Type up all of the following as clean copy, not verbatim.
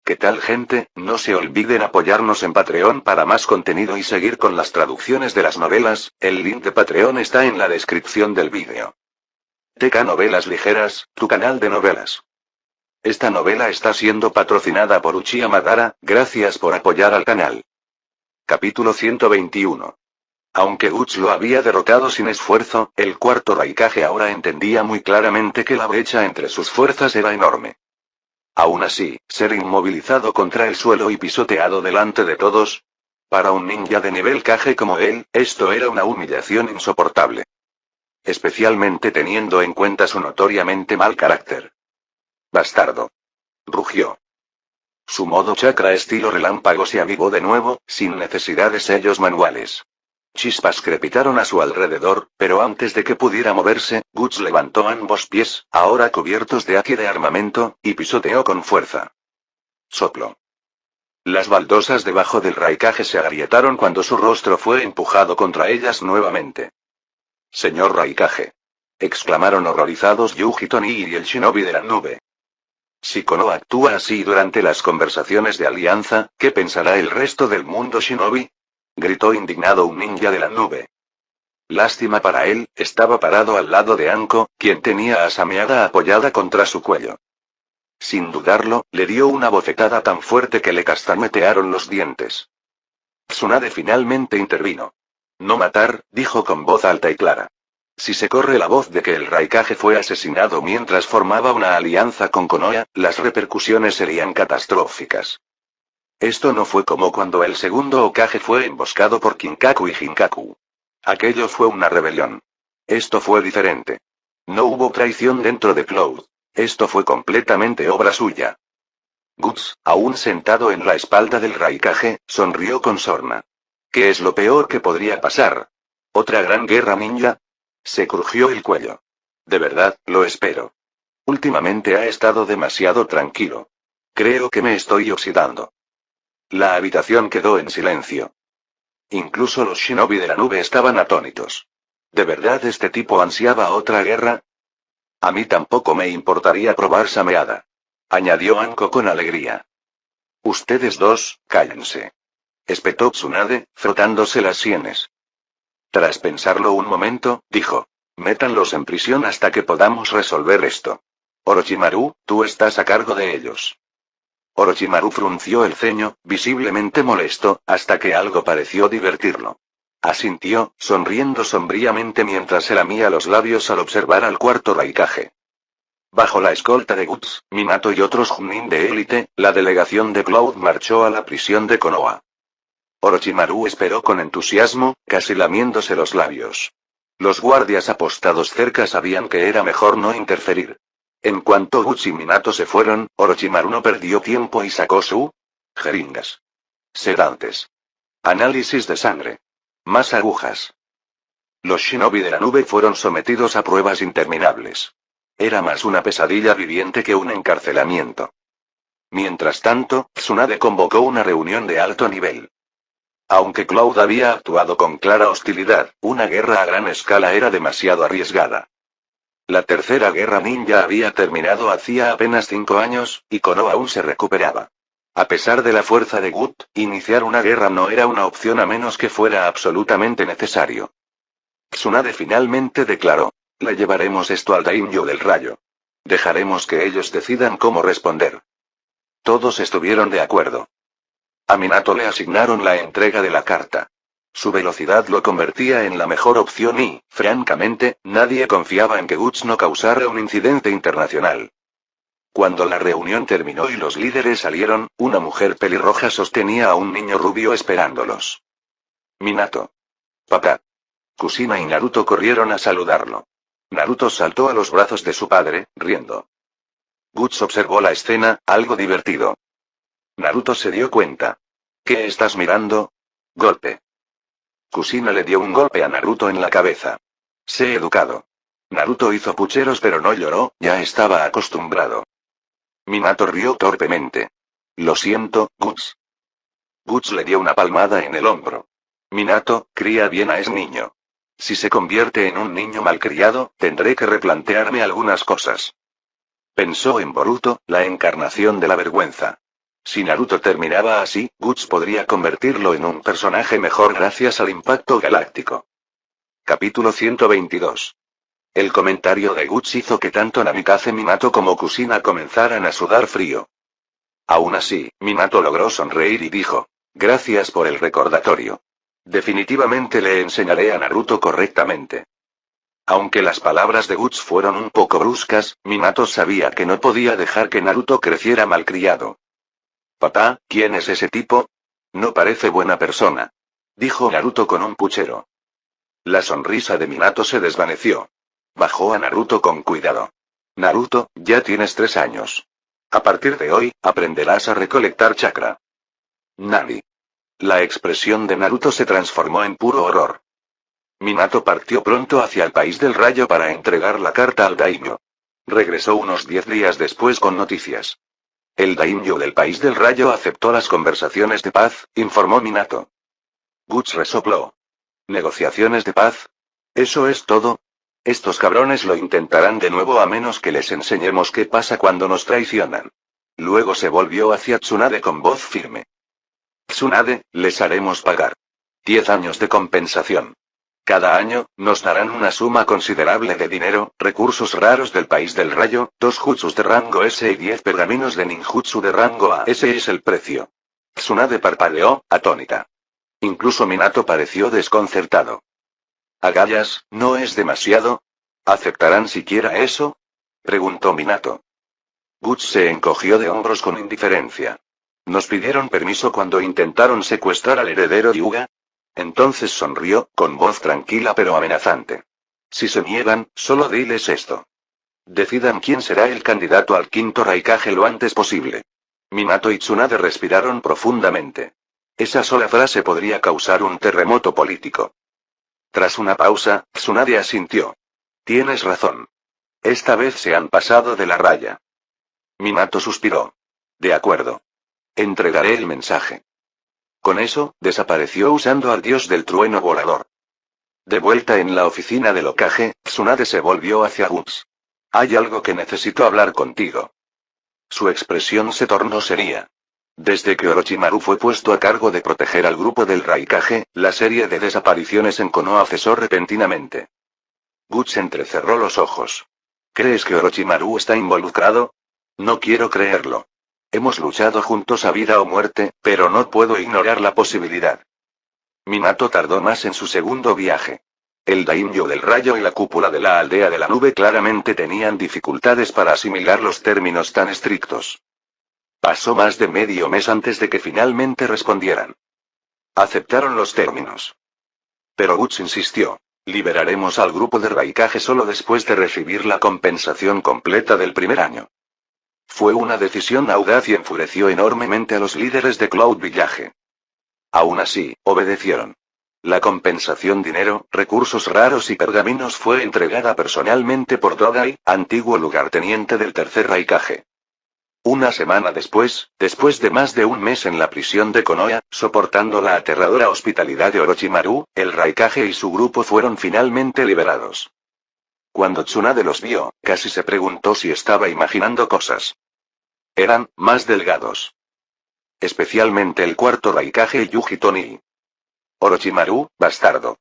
¿Qué tal, gente? No se olviden apoyarnos en Patreon para más contenido y seguir con las traducciones de las novelas. El link de Patreon está en la descripción del vídeo. TK Novelas Ligeras, tu canal de novelas. Esta novela está siendo patrocinada por Uchiha Madara, gracias por apoyar al canal. Capítulo 121. Aunque Guts lo había derrotado sin esfuerzo, el cuarto Raikage ahora entendía muy claramente que la brecha entre sus fuerzas era enorme. Aún así, ser inmovilizado contra el suelo y pisoteado delante de todos. Para un ninja de nivel Kage como él, esto era una humillación insoportable. Especialmente teniendo en cuenta su notoriamente mal carácter. Bastardo. Rugió. Su modo chakra estilo relámpago se avivó de nuevo, sin necesidad de sellos manuales. Chispas crepitaron a su alrededor, pero antes de que pudiera moverse, Guts levantó ambos pies, ahora cubiertos de haki de armamento, y pisoteó con fuerza. Soplo. Las baldosas debajo del Raikage se agrietaron cuando su rostro fue empujado contra ellas nuevamente. «Señor Raikage», exclamaron horrorizados Yuji Toni y el shinobi de la nube. Si Konoha actúa así durante las conversaciones de alianza, ¿qué pensará el resto del mundo shinobi?, gritó indignado un ninja de la nube. Lástima para él, estaba parado al lado de Anko, quien tenía a Sameada apoyada contra su cuello. Sin dudarlo, le dio una bofetada tan fuerte que le castañetearon los dientes. Tsunade finalmente intervino. «No matar», dijo con voz alta y clara. Si se corre la voz de que el Raikage fue asesinado mientras formaba una alianza con Konoha, las repercusiones serían catastróficas. Esto no fue como cuando el segundo Hokage fue emboscado por Kinkaku y Jinkaku. Aquello fue una rebelión. Esto fue diferente. No hubo traición dentro de Cloud. Esto fue completamente obra suya. Guts, aún sentado en la espalda del Raikage, sonrió con sorna. ¿Qué es lo peor que podría pasar? ¿Otra gran guerra ninja? Se crujió el cuello. De verdad, lo espero. Últimamente ha estado demasiado tranquilo. Creo que me estoy oxidando. La habitación quedó en silencio. Incluso los shinobi de la nube estaban atónitos. ¿De verdad este tipo ansiaba otra guerra? A mí tampoco me importaría probar Sameada, añadió Anko con alegría. Ustedes dos, cállense, espetó Tsunade, frotándose las sienes. Tras pensarlo un momento, dijo: métanlos en prisión hasta que podamos resolver esto. Orochimaru, tú estás a cargo de ellos. Orochimaru frunció el ceño, visiblemente molesto, hasta que algo pareció divertirlo. Asintió, sonriendo sombríamente mientras se lamía los labios al observar al cuarto Raikage. Bajo la escolta de Guts, Minato y otros Chunin de élite, la delegación de Cloud marchó a la prisión de Konoha. Orochimaru esperó con entusiasmo, casi lamiéndose los labios. Los guardias apostados cerca sabían que era mejor no interferir. En cuanto Guts y Minato se fueron, Orochimaru no perdió tiempo y sacó su jeringas. Sedantes. Análisis de sangre. Más agujas. Los shinobi de la nube fueron sometidos a pruebas interminables. Era más una pesadilla viviente que un encarcelamiento. Mientras tanto, Tsunade convocó una reunión de alto nivel. Aunque Cloud había actuado con clara hostilidad, una guerra a gran escala era demasiado arriesgada. La tercera guerra ninja había terminado hacía apenas 5 años, y Konoha aún se recuperaba. A pesar de la fuerza de Gut, iniciar una guerra no era una opción a menos que fuera absolutamente necesario. Tsunade finalmente declaró: le llevaremos esto al Daimyo del Rayo. Dejaremos que ellos decidan cómo responder. Todos estuvieron de acuerdo. A Minato le asignaron la entrega de la carta. Su velocidad lo convertía en la mejor opción y, francamente, nadie confiaba en que Guts no causara un incidente internacional. Cuando la reunión terminó y los líderes salieron, una mujer pelirroja sostenía a un niño rubio esperándolos. Minato. Papá. Kushina y Naruto corrieron a saludarlo. Naruto saltó a los brazos de su padre, riendo. Guts observó la escena, algo divertido. Naruto se dio cuenta. ¿Qué estás mirando? Golpe. Kushina le dio un golpe a Naruto en la cabeza. Sé educado. Naruto hizo pucheros pero no lloró, ya estaba acostumbrado. Minato rió torpemente. Lo siento, Guts. Guts le dio una palmada en el hombro. Minato, cría bien a ese niño. Si se convierte en un niño malcriado, tendré que replantearme algunas cosas. Pensó en Boruto, la encarnación de la vergüenza. Si Naruto terminaba así, Guts podría convertirlo en un personaje mejor gracias al impacto galáctico. Capítulo 122. El comentario de Guts hizo que tanto Namikaze Minato como Kushina comenzaran a sudar frío. Aún así, Minato logró sonreír y dijo: gracias por el recordatorio. Definitivamente le enseñaré a Naruto correctamente. Aunque las palabras de Guts fueron un poco bruscas, Minato sabía que no podía dejar que Naruto creciera malcriado. Papá, ¿quién es ese tipo? No parece buena persona, dijo Naruto con un puchero. La sonrisa de Minato se desvaneció. Bajó a Naruto con cuidado. Naruto, ya tienes 3 años. A partir de hoy, aprenderás a recolectar chakra. Nani. La expresión de Naruto se transformó en puro horror. Minato partió pronto hacia el país del rayo para entregar la carta al daimyo. Regresó unos 10 días después con noticias. El daimyo del país del rayo aceptó las conversaciones de paz, informó Minato. Guts resopló. ¿Negociaciones de paz? ¿Eso es todo? Estos cabrones lo intentarán de nuevo a menos que les enseñemos qué pasa cuando nos traicionan. Luego se volvió hacia Tsunade con voz firme. Tsunade, les haremos pagar 10 años de compensación. Cada año, nos darán una suma considerable de dinero, recursos raros del país del rayo, 2 jutsus de rango S y 10 pergaminos de ninjutsu de rango A. Ese es el precio. Tsunade parpadeó, atónita. Incluso Minato pareció desconcertado. ¿Agallas, no es demasiado? ¿Aceptarán siquiera eso? Preguntó Minato. Guts se encogió de hombros con indiferencia. ¿Nos pidieron permiso cuando intentaron secuestrar al heredero de Hyuga? Entonces sonrió, con voz tranquila pero amenazante. Si se niegan, solo diles esto. Decidan quién será el candidato al quinto Raikage lo antes posible. Minato y Tsunade respiraron profundamente. Esa sola frase podría causar un terremoto político. Tras una pausa, Tsunade asintió. Tienes razón. Esta vez se han pasado de la raya. Minato suspiró. De acuerdo. Entregaré el mensaje. Con eso, desapareció usando al dios del trueno volador. De vuelta en la oficina del Hokage, Tsunade se volvió hacia Guts. Hay algo que necesito hablar contigo. Su expresión se tornó seria. Desde que Orochimaru fue puesto a cargo de proteger al grupo del Raikage, la serie de desapariciones en Konoha cesó repentinamente. Guts entrecerró los ojos. ¿Crees que Orochimaru está involucrado? No quiero creerlo. Hemos luchado juntos a vida o muerte, pero no puedo ignorar la posibilidad. Minato tardó más en su segundo viaje. El daimyo del rayo y la cúpula de la aldea de la nube claramente tenían dificultades para asimilar los términos tan estrictos. Pasó más de medio mes antes de que finalmente respondieran. Aceptaron los términos. Pero Guts insistió. Liberaremos al grupo de Raikage solo después de recibir la compensación completa del primer año. Fue una decisión audaz y enfureció enormemente a los líderes de Cloud Village. Aún así, obedecieron. La compensación dinero, recursos raros y pergaminos fue entregada personalmente por Dodai, antiguo lugarteniente del tercer Raikage. Una semana después de más de un mes en la prisión de Konoha, soportando la aterradora hospitalidad de Orochimaru, el Raikage y su grupo fueron finalmente liberados. Cuando Tsunade los vio, casi se preguntó si estaba imaginando cosas. Eran más delgados. Especialmente el cuarto Raikage y Yuji Toni. Orochimaru, bastardo.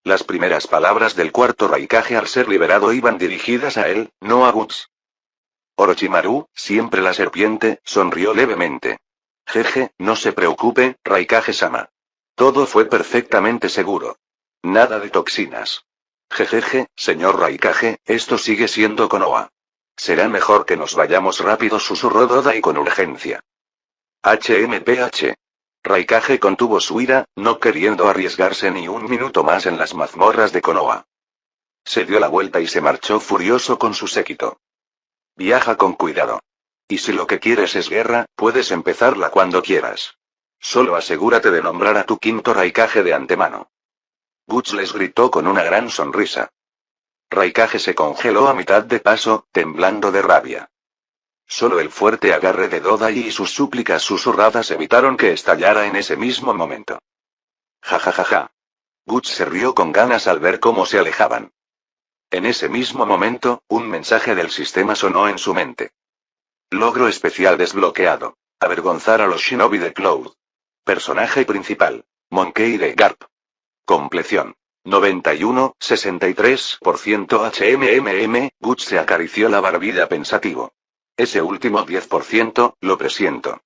Las primeras palabras del cuarto Raikage al ser liberado iban dirigidas a él, no a Guts. Orochimaru, siempre la serpiente, sonrió levemente. Jeje, no se preocupe, Raikage-sama. Todo fue perfectamente seguro. Nada de toxinas. Jejeje, señor Raikage, esto sigue siendo Konoha. Será mejor que nos vayamos rápido, susurró Dodai con urgencia. HMPH. Raikage contuvo su ira, no queriendo arriesgarse ni un minuto más en las mazmorras de Konoha. Se dio la vuelta y se marchó furioso con su séquito. Viaja con cuidado. Y si lo que quieres es guerra, puedes empezarla cuando quieras. Solo asegúrate de nombrar a tu quinto Raikage de antemano. Guts les gritó con una gran sonrisa. Raikage se congeló a mitad de paso, temblando de rabia. Solo el fuerte agarre de Dodai y sus súplicas susurradas evitaron que estallara en ese mismo momento. Ja ja ja ja. Guts se rió con ganas al ver cómo se alejaban. En ese mismo momento, un mensaje del sistema sonó en su mente. Logro especial desbloqueado. Avergonzar a los shinobi de Cloud. Personaje principal. Monkey de Garp. Compleción. 91,63% HMMM, Guts se acarició la barbilla pensativo. Ese último 10%, lo presiento.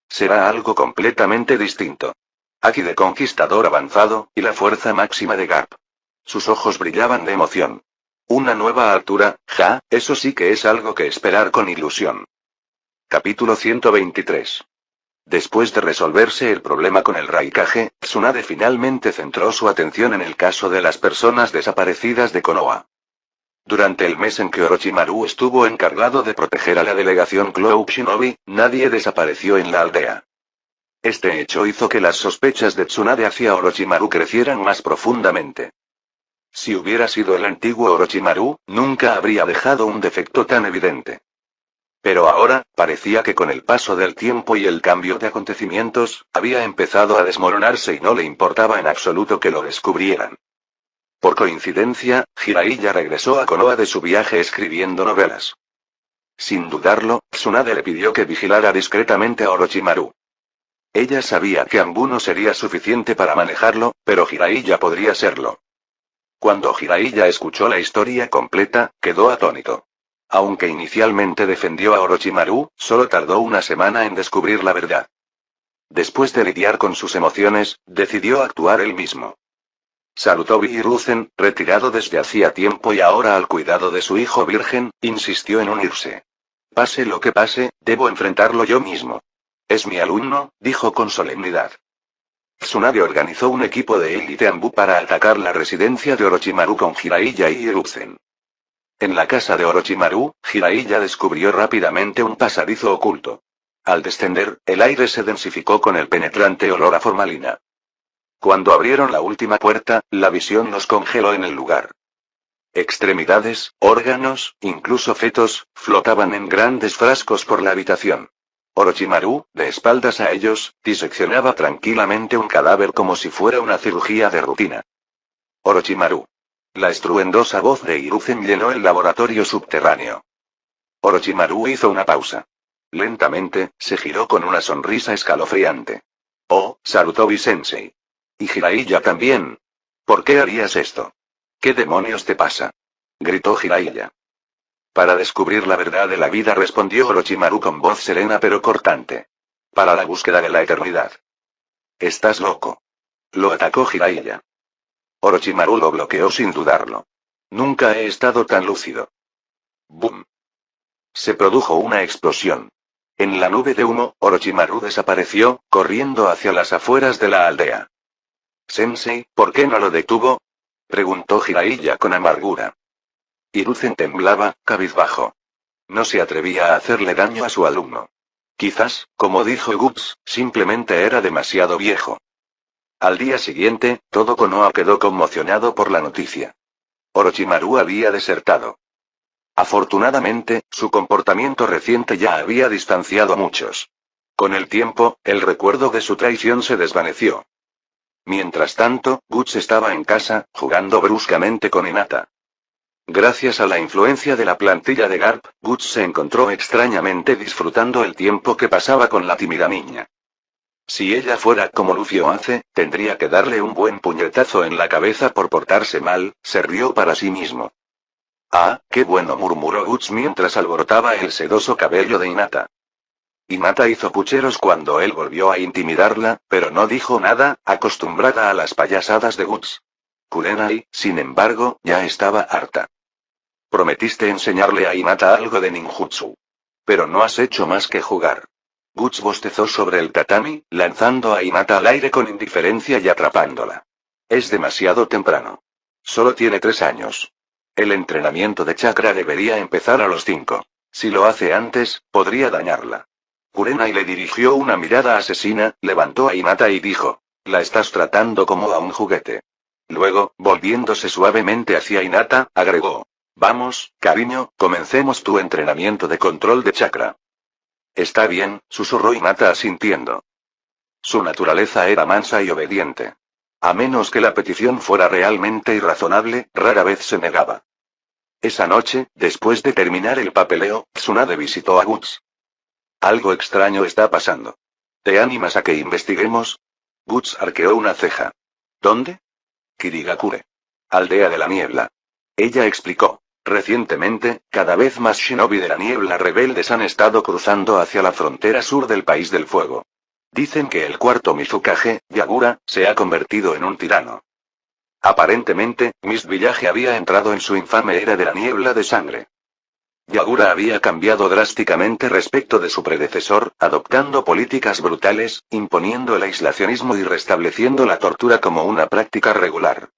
Será algo completamente distinto. Aquí de conquistador avanzado, y la fuerza máxima de Garp. Sus ojos brillaban de emoción. Una nueva altura, eso sí que es algo que esperar con ilusión. Capítulo 123. Después de resolverse el problema con el Raikage, Tsunade finalmente centró su atención en el caso de las personas desaparecidas de Konoha. Durante el mes en que Orochimaru estuvo encargado de proteger a la delegación Cloud Shinobi, nadie desapareció en la aldea. Este hecho hizo que las sospechas de Tsunade hacia Orochimaru crecieran más profundamente. Si hubiera sido el antiguo Orochimaru, nunca habría dejado un defecto tan evidente. Pero ahora, parecía que con el paso del tiempo y el cambio de acontecimientos, había empezado a desmoronarse y no le importaba en absoluto que lo descubrieran. Por coincidencia, Jiraiya regresó a Konoha de su viaje escribiendo novelas. Sin dudarlo, Tsunade le pidió que vigilara discretamente a Orochimaru. Ella sabía que Anbu no sería suficiente para manejarlo, pero Jiraiya podría serlo. Cuando Jiraiya escuchó la historia completa, quedó atónito. Aunque inicialmente defendió a Orochimaru, solo tardó una semana en descubrir la verdad. Después de lidiar con sus emociones, decidió actuar él mismo. Sarutobi Hiruzen, retirado desde hacía tiempo y ahora al cuidado de su hijo virgen, insistió en unirse. Pase lo que pase, debo enfrentarlo yo mismo. Es mi alumno, dijo con solemnidad. Tsunade organizó un equipo de élite Anbu para atacar la residencia de Orochimaru con Jiraiya y Hiruzen. En la casa de Orochimaru, Jiraiya descubrió rápidamente un pasadizo oculto. Al descender, el aire se densificó con el penetrante olor a formalina. Cuando abrieron la última puerta, la visión los congeló en el lugar. Extremidades, órganos, incluso fetos, flotaban en grandes frascos por la habitación. Orochimaru, de espaldas a ellos, diseccionaba tranquilamente un cadáver como si fuera una cirugía de rutina. Orochimaru. La estruendosa voz de Hiruzen llenó el laboratorio subterráneo. Orochimaru hizo una pausa. Lentamente, se giró con una sonrisa escalofriante. Oh, Sarutobi-sensei. Y Jiraiya también. ¿Por qué harías esto? ¿Qué demonios te pasa? Gritó Jiraiya. Para descubrir la verdad de la vida, respondió Orochimaru con voz serena pero cortante. Para la búsqueda de la eternidad. Estás loco. Lo atacó Jiraiya. Orochimaru lo bloqueó sin dudarlo. Nunca he estado tan lúcido. ¡Bum! Se produjo una explosión. En la nube de humo, Orochimaru desapareció, corriendo hacia las afueras de la aldea. Sensei, ¿por qué no lo detuvo? Preguntó Jiraiya con amargura. Hiruzen temblaba, cabizbajo. No se atrevía a hacerle daño a su alumno. Quizás, como dijo Guts, simplemente era demasiado viejo. Al día siguiente, todo Konoha quedó conmocionado por la noticia. Orochimaru había desertado. Afortunadamente, su comportamiento reciente ya había distanciado a muchos. Con el tiempo, el recuerdo de su traición se desvaneció. Mientras tanto, Guts estaba en casa, jugando bruscamente con Hinata. Gracias a la influencia de la plantilla de Garp, Guts se encontró extrañamente disfrutando el tiempo que pasaba con la tímida niña. Si ella fuera como Luffy hace, tendría que darle un buen puñetazo en la cabeza por portarse mal, se rió para sí mismo. Ah, qué bueno, murmuró Guts mientras alborotaba el sedoso cabello de Hinata. Hinata hizo pucheros cuando él volvió a intimidarla, pero no dijo nada, acostumbrada a las payasadas de Guts. Kurenai, sin embargo, ya estaba harta. Prometiste enseñarle a Hinata algo de ninjutsu. Pero no has hecho más que jugar. Guts bostezó sobre el tatami, lanzando a Hinata al aire con indiferencia y atrapándola. Es demasiado temprano. Solo tiene 3 años. El entrenamiento de chakra debería empezar a los 5. Si lo hace antes, podría dañarla. Kurenai le dirigió una mirada asesina, levantó a Hinata y dijo: la estás tratando como a un juguete. Luego, volviéndose suavemente hacia Hinata, agregó: vamos, cariño, comencemos tu entrenamiento de control de chakra. Está bien, susurró Hinata asintiendo. Su naturaleza era mansa y obediente. A menos que la petición fuera realmente irrazonable, rara vez se negaba. Esa noche, después de terminar el papeleo, Tsunade visitó a Guts. Algo extraño está pasando. ¿Te animas a que investiguemos? Guts arqueó una ceja. ¿Dónde? Kirigakure. Aldea de la niebla. Ella explicó. Recientemente, cada vez más shinobi de la niebla rebeldes han estado cruzando hacia la frontera sur del país del fuego. Dicen que el cuarto Mizukage, Yagura, se ha convertido en un tirano. Aparentemente, Mist Village había entrado en su infame era de la niebla de sangre. Yagura había cambiado drásticamente respecto de su predecesor, adoptando políticas brutales, imponiendo el aislacionismo y restableciendo la tortura como una práctica regular.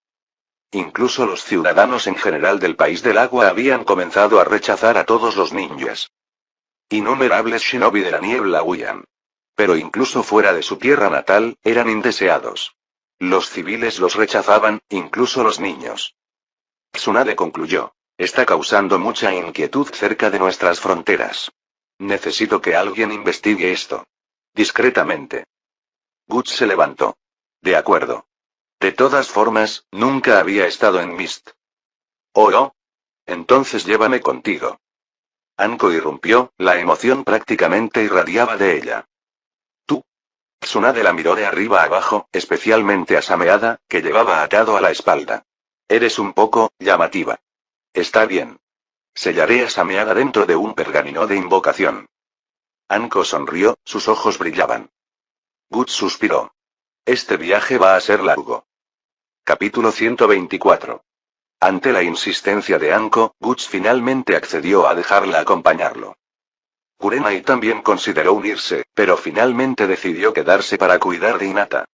Incluso los ciudadanos en general del país del agua habían comenzado a rechazar a todos los ninjas. Innumerables shinobi de la niebla huían. Pero incluso fuera de su tierra natal, eran indeseados. Los civiles los rechazaban, incluso los niños. Tsunade concluyó. Está causando mucha inquietud cerca de nuestras fronteras. Necesito que alguien investigue esto. Discretamente. Guts se levantó. De acuerdo. De todas formas, nunca había estado en Mist. ¿Oh, no? Entonces llévame contigo. Anko irrumpió, la emoción prácticamente irradiaba de ella. ¿Tú? Tsunade la miró de arriba a abajo, especialmente a Sameada, que llevaba atado a la espalda. Eres un poco llamativa. Está bien. Sellaré a Sameada dentro de un pergamino de invocación. Anko sonrió, sus ojos brillaban. Guts suspiró. Este viaje va a ser largo. Capítulo 124. Ante la insistencia de Anko, Guts finalmente accedió a dejarla acompañarlo. Kurenai también consideró unirse, pero finalmente decidió quedarse para cuidar de Hinata.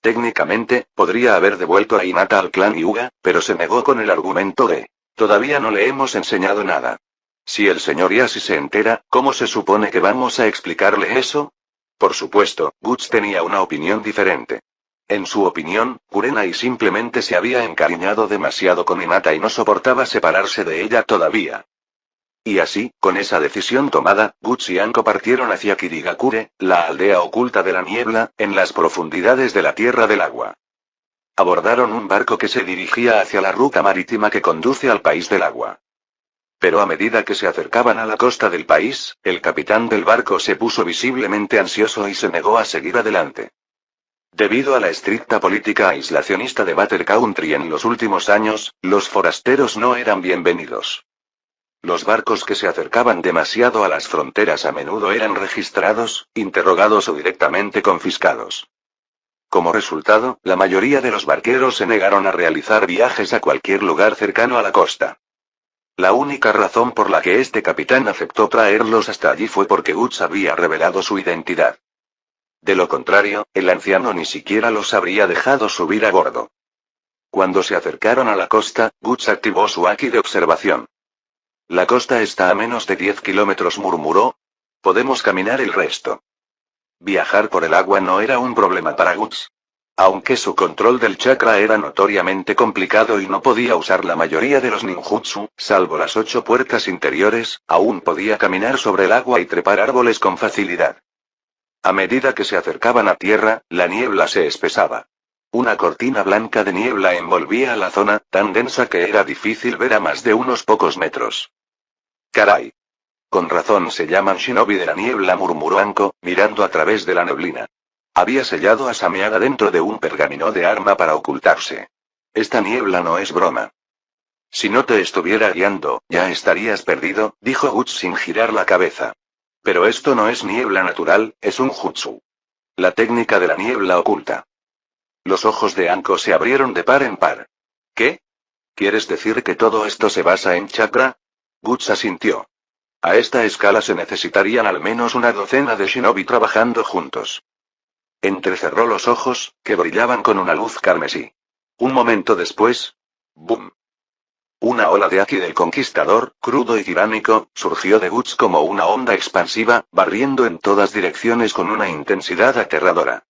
Técnicamente, podría haber devuelto a Hinata al clan Hyuga, pero se negó con el argumento de: todavía no le hemos enseñado nada. Si el señor Yashi se entera, ¿cómo se supone que vamos a explicarle eso? Por supuesto, Guts tenía una opinión diferente. En su opinión, Kurenai simplemente se había encariñado demasiado con Hinata y no soportaba separarse de ella todavía. Y así, con esa decisión tomada, Guts y Anko partieron hacia Kirigakure, la aldea oculta de la niebla, en las profundidades de la Tierra del Agua. Abordaron un barco que se dirigía hacia la ruta marítima que conduce al país del agua. Pero a medida que se acercaban a la costa del país, el capitán del barco se puso visiblemente ansioso y se negó a seguir adelante. Debido a la estricta política aislacionista de Battle Country en los últimos años, los forasteros no eran bienvenidos. Los barcos que se acercaban demasiado a las fronteras a menudo eran registrados, interrogados o directamente confiscados. Como resultado, la mayoría de los barqueros se negaron a realizar viajes a cualquier lugar cercano a la costa. La única razón por la que este capitán aceptó traerlos hasta allí fue porque Guts había revelado su identidad. De lo contrario, el anciano ni siquiera los habría dejado subir a bordo. Cuando se acercaron a la costa, Guts activó su haki de observación. La costa está a menos de 10 kilómetros, murmuró. Podemos caminar el resto. Viajar por el agua no era un problema para Guts. Aunque su control del chakra era notoriamente complicado y no podía usar la mayoría de los ninjutsu, salvo las 8 puertas interiores, aún podía caminar sobre el agua y trepar árboles con facilidad. A medida que se acercaban a tierra, la niebla se espesaba. Una cortina blanca de niebla envolvía la zona, tan densa que era difícil ver a más de unos pocos metros. Caray. Con razón se llaman shinobi de la niebla, murmuró Anko, mirando a través de la neblina. Había sellado a Sameada dentro de un pergamino de arma para ocultarse. Esta niebla no es broma. Si no te estuviera guiando, ya estarías perdido, dijo Guts sin girar la cabeza. Pero esto no es niebla natural, es un jutsu. La técnica de la niebla oculta. Los ojos de Anko se abrieron de par en par. ¿Qué? ¿Quieres decir que todo esto se basa en chakra? Guts asintió. A esta escala se necesitarían al menos una docena de shinobi trabajando juntos. Entrecerró los ojos, que brillaban con una luz carmesí. Un momento después. ¡Bum! Una ola de haki del conquistador, crudo y tiránico, surgió de Guts como una onda expansiva, barriendo en todas direcciones con una intensidad aterradora.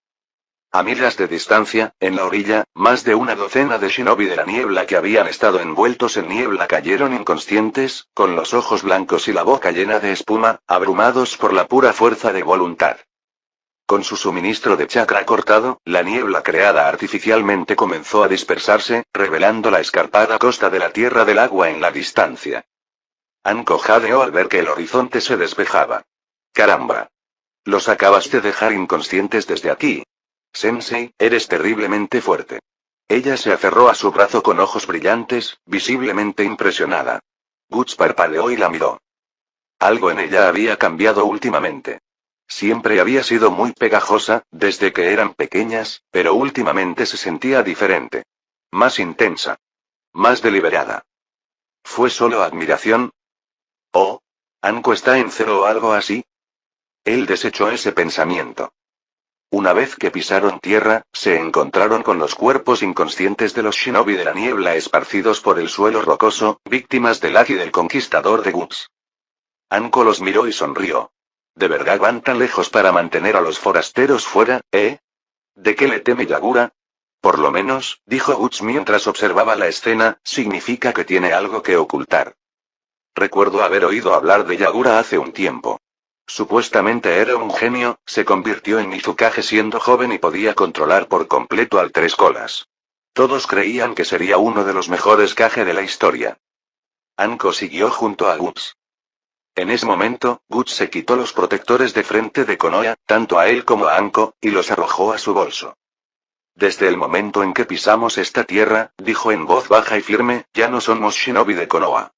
A millas de distancia, en la orilla, más de una docena de shinobi de la niebla que habían estado envueltos en niebla cayeron inconscientes, con los ojos blancos y la boca llena de espuma, abrumados por la pura fuerza de voluntad. Con su suministro de chakra cortado, la niebla creada artificialmente comenzó a dispersarse, revelando la escarpada costa de la Tierra del Agua en la distancia. Anko jadeó al ver que el horizonte se despejaba. Caramba. Los acabas de dejar inconscientes desde aquí. Sensei, eres terriblemente fuerte. Ella se aferró a su brazo con ojos brillantes, visiblemente impresionada. Guts parpadeó y la miró. Algo en ella había cambiado últimamente. Siempre había sido muy pegajosa, desde que eran pequeñas, pero últimamente se sentía diferente. Más intensa. Más deliberada. ¿Fue solo admiración? ¿Oh? ¿Anko está en cero o algo así? Él desechó ese pensamiento. Una vez que pisaron tierra, se encontraron con los cuerpos inconscientes de los shinobi de la niebla esparcidos por el suelo rocoso, víctimas del haki del conquistador de Guts. Anko los miró y sonrió. ¿De verdad van tan lejos para mantener a los forasteros fuera, eh? ¿De qué le teme Yagura? Por lo menos, dijo Guts mientras observaba la escena, significa que tiene algo que ocultar. Recuerdo haber oído hablar de Yagura hace un tiempo. Supuestamente era un genio, se convirtió en Mizukage siendo joven y podía controlar por completo al Tres Colas. Todos creían que sería uno de los mejores Kage de la historia. Anko siguió junto a Guts. En ese momento, Guts se quitó los protectores de frente de Konoha, tanto a él como a Anko, y los arrojó a su bolso. Desde el momento en que pisamos esta tierra, dijo en voz baja y firme, ya no somos shinobi de Konoha.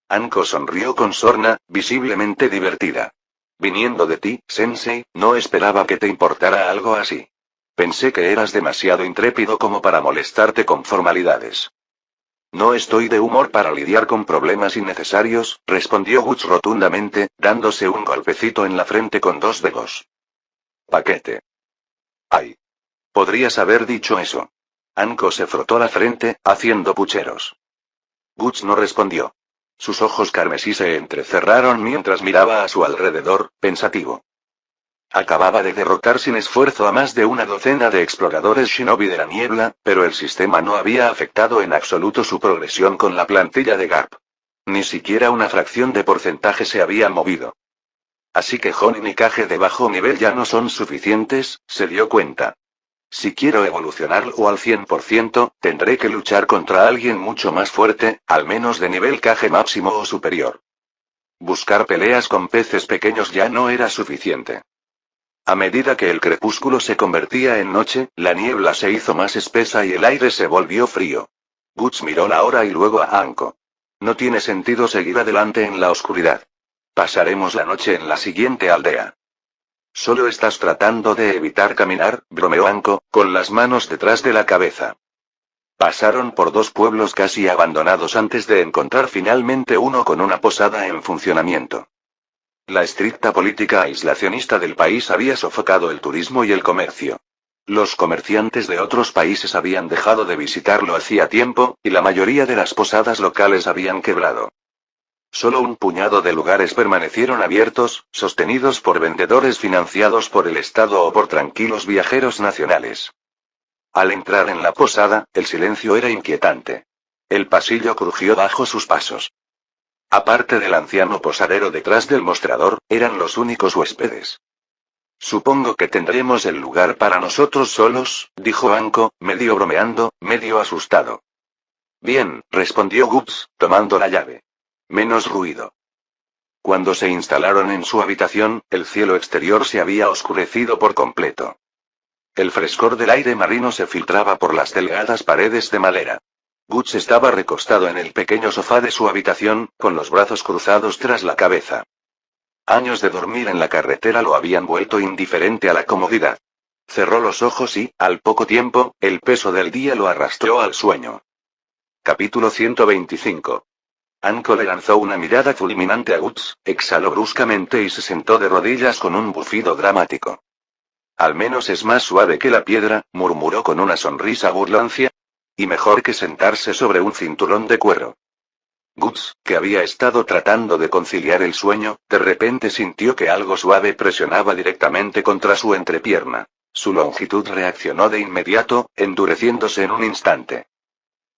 Anko sonrió con sorna, visiblemente divertida. Viniendo de ti, Sensei, no esperaba que te importara algo así. Pensé que eras demasiado intrépido como para molestarte con formalidades. No estoy de humor para lidiar con problemas innecesarios, respondió Guts rotundamente, dándose un golpecito en la frente con dos dedos. Paquete. Ay. Podrías haber dicho eso. Anko se frotó la frente, haciendo pucheros. Guts no respondió. Sus ojos carmesí se entrecerraron mientras miraba a su alrededor, pensativo. Acababa de derrotar sin esfuerzo a más de una docena de exploradores shinobi de la niebla, pero el sistema no había afectado en absoluto su progresión con la plantilla de Garp. Ni siquiera una fracción de porcentaje se había movido. Así que Jonin y Kage de bajo nivel ya no son suficientes, se dio cuenta. Si quiero evolucionarlo al 100%, tendré que luchar contra alguien mucho más fuerte, al menos de nivel Kage máximo o superior. Buscar peleas con peces pequeños ya no era suficiente. A medida que el crepúsculo se convertía en noche, la niebla se hizo más espesa y el aire se volvió frío. Guts miró la hora y luego a Anko. No tiene sentido seguir adelante en la oscuridad. Pasaremos la noche en la siguiente aldea. Solo estás tratando de evitar caminar, bromeó Anko, con las manos detrás de la cabeza. Pasaron por dos pueblos casi abandonados antes de encontrar finalmente uno con una posada en funcionamiento. La estricta política aislacionista del país había sofocado el turismo y el comercio. Los comerciantes de otros países habían dejado de visitarlo hacía tiempo, y la mayoría de las posadas locales habían quebrado. Solo un puñado de lugares permanecieron abiertos, sostenidos por vendedores financiados por el Estado o por tranquilos viajeros nacionales. Al entrar en la posada, el silencio era inquietante. El pasillo crujió bajo sus pasos. Aparte del anciano posadero detrás del mostrador, eran los únicos huéspedes. Supongo que tendremos el lugar para nosotros solos, dijo Anko, medio bromeando, medio asustado. Bien, respondió Guts, tomando la llave. Menos ruido. Cuando se instalaron en su habitación, el cielo exterior se había oscurecido por completo. El frescor del aire marino se filtraba por las delgadas paredes de madera. Guts estaba recostado en el pequeño sofá de su habitación, con los brazos cruzados tras la cabeza. Años de dormir en la carretera lo habían vuelto indiferente a la comodidad. Cerró los ojos y, al poco tiempo, el peso del día lo arrastró al sueño. Capítulo 125. Anko le lanzó una mirada fulminante a Guts, exhaló bruscamente y se sentó de rodillas con un bufido dramático. Al menos es más suave que la piedra, murmuró con una sonrisa burlancia. Y mejor que sentarse sobre un cinturón de cuero. Guts, que había estado tratando de conciliar el sueño, de repente sintió que algo suave presionaba directamente contra su entrepierna. Su longitud reaccionó de inmediato, endureciéndose en un instante.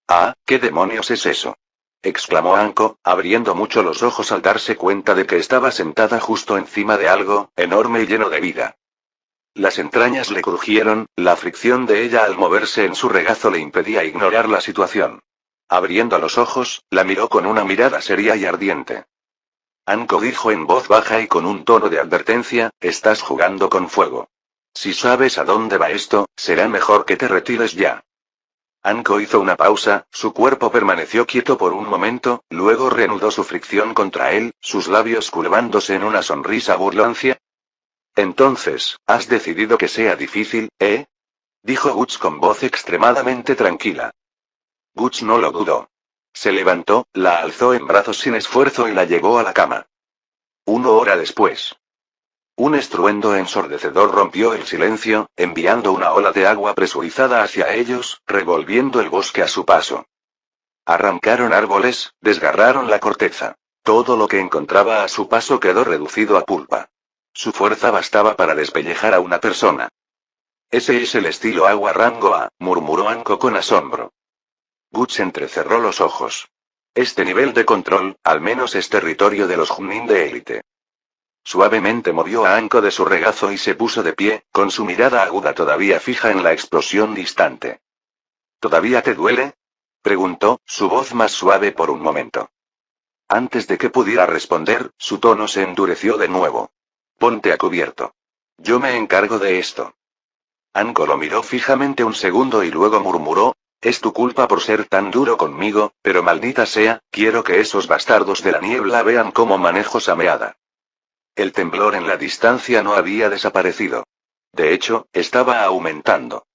«Ah, ¿qué demonios es eso?», exclamó Anko, abriendo mucho los ojos al darse cuenta de que estaba sentada justo encima de algo, enorme y lleno de vida. Las entrañas le crujieron, la fricción de ella al moverse en su regazo le impedía ignorar la situación. Abriendo los ojos, la miró con una mirada seria y ardiente. Anko dijo en voz baja y con un tono de advertencia, estás jugando con fuego. Si sabes a dónde va esto, será mejor que te retires ya. Anko hizo una pausa, su cuerpo permaneció quieto por un momento, luego reanudó su fricción contra él, sus labios curvándose en una sonrisa burlancia. Entonces, ¿has decidido que sea difícil, eh? Dijo Guts con voz extremadamente tranquila. Guts no lo dudó. Se levantó, la alzó en brazos sin esfuerzo y la llevó a la cama. 1 hora después. Un estruendo ensordecedor rompió el silencio, enviando una ola de agua presurizada hacia ellos, revolviendo el bosque a su paso. Arrancaron árboles, desgarraron la corteza. Todo lo que encontraba a su paso quedó reducido a pulpa. Su fuerza bastaba para despellejar a una persona. Ese es el estilo agua rango A, murmuró Anko con asombro. Guts entrecerró los ojos. Este nivel de control, al menos es territorio de los Junin de élite. Suavemente movió a Anko de su regazo y se puso de pie, con su mirada aguda todavía fija en la explosión distante. ¿Todavía te duele? Preguntó, su voz más suave por un momento. Antes de que pudiera responder, su tono se endureció de nuevo. Ponte a cubierto. Yo me encargo de esto. Anko lo miró fijamente un segundo y luego murmuró, es tu culpa por ser tan duro conmigo, pero maldita sea, quiero que esos bastardos de la niebla vean cómo manejo Sameada. El temblor en la distancia no había desaparecido. De hecho, estaba aumentando.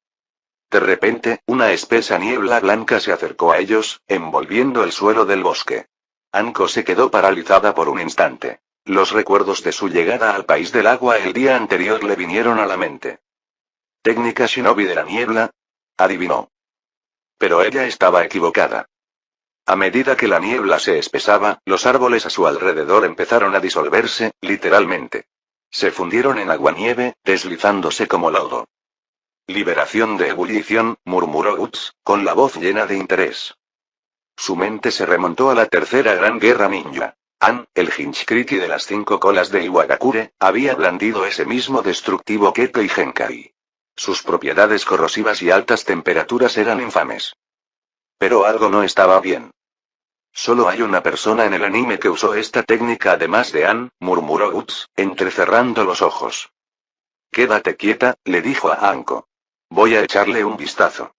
De repente, una espesa niebla blanca se acercó a ellos, envolviendo el suelo del bosque. Anko se quedó paralizada por un instante. Los recuerdos de su llegada al país del agua el día anterior le vinieron a la mente. ¿Técnica shinobi de la niebla? Adivinó. Pero ella estaba equivocada. A medida que la niebla se espesaba, los árboles a su alrededor empezaron a disolverse, literalmente. Se fundieron en aguanieve, deslizándose como lodo. Liberación de ebullición, murmuró Guts, con la voz llena de interés. Su mente se remontó a la tercera gran guerra ninja. An, el Hinchkriki de las 5 colas de Iwagakure, había blandido ese mismo destructivo Kekkei Genkai. Sus propiedades corrosivas y altas temperaturas eran infames. Pero algo no estaba bien. Solo hay una persona en el anime que usó esta técnica además de An, murmuró Guts, entrecerrando los ojos. Quédate quieta, le dijo a Anko. Voy a echarle un vistazo.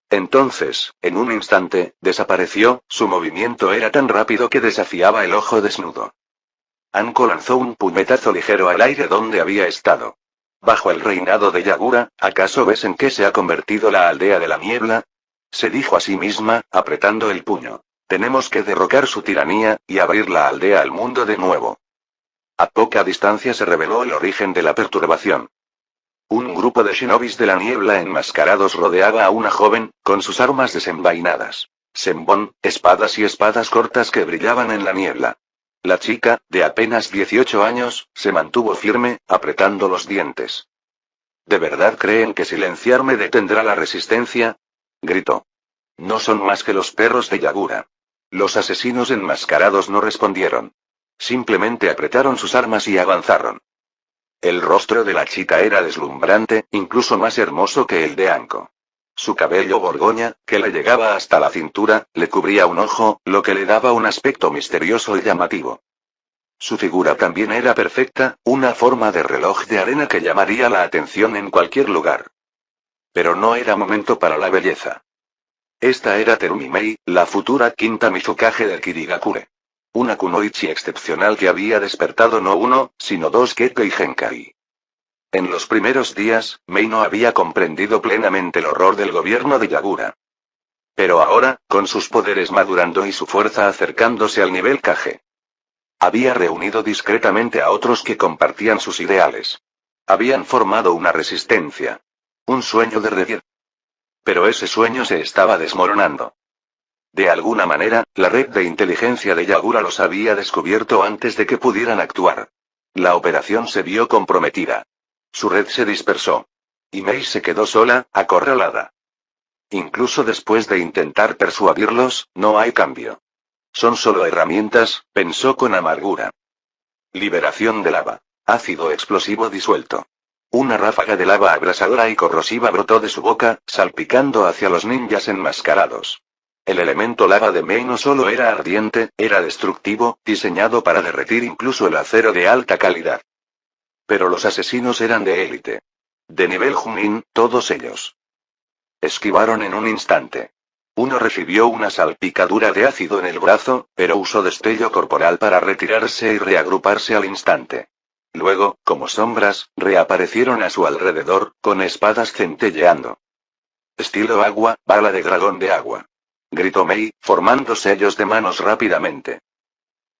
Entonces, en un instante, desapareció, su movimiento era tan rápido que desafiaba el ojo desnudo. Anko lanzó un puñetazo ligero al aire donde había estado. Bajo el reinado de Yagura, ¿acaso ves en qué se ha convertido la aldea de la niebla? Se dijo a sí misma, apretando el puño. Tenemos que derrocar su tiranía, y abrir la aldea al mundo de nuevo. A poca distancia se reveló el origen de la perturbación. Un grupo de shinobis de la niebla enmascarados rodeaba a una joven, con sus armas desenvainadas. Senbon, espadas y espadas cortas que brillaban en la niebla. La chica, de apenas 18 años, se mantuvo firme, apretando los dientes. ¿De verdad creen que silenciarme detendrá la resistencia? Gritó. No son más que los perros de Yagura. Los asesinos enmascarados no respondieron. Simplemente apretaron sus armas y avanzaron. El rostro de la chica era deslumbrante, incluso más hermoso que el de Anko. Su cabello borgoña, que le llegaba hasta la cintura, le cubría un ojo, lo que le daba un aspecto misterioso y llamativo. Su figura también era perfecta, una forma de reloj de arena que llamaría la atención en cualquier lugar. Pero no era momento para la belleza. Esta era Terumi Mei, la futura quinta Mizukage del Kirigakure. Una kunoichi excepcional que había despertado no uno, sino dos Kekkei Genkai. En los primeros días, Mei no había comprendido plenamente el horror del gobierno de Yagura. Pero ahora, con sus poderes madurando y su fuerza acercándose al nivel Kage. Había reunido discretamente a otros que compartían sus ideales. Habían formado una resistencia. Un sueño de revivir. Pero ese sueño se estaba desmoronando. De alguna manera, la red de inteligencia de Yagura los había descubierto antes de que pudieran actuar. La operación se vio comprometida. Su red se dispersó. Y Mei se quedó sola, acorralada. Incluso después de intentar persuadirlos, no hay cambio. Son solo herramientas, pensó con amargura. Liberación de lava. Ácido explosivo disuelto. Una ráfaga de lava abrasadora y corrosiva brotó de su boca, salpicando hacia los ninjas enmascarados. El elemento lava de Mei no solo era ardiente, era destructivo, diseñado para derretir incluso el acero de alta calidad. Pero los asesinos eran de élite. De nivel Junin, todos ellos. Esquivaron en un instante. Uno recibió una salpicadura de ácido en el brazo, pero usó destello corporal para retirarse y reagruparse al instante. Luego, como sombras, reaparecieron a su alrededor, con espadas centelleando. Estilo agua, bala de dragón de agua. Gritó Mei, formando sellos de manos rápidamente.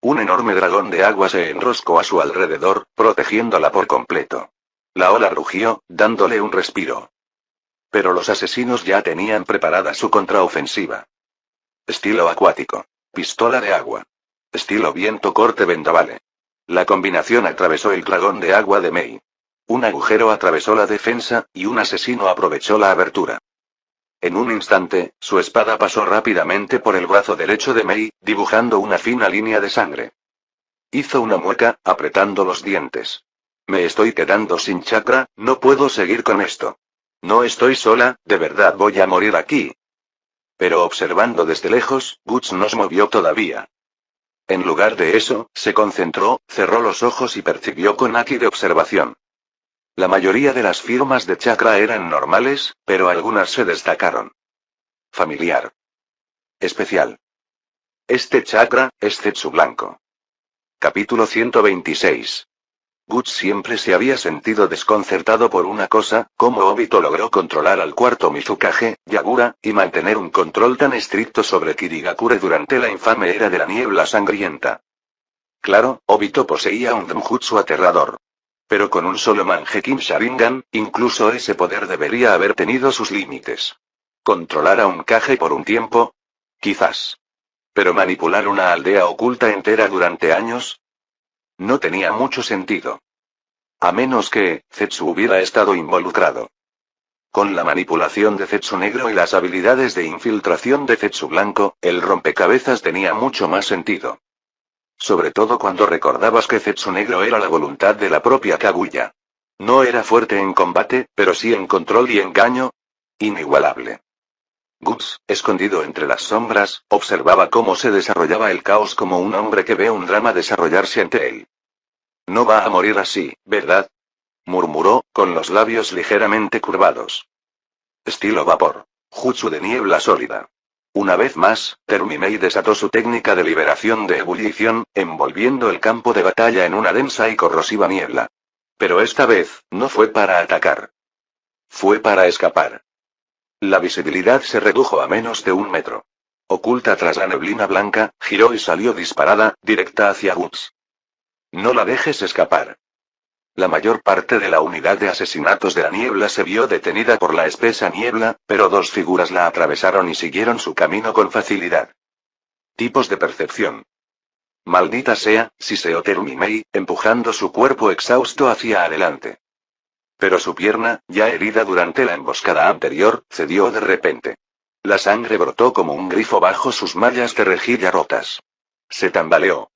Un enorme dragón de agua se enroscó a su alrededor, protegiéndola por completo. La ola rugió, dándole un respiro. Pero los asesinos ya tenían preparada su contraofensiva. Estilo acuático. Pistola de agua. Estilo viento corte vendavale. La combinación atravesó el dragón de agua de Mei. Un agujero atravesó la defensa, y un asesino aprovechó la abertura. En un instante, su espada pasó rápidamente por el brazo derecho de Mei, dibujando una fina línea de sangre. Hizo una mueca, apretando los dientes. Me estoy quedando sin chakra, no puedo seguir con esto. No estoy sola, de verdad voy a morir aquí. Pero observando desde lejos, Guts no se movió todavía. En lugar de eso, se concentró, cerró los ojos y percibió con Aki de observación. La mayoría de las firmas de chakra eran normales, pero algunas se destacaron. Familiar. Especial. Este chakra, es Zetsu blanco. Capítulo 126. Guts siempre se había sentido desconcertado por una cosa, cómo Obito logró controlar al cuarto Mizukage, Yagura, y mantener un control tan estricto sobre Kirigakure durante la infame era de la niebla sangrienta. Claro, Obito poseía un Denjutsu aterrador. Pero con un solo Mangekyou Sharingan, incluso ese poder debería haber tenido sus límites. ¿Controlar a un Kage por un tiempo? Quizás. Pero manipular una aldea oculta entera durante años, no tenía mucho sentido. A menos que, Zetsu hubiera estado involucrado. Con la manipulación de Zetsu negro y las habilidades de infiltración de Zetsu blanco, el rompecabezas tenía mucho más sentido. Sobre todo cuando recordabas que Zetsu negro era la voluntad de la propia Kaguya. No era fuerte en combate, pero sí en control y engaño. Inigualable. Guts, escondido entre las sombras, observaba cómo se desarrollaba el caos como un hombre que ve un drama desarrollarse ante él. No va a morir así, ¿verdad? Murmuró, con los labios ligeramente curvados. Estilo vapor. Jutsu de niebla sólida. Una vez más, Terumimei desató su técnica de liberación de ebullición, envolviendo el campo de batalla en una densa y corrosiva niebla. Pero esta vez, no fue para atacar. Fue para escapar. La visibilidad se redujo a menos de 1 metro. Oculta tras la neblina blanca, giró y salió disparada, directa hacia Guts. No la dejes escapar. La mayor parte de la unidad de asesinatos de la niebla se vio detenida por la espesa niebla, pero 2 figuras la atravesaron y siguieron su camino con facilidad. Tipos de percepción. Maldita sea, siseó Terumimei, empujando su cuerpo exhausto hacia adelante. Pero su pierna, ya herida durante la emboscada anterior, cedió de repente. La sangre brotó como un grifo bajo sus mallas de rejilla rotas. Se tambaleó.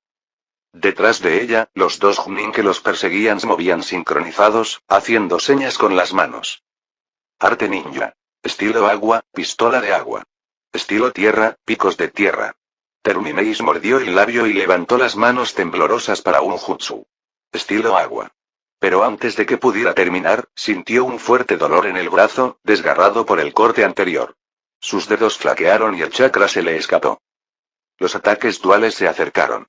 Detrás de ella, los 2 Junin que los perseguían se movían sincronizados, haciendo señas con las manos. Arte ninja. Estilo agua, pistola de agua. Estilo tierra, picos de tierra. Terumimei mordió el labio y levantó las manos temblorosas para un jutsu. Estilo agua. Pero antes de que pudiera terminar, sintió un fuerte dolor en el brazo, desgarrado por el corte anterior. Sus dedos flaquearon y el chakra se le escapó. Los ataques duales se acercaron.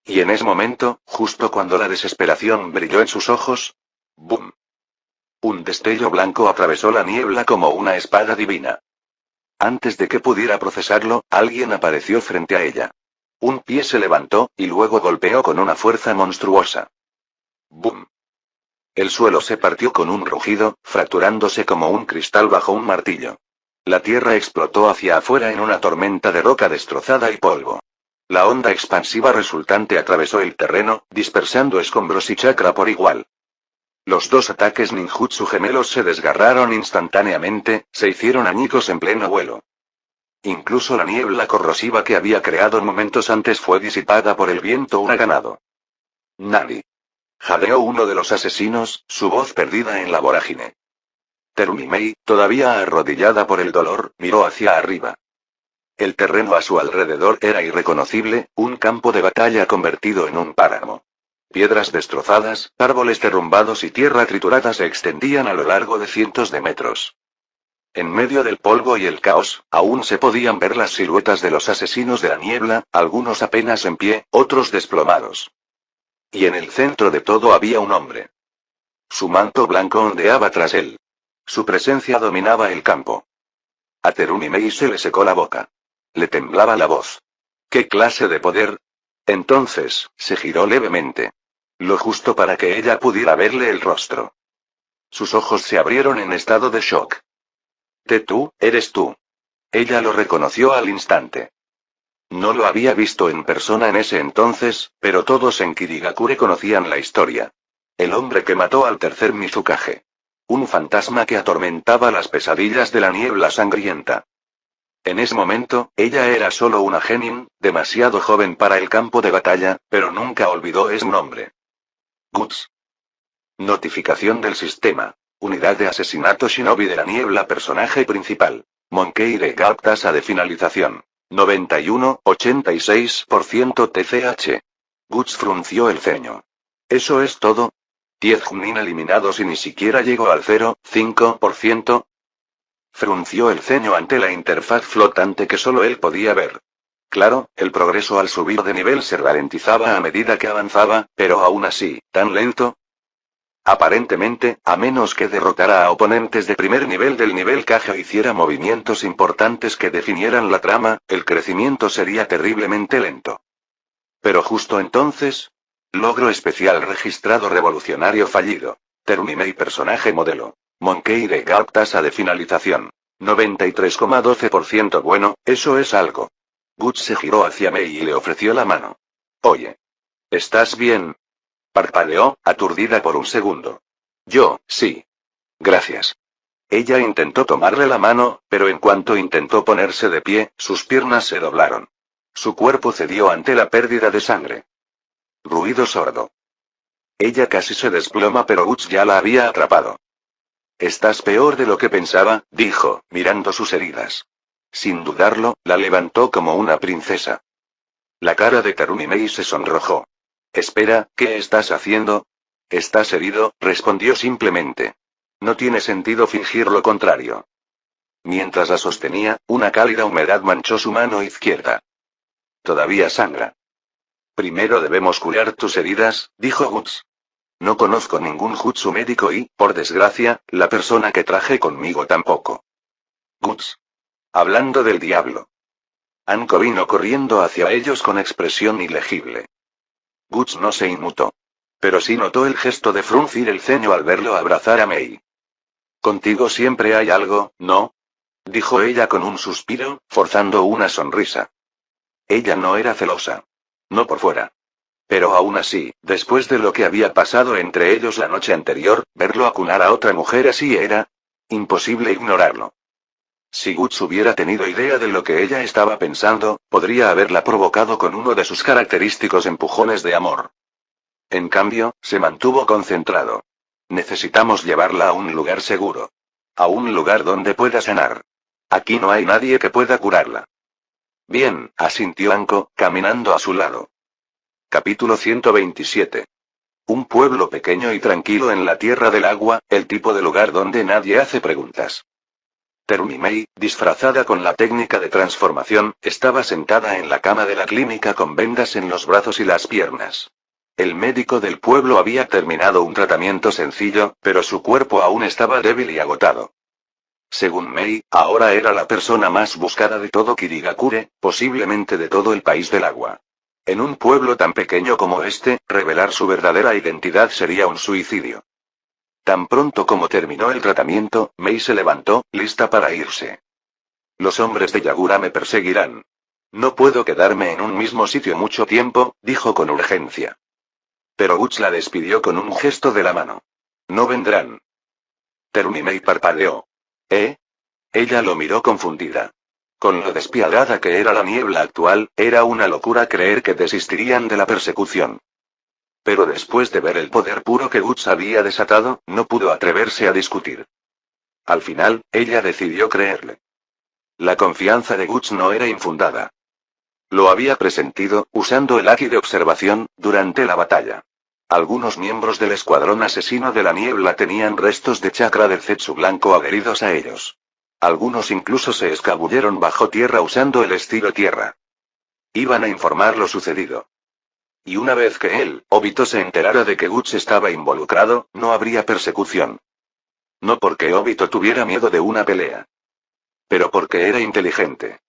Y en ese momento, justo cuando la desesperación brilló en sus ojos, ¡bum! Un destello blanco atravesó la niebla como una espada divina. Antes de que pudiera procesarlo, alguien apareció frente a ella. Un pie se levantó, y luego golpeó con una fuerza monstruosa. ¡Bum! El suelo se partió con un rugido, fracturándose como un cristal bajo un martillo. La tierra explotó hacia afuera en una tormenta de roca destrozada y polvo. La onda expansiva resultante atravesó el terreno, dispersando escombros y chakra por igual. Los 2 ataques ninjutsu gemelos se desgarraron instantáneamente, se hicieron añicos en pleno vuelo. Incluso la niebla corrosiva que había creado momentos antes fue disipada por el viento huracanado. Nani. Jadeó uno de los asesinos, su voz perdida en la vorágine. Terumimei, todavía arrodillada por el dolor, miró hacia arriba. El terreno a su alrededor era irreconocible, un campo de batalla convertido en un páramo. Piedras destrozadas, árboles derrumbados y tierra triturada se extendían a lo largo de cientos de metros. En medio del polvo y el caos, aún se podían ver las siluetas de los asesinos de la niebla, algunos apenas en pie, otros desplomados. Y en el centro de todo había un hombre. Su manto blanco ondeaba tras él. Su presencia dominaba el campo. A Terumi Mei se le secó la boca. Le temblaba la voz. ¿Qué clase de poder? Entonces, se giró levemente. Lo justo para que ella pudiera verle el rostro. Sus ojos se abrieron en estado de shock. Tú, eres tú. Ella lo reconoció al instante. No lo había visto en persona en ese entonces, pero todos en Kirigakure conocían la historia. El hombre que mató al tercer Mizukage. Un fantasma que atormentaba las pesadillas de la niebla sangrienta. En ese momento, ella era solo una genin, demasiado joven para el campo de batalla, pero nunca olvidó ese nombre. Guts. Notificación del sistema. Unidad de asesinato Shinobi de la niebla. Personaje principal. Monkeire Gap. Tasa de finalización. 91,86% TCH. Guts frunció el ceño. ¿Eso es todo? 10 Junin eliminados y ni siquiera llegó al 0,5%. Frunció el ceño ante la interfaz flotante que solo él podía ver. Claro, el progreso al subir de nivel se ralentizaba a medida que avanzaba, pero aún así, ¿tan lento? Aparentemente, a menos que derrotara a oponentes de primer nivel del nivel Kage o hiciera movimientos importantes que definieran la trama, el crecimiento sería terriblemente lento. Pero justo entonces... Logro especial registrado revolucionario fallido. Terumi Mei personaje modelo. Monkeire Gap. Tasa de finalización. 93,12%. Bueno, eso es algo. Guts se giró hacia Mei y le ofreció la mano. Oye. ¿Estás bien? Parpadeó, aturdida por un segundo. Sí. Gracias. Ella intentó tomarle la mano, pero en cuanto intentó ponerse de pie, sus piernas se doblaron. Su cuerpo cedió ante la pérdida de sangre. Ruido sordo. Ella casi se desploma, pero Guts ya la había atrapado. Estás peor de lo que pensaba, dijo, mirando sus heridas. Sin dudarlo, la levantó como una princesa. La cara de Terumi Mei se sonrojó. Espera, ¿qué estás haciendo? Estás herido, respondió simplemente. No tiene sentido fingir lo contrario. Mientras la sostenía, una cálida humedad manchó su mano izquierda. Todavía sangra. Primero debemos curar tus heridas, dijo Guts. No conozco ningún jutsu médico y, por desgracia, la persona que traje conmigo tampoco. Guts. Hablando del diablo. Anko vino corriendo hacia ellos con expresión ilegible. Guts no se inmutó. Pero sí notó el gesto de fruncir el ceño al verlo abrazar a Mei. Contigo siempre hay algo, ¿no? Dijo ella con un suspiro, forzando una sonrisa. Ella no era celosa. No por fuera. Pero aún así, después de lo que había pasado entre ellos la noche anterior, verlo acunar a otra mujer así era imposible ignorarlo. Si Guts hubiera tenido idea de lo que ella estaba pensando, podría haberla provocado con uno de sus característicos empujones de amor. En cambio, se mantuvo concentrado. Necesitamos llevarla a un lugar seguro. A un lugar donde pueda sanar. Aquí no hay nadie que pueda curarla. Bien, asintió Anko, caminando a su lado. Capítulo 127. Un pueblo pequeño y tranquilo en la Tierra del Agua, el tipo de lugar donde nadie hace preguntas. Terumi Mei, disfrazada con la técnica de transformación, estaba sentada en la cama de la clínica con vendas en los brazos y las piernas. El médico del pueblo había terminado un tratamiento sencillo, pero su cuerpo aún estaba débil y agotado. Según Mei, ahora era la persona más buscada de todo Kirigakure, posiblemente de todo el país del agua. En un pueblo tan pequeño como este, revelar su verdadera identidad sería un suicidio. Tan pronto como terminó el tratamiento, Mei se levantó, lista para irse. Los hombres de Yagura me perseguirán. No puedo quedarme en un mismo sitio mucho tiempo, dijo con urgencia. Pero Guts la despidió con un gesto de la mano. No vendrán. Terumi Mei parpadeó. ¿Eh? Ella lo miró confundida. Con lo despiadada que era la niebla actual, era una locura creer que desistirían de la persecución. Pero después de ver el poder puro que Guts había desatado, no pudo atreverse a discutir. Al final, ella decidió creerle. La confianza de Guts no era infundada. Lo había presentido, usando el Haki de observación, durante la batalla. Algunos miembros del escuadrón asesino de la niebla tenían restos de chakra del Zetsu blanco adheridos a ellos. Algunos incluso se escabulleron bajo tierra usando el estilo tierra. Iban a informar lo sucedido. Y una vez que él, Obito, se enterara de que Guts estaba involucrado, no habría persecución. No porque Obito tuviera miedo de una pelea. Pero porque era inteligente.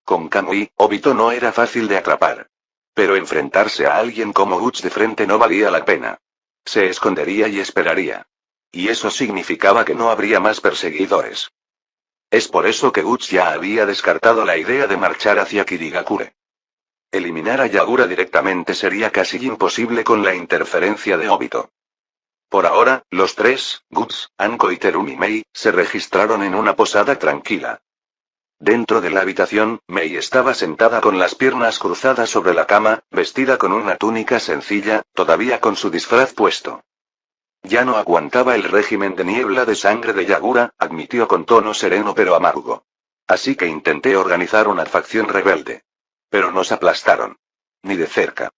Con Kamui, Obito no era fácil de atrapar. Pero enfrentarse a alguien como Guts de frente no valía la pena. Se escondería y esperaría. Y eso significaba que no habría más perseguidores. Es por eso que Guts ya había descartado la idea de marchar hacia Kirigakure. Eliminar a Yagura directamente sería casi imposible con la interferencia de Obito. Por ahora, los tres, Guts, Anko y Terumi Mei, se registraron en una posada tranquila. Dentro de la habitación, Mei estaba sentada con las piernas cruzadas sobre la cama, vestida con una túnica sencilla, todavía con su disfraz puesto. Ya no aguantaba el régimen de niebla de sangre de Yagura, admitió con tono sereno pero amargo. Así que intenté organizar una facción rebelde. Pero nos aplastaron. Ni de cerca.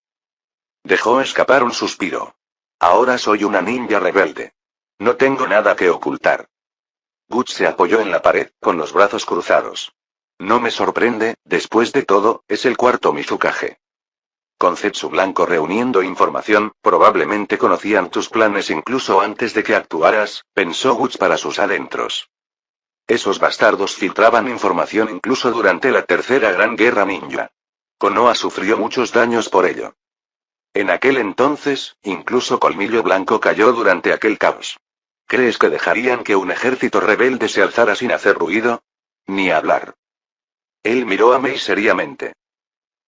Dejó escapar un suspiro. Ahora soy una ninja rebelde. No tengo nada que ocultar. Guts se apoyó en la pared, con los brazos cruzados. No me sorprende, después de todo, es el cuarto Mizukage. Con Zetsu Blanco reuniendo información, probablemente conocían tus planes incluso antes de que actuaras, pensó Guts para sus adentros. Esos bastardos filtraban información incluso durante la tercera gran guerra ninja. Konoha sufrió muchos daños por ello. En aquel entonces, incluso Colmillo Blanco cayó durante aquel caos. ¿Crees que dejarían que un ejército rebelde se alzara sin hacer ruido? Ni hablar. Él miró a Mei seriamente.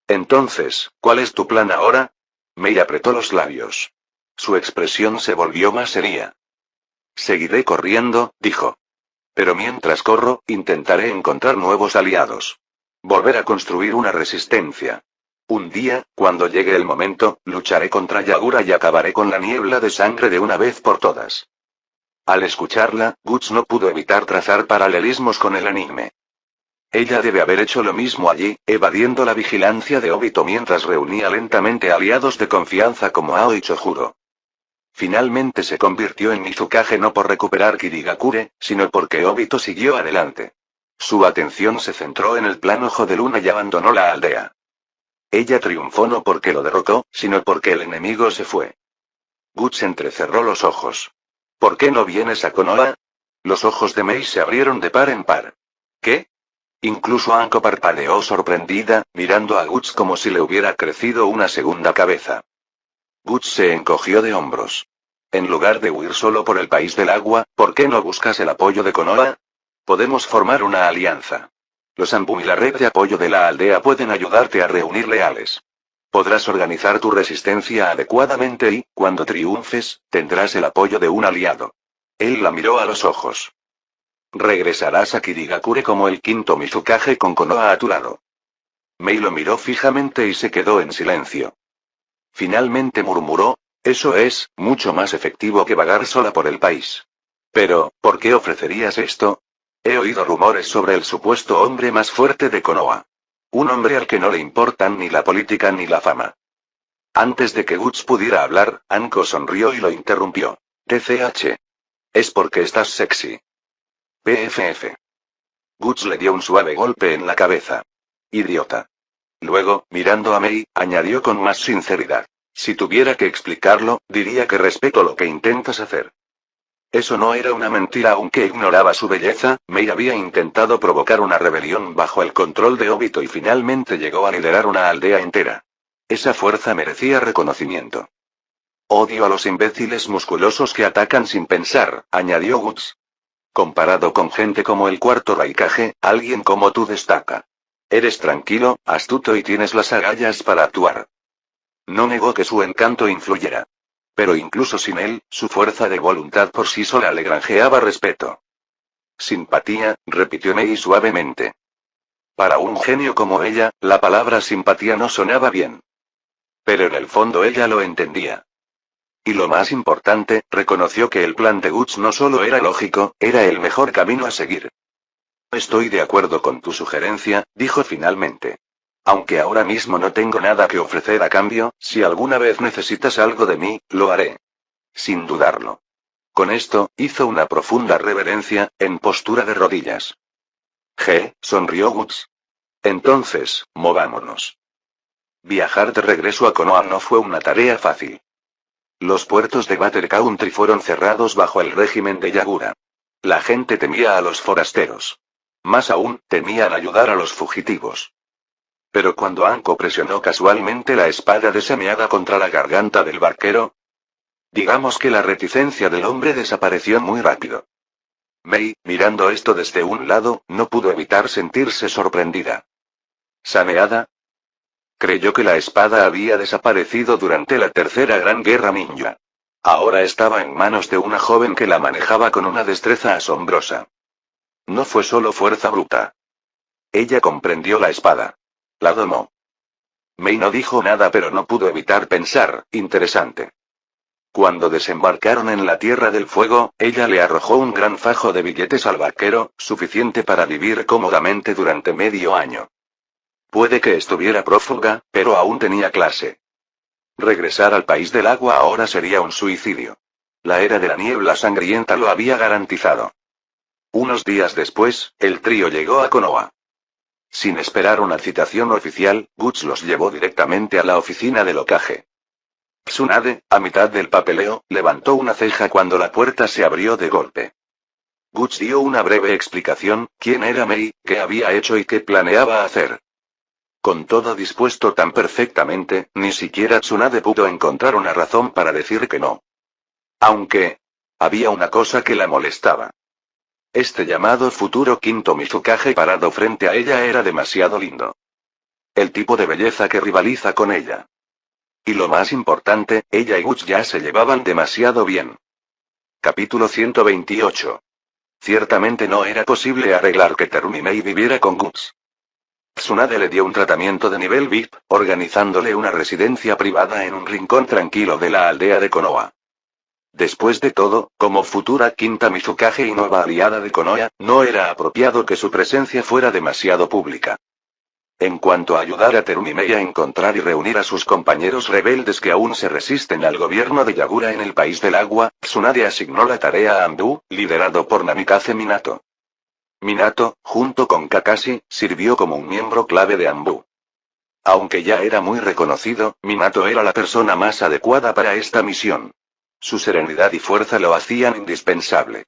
Entonces, ¿cuál es tu plan ahora? Mei apretó los labios. Su expresión se volvió más seria. Seguiré corriendo, dijo. Pero mientras corro, intentaré encontrar nuevos aliados. Volver a construir una resistencia. Un día, cuando llegue el momento, lucharé contra Yagura y acabaré con la niebla de sangre de una vez por todas. Al escucharla, Guts no pudo evitar trazar paralelismos con el anime. Ella debe haber hecho lo mismo allí, evadiendo la vigilancia de Obito mientras reunía lentamente aliados de confianza como Ao y Chojuro. Finalmente se convirtió en Mizukage no por recuperar Kirigakure, sino porque Obito siguió adelante. Su atención se centró en el plan Ojo de Luna y abandonó la aldea. Ella triunfó no porque lo derrotó, sino porque el enemigo se fue. Guts entrecerró los ojos. ¿Por qué no vienes a Konoha? Los ojos de Mei se abrieron de par en par. ¿Qué? Incluso Anko parpadeó sorprendida, mirando a Guts como si le hubiera crecido una segunda cabeza. Guts se encogió de hombros. En lugar de huir solo por el país del agua, ¿por qué no buscas el apoyo de Konoha? Podemos formar una alianza. Los Anbu y la red de apoyo de la aldea pueden ayudarte a reunir leales. Podrás organizar tu resistencia adecuadamente y, cuando triunfes, tendrás el apoyo de un aliado. Él la miró a los ojos. Regresarás a Kirigakure como el quinto Mizukage con Konoha a tu lado. Mei lo miró fijamente y se quedó en silencio. Finalmente murmuró, eso es, mucho más efectivo que vagar sola por el país. Pero, ¿por qué ofrecerías esto? He oído rumores sobre el supuesto hombre más fuerte de Konoha. Un hombre al que no le importan ni la política ni la fama. Antes de que Guts pudiera hablar, Anko sonrió y lo interrumpió. TCH. Es porque estás sexy. PFF. Guts le dio un suave golpe en la cabeza. Idiota. Luego, mirando a Mei, añadió con más sinceridad. Si tuviera que explicarlo, diría que respeto lo que intentas hacer. Eso no era una mentira aunque ignoraba su belleza, Mei había intentado provocar una rebelión bajo el control de Obito y finalmente llegó a liderar una aldea entera. Esa fuerza merecía reconocimiento. Odio a los imbéciles musculosos que atacan sin pensar, añadió Guts. Comparado con gente como el cuarto Raikage, alguien como tú destaca. Eres tranquilo, astuto y tienes las agallas para actuar. No negó que su encanto influyera. Pero incluso sin él, su fuerza de voluntad por sí sola le granjeaba respeto. Simpatía, repitió Mei suavemente. Para un genio como ella, la palabra simpatía no sonaba bien. Pero en el fondo ella lo entendía. Y lo más importante, reconoció que el plan de Guts no solo era lógico, era el mejor camino a seguir. Estoy de acuerdo con tu sugerencia, dijo finalmente. Aunque ahora mismo no tengo nada que ofrecer a cambio, si alguna vez necesitas algo de mí, lo haré. Sin dudarlo. Con esto, hizo una profunda reverencia, en postura de rodillas. Sonrió Guts. Entonces, movámonos. Viajar de regreso a Konoha no fue una tarea fácil. Los puertos de Battle Country fueron cerrados bajo el régimen de Yagura. La gente temía a los forasteros. Más aún, temían ayudar a los fugitivos. Pero cuando Anko presionó casualmente la espada desameada contra la garganta del barquero, digamos que la reticencia del hombre desapareció muy rápido. Mei, mirando esto desde un lado, no pudo evitar sentirse sorprendida. ¿Sameada? Creyó que la espada había desaparecido durante la Tercera Gran Guerra Ninja. Ahora estaba en manos de una joven que la manejaba con una destreza asombrosa. No fue solo fuerza bruta. Ella comprendió la espada. La domó. Mei no dijo nada, pero no pudo evitar pensar, interesante. Cuando desembarcaron en la Tierra del Fuego, ella le arrojó un gran fajo de billetes al barquero, suficiente para vivir cómodamente durante medio año. Puede que estuviera prófuga, pero aún tenía clase. Regresar al país del agua ahora sería un suicidio. La era de la niebla sangrienta lo había garantizado. Unos días después, el trío llegó a Konoha. Sin esperar una citación oficial, Guts los llevó directamente a la oficina del Hokage. Tsunade, a mitad del papeleo, levantó una ceja cuando la puerta se abrió de golpe. Guts dio una breve explicación: quién era Mei, qué había hecho y qué planeaba hacer. Con todo dispuesto tan perfectamente, ni siquiera Tsunade pudo encontrar una razón para decir que no. Aunque había una cosa que la molestaba. Este llamado futuro quinto Mizukage parado frente a ella era demasiado lindo. El tipo de belleza que rivaliza con ella. Y lo más importante, ella y Guts ya se llevaban demasiado bien. Capítulo 128. Ciertamente no era posible arreglar que Terumi Mei viviera con Guts. Tsunade le dio un tratamiento de nivel VIP, organizándole una residencia privada en un rincón tranquilo de la aldea de Konoha. Después de todo, como futura quinta Mizukage y nueva aliada de Konoha, no era apropiado que su presencia fuera demasiado pública. En cuanto a ayudar a Terumi Mei a encontrar y reunir a sus compañeros rebeldes que aún se resisten al gobierno de Yagura en el país del agua, Tsunade asignó la tarea a Anbu, liderado por Namikaze Minato. Minato, junto con Kakashi, sirvió como un miembro clave de Anbu. Aunque ya era muy reconocido, Minato era la persona más adecuada para esta misión. Su serenidad y fuerza lo hacían indispensable.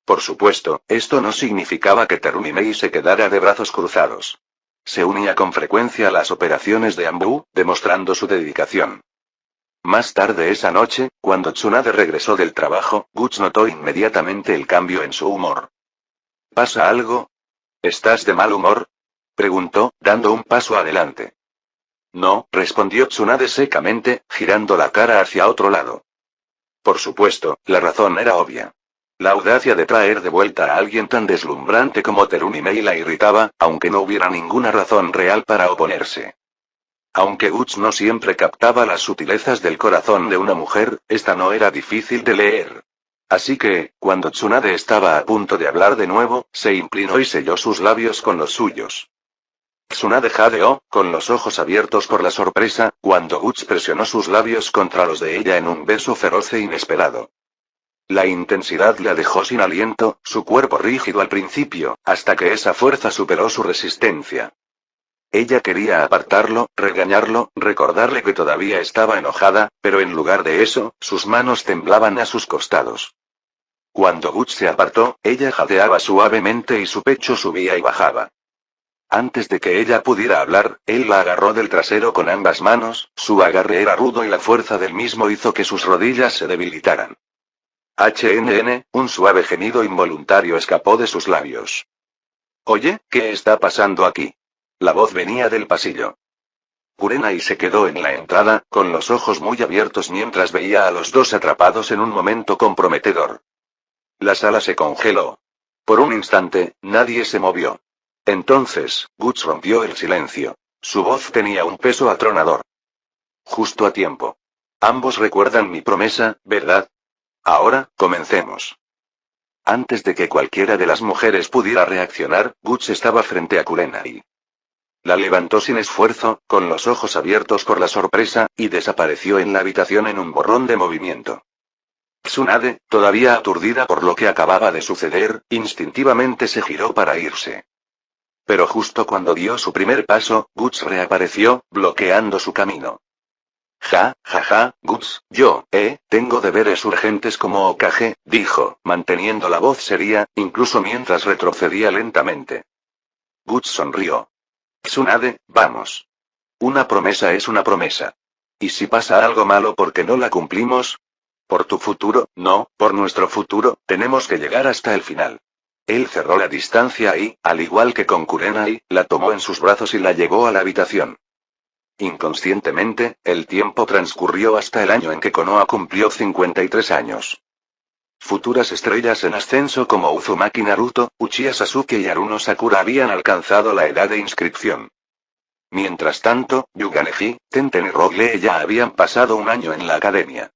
Por supuesto, esto no significaba que Terumi Mei se quedara de brazos cruzados. Se unía con frecuencia a las operaciones de Anbu, demostrando su dedicación. Más tarde esa noche, cuando Tsunade regresó del trabajo, Guts notó inmediatamente el cambio en su humor. ¿Pasa algo? ¿Estás de mal humor?, preguntó, dando un paso adelante. No, respondió Tsunade secamente, girando la cara hacia otro lado. Por supuesto, la razón era obvia. La audacia de traer de vuelta a alguien tan deslumbrante como Terumi Mei la irritaba, aunque no hubiera ninguna razón real para oponerse. Aunque Guts no siempre captaba las sutilezas del corazón de una mujer, esta no era difícil de leer. Así que, cuando Tsunade estaba a punto de hablar de nuevo, se inclinó y selló sus labios con los suyos. Tsunade jadeó, con los ojos abiertos por la sorpresa, cuando Guts presionó sus labios contra los de ella en un beso feroz e inesperado. La intensidad la dejó sin aliento, su cuerpo rígido al principio, hasta que esa fuerza superó su resistencia. Ella quería apartarlo, regañarlo, recordarle que todavía estaba enojada, pero en lugar de eso, sus manos temblaban a sus costados. Cuando Guts se apartó, ella jadeaba suavemente y su pecho subía y bajaba. Antes de que ella pudiera hablar, él la agarró del trasero con ambas manos, su agarre era rudo y la fuerza del mismo hizo que sus rodillas se debilitaran. Un suave gemido involuntario escapó de sus labios. Oye, ¿qué está pasando aquí? La voz venía del pasillo. Kurenai se quedó en la entrada, con los ojos muy abiertos mientras veía a los dos atrapados en un momento comprometedor. La sala se congeló. Por un instante, nadie se movió. Entonces, Guts rompió el silencio. Su voz tenía un peso atronador. Justo a tiempo. Ambos recuerdan mi promesa, ¿verdad? Ahora, comencemos. Antes de que cualquiera de las mujeres pudiera reaccionar, Guts estaba frente a Kurenai. La levantó sin esfuerzo, con los ojos abiertos por la sorpresa, y desapareció en la habitación en un borrón de movimiento. Tsunade, todavía aturdida por lo que acababa de suceder, instintivamente se giró para irse. Pero justo cuando dio su primer paso, Guts reapareció, bloqueando su camino. Ja, Guts, tengo deberes urgentes como Hokage, dijo, manteniendo la voz seria, incluso mientras retrocedía lentamente. Guts sonrió. Tsunade, vamos. Una promesa es una promesa. ¿Y si pasa algo malo porque no la cumplimos? Por tu futuro, no, por nuestro futuro, tenemos que llegar hasta el final. Él cerró la distancia y, al igual que con Kurenai, la tomó en sus brazos y la llevó a la habitación. Inconscientemente, el tiempo transcurrió hasta el año en que Konoha cumplió 53 años. Futuras estrellas en ascenso como Uzumaki Naruto, Uchiha Sasuke y Haruno Sakura habían alcanzado la edad de inscripción. Mientras tanto, Yuga Neji, Tenten y Rock Lee ya habían pasado un año en la academia.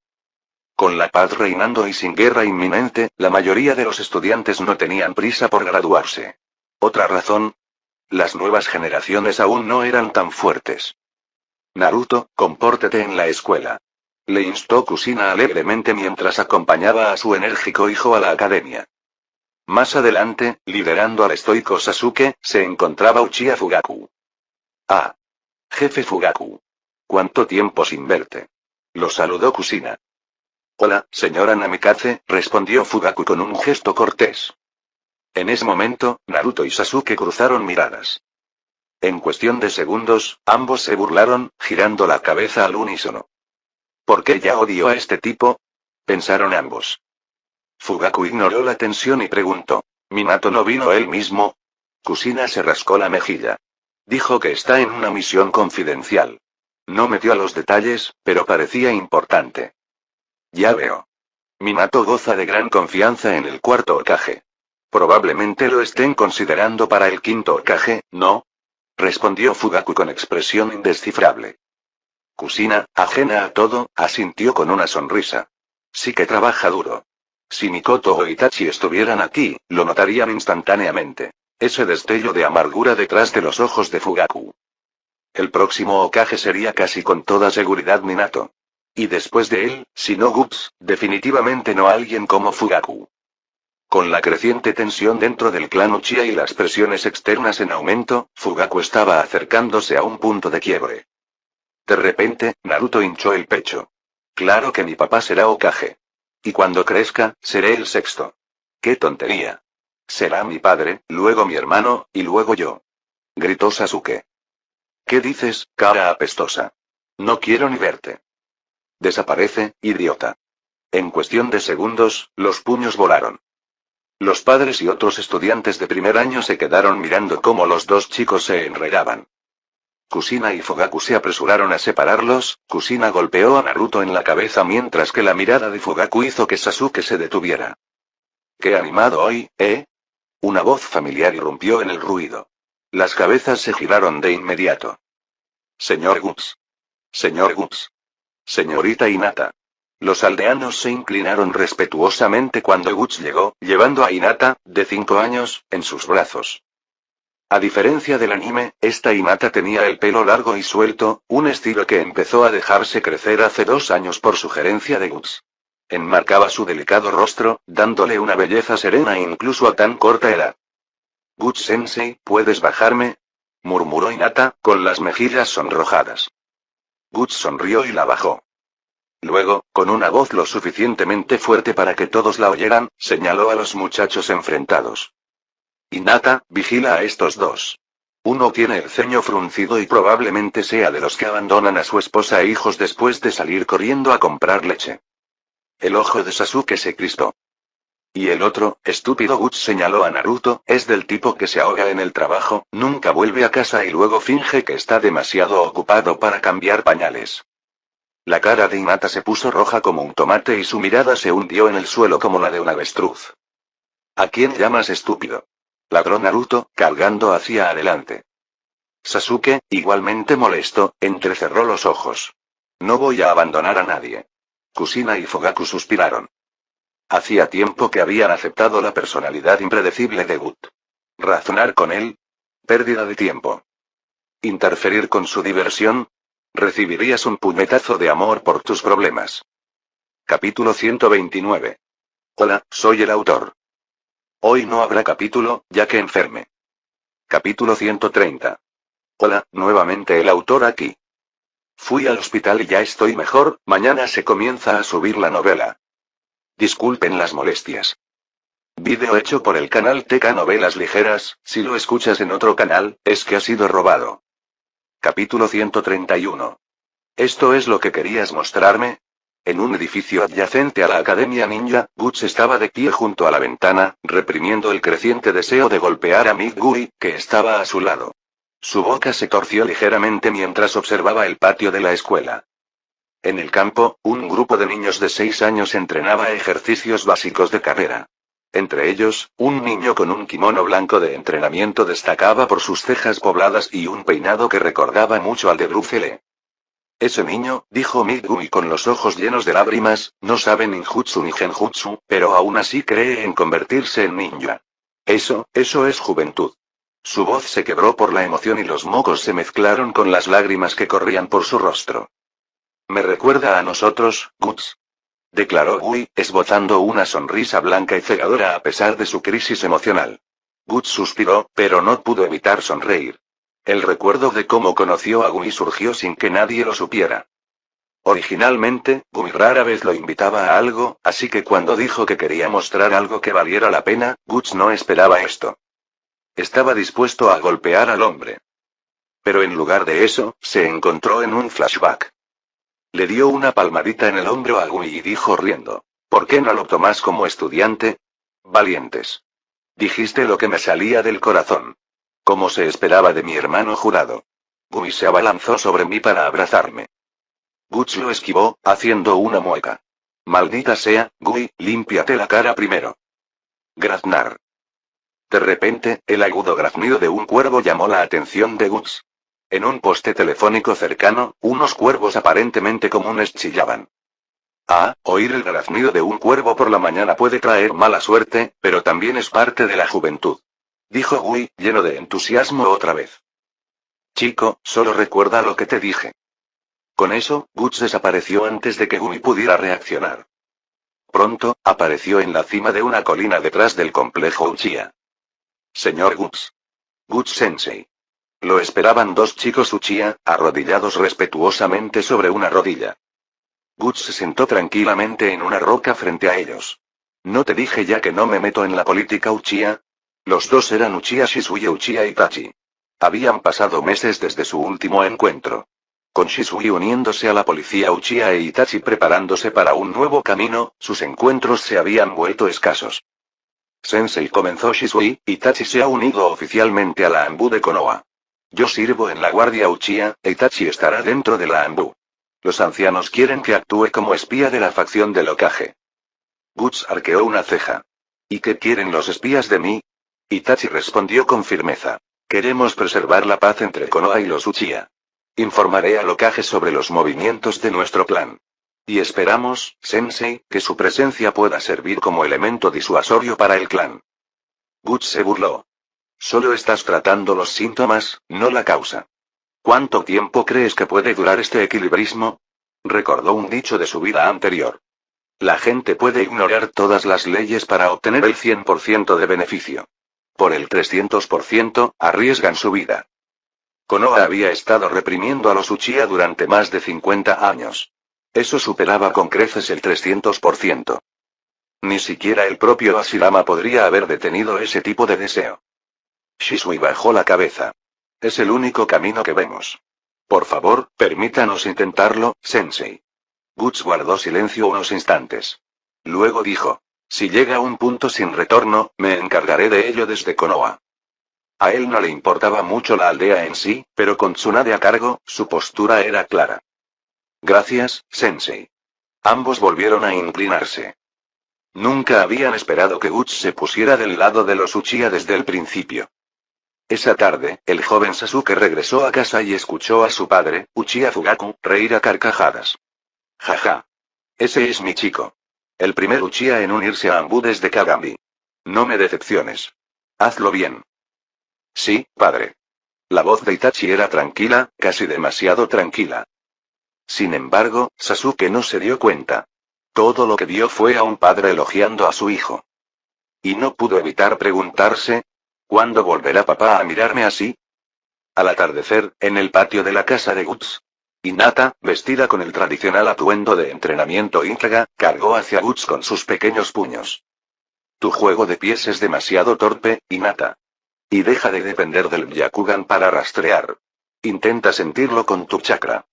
Con la paz reinando y sin guerra inminente, la mayoría de los estudiantes no tenían prisa por graduarse. ¿Otra razón? Las nuevas generaciones aún no eran tan fuertes. Naruto, compórtate en la escuela. Le instó Kushina alegremente mientras acompañaba a su enérgico hijo a la academia. Más adelante, liderando al estoico Sasuke, se encontraba Uchiha Fugaku. Ah. Jefe Fugaku. ¿Cuánto tiempo sin verte? Lo saludó Kushina. Hola, señora Namikaze, respondió Fugaku con un gesto cortés. En ese momento, Naruto y Sasuke cruzaron miradas. En cuestión de segundos, ambos se burlaron, girando la cabeza al unísono. ¿Por qué ya odio a este tipo? Pensaron ambos. Fugaku ignoró la tensión y preguntó. ¿Minato no vino él mismo? Kushina se rascó la mejilla. Dijo que está en una misión confidencial. No me dio los detalles, pero parecía importante. Ya veo. Minato goza de gran confianza en el cuarto Hokage. Probablemente lo estén considerando para el quinto Hokage, ¿no? Respondió Fugaku con expresión indescifrable. Kushina, ajena a todo, asintió con una sonrisa. Sí que trabaja duro. Si Mikoto o Itachi estuvieran aquí, lo notarían instantáneamente. Ese destello de amargura detrás de los ojos de Fugaku. El próximo Hokage sería casi con toda seguridad Minato. Y después de él, si no Guts, definitivamente no alguien como Fugaku. Con la creciente tensión dentro del clan Uchiha y las presiones externas en aumento, Fugaku estaba acercándose a un punto de quiebre. De repente, Naruto hinchó el pecho. Claro que mi papá será Hokage. Y cuando crezca, seré el sexto. ¡Qué tontería! Será mi padre, luego mi hermano, y luego yo. Gritó Sasuke. ¿Qué dices, cara apestosa? No quiero ni verte. Desaparece, idiota. En cuestión de segundos, los puños volaron. Los padres y otros estudiantes de primer año se quedaron mirando cómo los dos chicos se enredaban. Kushina y Fugaku se apresuraron a separarlos. Kushina golpeó a Naruto en la cabeza mientras que la mirada de Fugaku hizo que Sasuke se detuviera. ¡Qué animado hoy, eh! Una voz familiar irrumpió en el ruido. Las cabezas se giraron de inmediato. Señor Guts. Señor Guts. Señorita Hinata. Los aldeanos se inclinaron respetuosamente cuando Guts llegó, llevando a Hinata, de 5 años, en sus brazos. A diferencia del anime, esta Hinata tenía el pelo largo y suelto, un estilo que empezó a dejarse crecer hace 2 años por sugerencia de Guts. Enmarcaba su delicado rostro, dándole una belleza serena incluso a tan corta edad. Guts-sensei, ¿puedes bajarme? Murmuró Hinata, con las mejillas sonrojadas. Guts sonrió y la bajó. Luego, con una voz lo suficientemente fuerte para que todos la oyeran, señaló a los muchachos enfrentados. Hinata, vigila a estos dos. Uno tiene el ceño fruncido y probablemente sea de los que abandonan a su esposa e hijos después de salir corriendo a comprar leche. El ojo de Sasuke se crispó. Y el otro, estúpido Guts señaló a Naruto, es del tipo que se ahoga en el trabajo, nunca vuelve a casa y luego finge que está demasiado ocupado para cambiar pañales. La cara de Hinata se puso roja como un tomate y su mirada se hundió en el suelo como la de un avestruz. ¿A quién llamas estúpido? Ladró Naruto, cargando hacia adelante. Sasuke, igualmente molesto, entrecerró los ojos. No voy a abandonar a nadie. Kushina y Fugaku suspiraron. Hacía tiempo que habían aceptado la personalidad impredecible de Gut. ¿Razonar con él? Pérdida de tiempo. ¿Interferir con su diversión? Recibirías un puñetazo de amor por tus problemas. Capítulo 129. Hola, soy el autor. Hoy no habrá capítulo, ya que enferme. Capítulo 130. Hola, nuevamente el autor aquí. Fui al hospital y ya estoy mejor, mañana se comienza a subir la novela. Disculpen las molestias. Vídeo hecho por el canal TK Novelas Ligeras, si lo escuchas en otro canal, es que ha sido robado. Capítulo 131. ¿Esto es lo que querías mostrarme? En un edificio adyacente a la Academia Ninja, Guts estaba de pie junto a la ventana, reprimiendo el creciente deseo de golpear a Migui, que estaba a su lado. Su boca se torció ligeramente mientras observaba el patio de la escuela. En el campo, un grupo de niños de 6 años entrenaba ejercicios básicos de carrera. Entre ellos, un niño con un kimono blanco de entrenamiento destacaba por sus cejas pobladas y un peinado que recordaba mucho al de Bruce Lee. Ese niño, dijo Migui con los ojos llenos de lágrimas, no sabe ninjutsu ni genjutsu, pero aún así cree en convertirse en ninja. Eso es juventud. Su voz se quebró por la emoción y los mocos se mezclaron con las lágrimas que corrían por su rostro. Me recuerda a nosotros, Guts. Declaró Gui, esbozando una sonrisa blanca y cegadora a pesar de su crisis emocional. Guts suspiró, pero no pudo evitar sonreír. El recuerdo de cómo conoció a Gui surgió sin que nadie lo supiera. Originalmente, Gui rara vez lo invitaba a algo, así que cuando dijo que quería mostrar algo que valiera la pena, Guts no esperaba esto. Estaba dispuesto a golpear al hombre. Pero en lugar de eso, se encontró en un flashback. Le dio una palmadita en el hombro a Gui y dijo riendo: ¿Por qué no lo tomas como estudiante? Valientes. Dijiste lo que me salía del corazón. Como se esperaba de mi hermano jurado. Gui se abalanzó sobre mí para abrazarme. Guts lo esquivó, haciendo una mueca. Maldita sea, Gui, límpiate la cara primero. Graznar. De repente, el agudo graznido de un cuervo llamó la atención de Guts. En un poste telefónico cercano, unos cuervos aparentemente comunes chillaban. Oír el graznido de un cuervo por la mañana puede traer mala suerte, pero también es parte de la juventud. Dijo Gui, lleno de entusiasmo otra vez. Chico, solo recuerda lo que te dije. Con eso, Guts desapareció antes de que Gui pudiera reaccionar. Pronto, apareció en la cima de una colina detrás del complejo Uchiha. Señor Guts. Guts Sensei. Lo esperaban dos chicos Uchiha, arrodillados respetuosamente sobre una rodilla. Guts se sentó tranquilamente en una roca frente a ellos. ¿No te dije ya que no me meto en la política Uchiha? Los dos eran Uchiha Shisui y Uchiha Itachi. Habían pasado meses desde su último encuentro. Con Shisui uniéndose a la policía Uchiha e Itachi preparándose para un nuevo camino, sus encuentros se habían vuelto escasos. Sensei, comenzó Shisui, Itachi se ha unido oficialmente a la Anbu de Konoha. Yo sirvo en la guardia Uchiha, Itachi estará dentro de la Anbu. Los ancianos quieren que actúe como espía de la facción del Hokage. Guts arqueó una ceja. ¿Y qué quieren los espías de mí? Itachi respondió con firmeza. Queremos preservar la paz entre Konoha y los Uchiha. Informaré al Hokage sobre los movimientos de nuestro plan. Y esperamos, Sensei, que su presencia pueda servir como elemento disuasorio para el clan. Guts se burló. Solo estás tratando los síntomas, no la causa. ¿Cuánto tiempo crees que puede durar este equilibrismo? Recordó un dicho de su vida anterior. La gente puede ignorar todas las leyes para obtener el 100% de beneficio. Por el 300%, arriesgan su vida. Konoha había estado reprimiendo a los Uchiha durante más de 50 años. Eso superaba con creces el 300%. Ni siquiera el propio Hashirama podría haber detenido ese tipo de deseo. Shisui bajó la cabeza. Es el único camino que vemos. Por favor, permítanos intentarlo, Sensei. Guts guardó silencio unos instantes. Luego dijo: si llega un punto sin retorno, me encargaré de ello desde Konoha. A él no le importaba mucho la aldea en sí, pero con Tsunade a cargo, su postura era clara. Gracias, Sensei. Ambos volvieron a inclinarse. Nunca habían esperado que Guts se pusiera del lado de los Uchiha desde el principio. Esa tarde, el joven Sasuke regresó a casa y escuchó a su padre, Uchiha Fugaku, reír a carcajadas. Jaja. Ese es mi chico. el primer Uchiha en unirse a Anbu desde Kagami. No me decepciones. Hazlo bien. Sí, padre. La voz de Itachi era tranquila, casi demasiado tranquila. Sin embargo, Sasuke no se dio cuenta. Todo lo que vio fue a un padre elogiando a su hijo. Y no pudo evitar preguntarse, ¿cuándo volverá papá a mirarme así? Al atardecer, en el patio de la casa de Guts, Hinata, vestida con el tradicional atuendo de entrenamiento íntegra, cargó hacia Guts con sus pequeños puños. Tu juego de pies es demasiado torpe, Hinata. Y deja de depender del Byakugan para rastrear. Intenta sentirlo con tu chakra.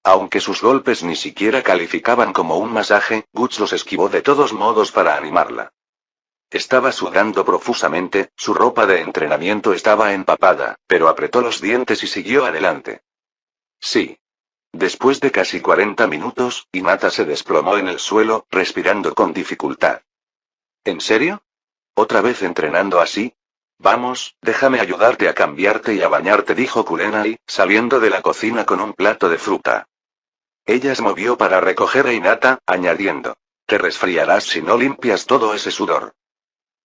Aunque sus golpes ni siquiera calificaban como un masaje, Guts los esquivó de todos modos para animarla. Estaba sudando profusamente, su ropa de entrenamiento estaba empapada, pero apretó los dientes y siguió adelante. Sí. Después de casi 40 minutos, Hinata se desplomó en el suelo, respirando con dificultad. ¿En serio? ¿Otra vez entrenando así? Vamos, déjame ayudarte a cambiarte y a bañarte, dijo Kurenai, saliendo de la cocina con un plato de fruta. Ella se movió para recoger a Hinata, añadiendo. Te resfriarás si no limpias todo ese sudor.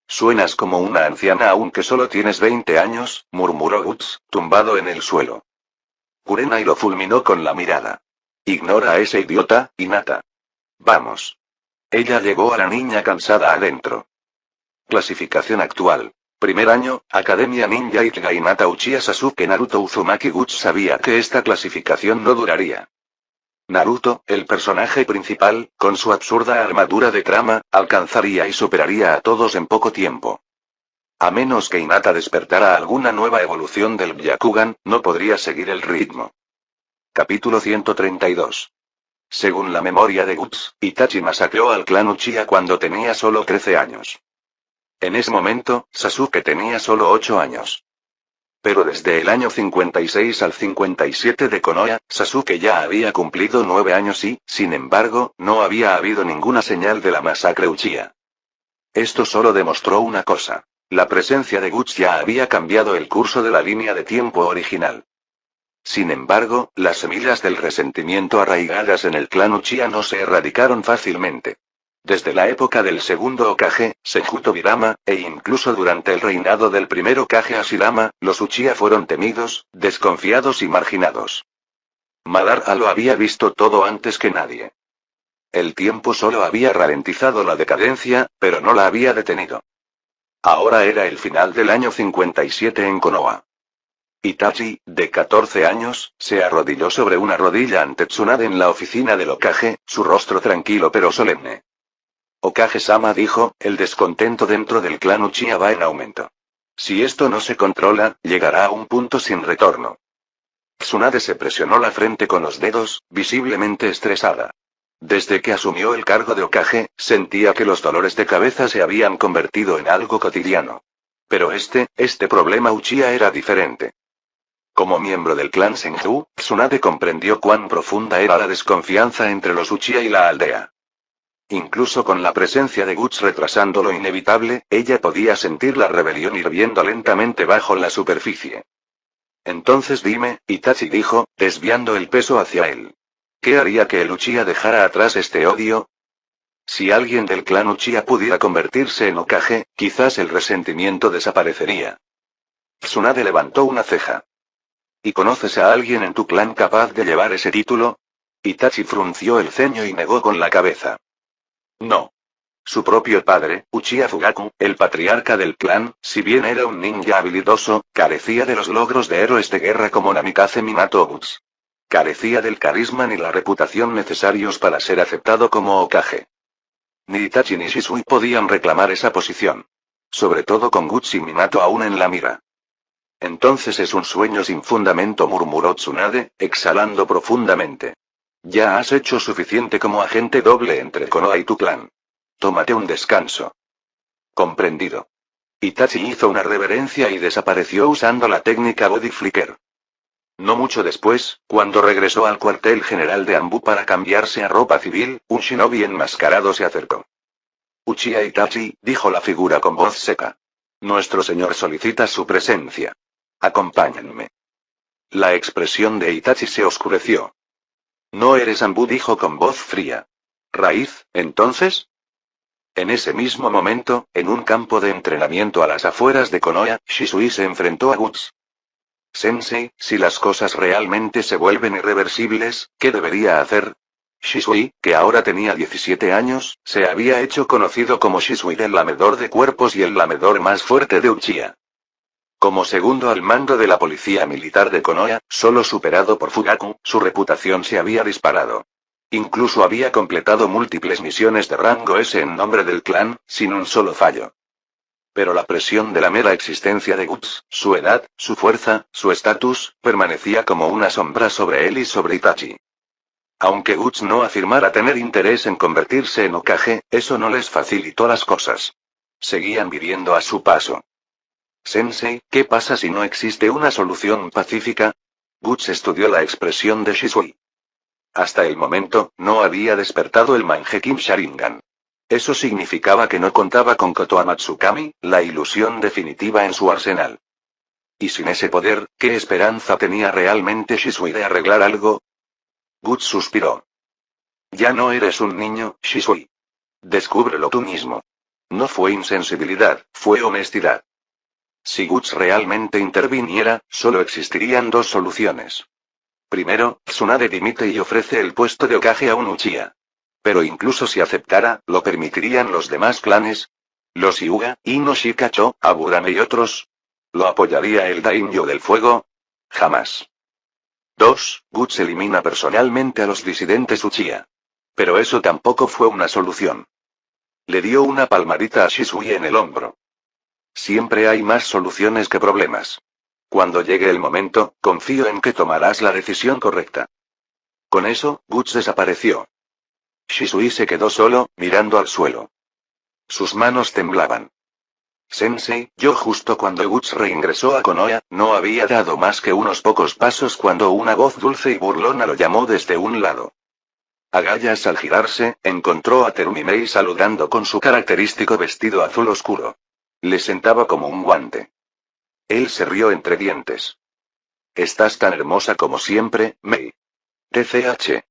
Suenas como una anciana aunque solo tienes 20 años, murmuró Guts, tumbado en el suelo. Kurenai lo fulminó con la mirada. Ignora a ese idiota, Hinata. Vamos. Ella llegó a la niña cansada adentro. Clasificación actual. Primer año, Academia Ninja Ichiga Hinata Uchiha Sasuke Naruto Uzumaki. Guts sabía que esta clasificación no duraría. Naruto, el personaje principal, con su absurda armadura de trama, alcanzaría y superaría a todos en poco tiempo. A menos que Hinata despertara alguna nueva evolución del Byakugan, no podría seguir el ritmo. Capítulo 132. Según la memoria de Guts, Itachi masacró al clan Uchiha cuando tenía solo 13 años. En ese momento, Sasuke tenía solo 8 años. Pero desde el año 56 al 57 de Konoha, Sasuke ya había cumplido 9 años y, sin embargo, no había habido ninguna señal de la masacre Uchiha. Esto solo demostró una cosa. La presencia de Guts ya había cambiado el curso de la línea de tiempo original. Sin embargo, las semillas del resentimiento arraigadas en el clan Uchiha no se erradicaron fácilmente. Desde la época del segundo Hokage, Senju Tobirama, e incluso durante el reinado del primer Hokage Hashirama, los Uchiha fueron temidos, desconfiados y marginados. Madara lo había visto todo antes que nadie. El tiempo solo había ralentizado la decadencia, pero no la había detenido. Ahora era el final del año 57 en Konoha. Itachi, de 14 años, se arrodilló sobre una rodilla ante Tsunade en la oficina del Hokage, su rostro tranquilo pero solemne. Hokage-sama dijo, el descontento dentro del clan Uchiha va en aumento. Si esto no se controla, llegará a un punto sin retorno. Tsunade se presionó la frente con los dedos, visiblemente estresada. Desde que asumió el cargo de Hokage, sentía que los dolores de cabeza se habían convertido en algo cotidiano. Pero este problema Uchiha era diferente. Como miembro del clan Senju, Tsunade comprendió cuán profunda era la desconfianza entre los Uchiha y la aldea. Incluso con la presencia de Guts retrasando lo inevitable, ella podía sentir la rebelión hirviendo lentamente bajo la superficie. Entonces dime, Itachi dijo, desviando el peso hacia él. ¿Qué haría que el Uchiha dejara atrás este odio? Si alguien del clan Uchiha pudiera convertirse en Hokage, quizás el resentimiento desaparecería. Tsunade levantó una ceja. ¿Y conoces a alguien en tu clan capaz de llevar ese título? Itachi frunció el ceño y negó con la cabeza. No. Su propio padre, Uchiha Fugaku, el patriarca del clan, si bien era un ninja habilidoso, carecía de los logros de héroes de guerra como Namikaze Minato o Guts. Carecía del carisma ni la reputación necesarios para ser aceptado como Hokage. Ni Itachi ni Shisui podían reclamar esa posición. Sobre todo con Guts y Minato aún en la mira. Entonces es un sueño sin fundamento, murmuró Tsunade, exhalando profundamente. Ya has hecho suficiente como agente doble entre Konoha y tu clan. Tómate un descanso. Comprendido. Itachi hizo una reverencia y desapareció usando la técnica Body Flicker. No mucho después, cuando regresó al cuartel general de Anbu para cambiarse a ropa civil, un shinobi enmascarado se acercó. Uchiha Itachi, dijo la figura con voz seca. Nuestro señor solicita su presencia. Acompáñenme. La expresión de Itachi se oscureció. No eres Anbu, dijo con voz fría. ¿Raíz, entonces? En ese mismo momento, en un campo de entrenamiento a las afueras de Konoha, Shisui se enfrentó a Guts. Sensei, si las cosas realmente se vuelven irreversibles, ¿qué debería hacer? Shisui, que ahora tenía 17 años, se había hecho conocido como Shisui el lamedor de cuerpos y el lamedor más fuerte de Uchiha. Como segundo al mando de la policía militar de Konoha, solo superado por Fugaku, su reputación se había disparado. Incluso había completado múltiples misiones de rango S en nombre del clan, sin un solo fallo. Pero la presión de la mera existencia de Guts, su edad, su fuerza, su estatus, permanecía como una sombra sobre él y sobre Itachi. Aunque Guts no afirmara tener interés en convertirse en Hokage, eso no les facilitó las cosas. Seguían viviendo a su paso. Sensei, ¿qué pasa si no existe una solución pacífica? Guts estudió la expresión de Shisui. Hasta el momento, no había despertado el Mangekyou Sharingan. Eso significaba que no contaba con Kotoa Matsukami, la ilusión definitiva en su arsenal. Y sin ese poder, ¿qué esperanza tenía realmente Shisui de arreglar algo? Guts suspiró. Ya no eres un niño, Shisui. Descúbrelo tú mismo. No fue insensibilidad, fue honestidad. Si Guts realmente interviniera, solo existirían dos soluciones. Primero, Tsunade dimite y ofrece el puesto de Hokage a un Uchiha. Pero incluso si aceptara, ¿lo permitirían los demás clanes? ¿Los Hyuga, Ino Shikacho, Aburame y otros? ¿Lo apoyaría el Daimyo del Fuego? Jamás. 2. Guts elimina personalmente a los disidentes Uchiha. Pero eso tampoco fue una solución. Le dio una palmadita a Shisui en el hombro. Siempre hay más soluciones que problemas. Cuando llegue el momento, confío en que tomarás la decisión correcta. Con eso, Guts desapareció. Shisui se quedó solo, mirando al suelo. Sus manos temblaban. Sensei, yo justo cuando Guts reingresó a Konoha, no había dado más que unos pocos pasos cuando una voz dulce y burlona lo llamó desde un lado. Agallas al girarse, encontró a Terumimei saludando con su característico vestido azul oscuro. Le sentaba como un guante. Él se rió entre dientes. Estás tan hermosa como siempre, Mei. TCH.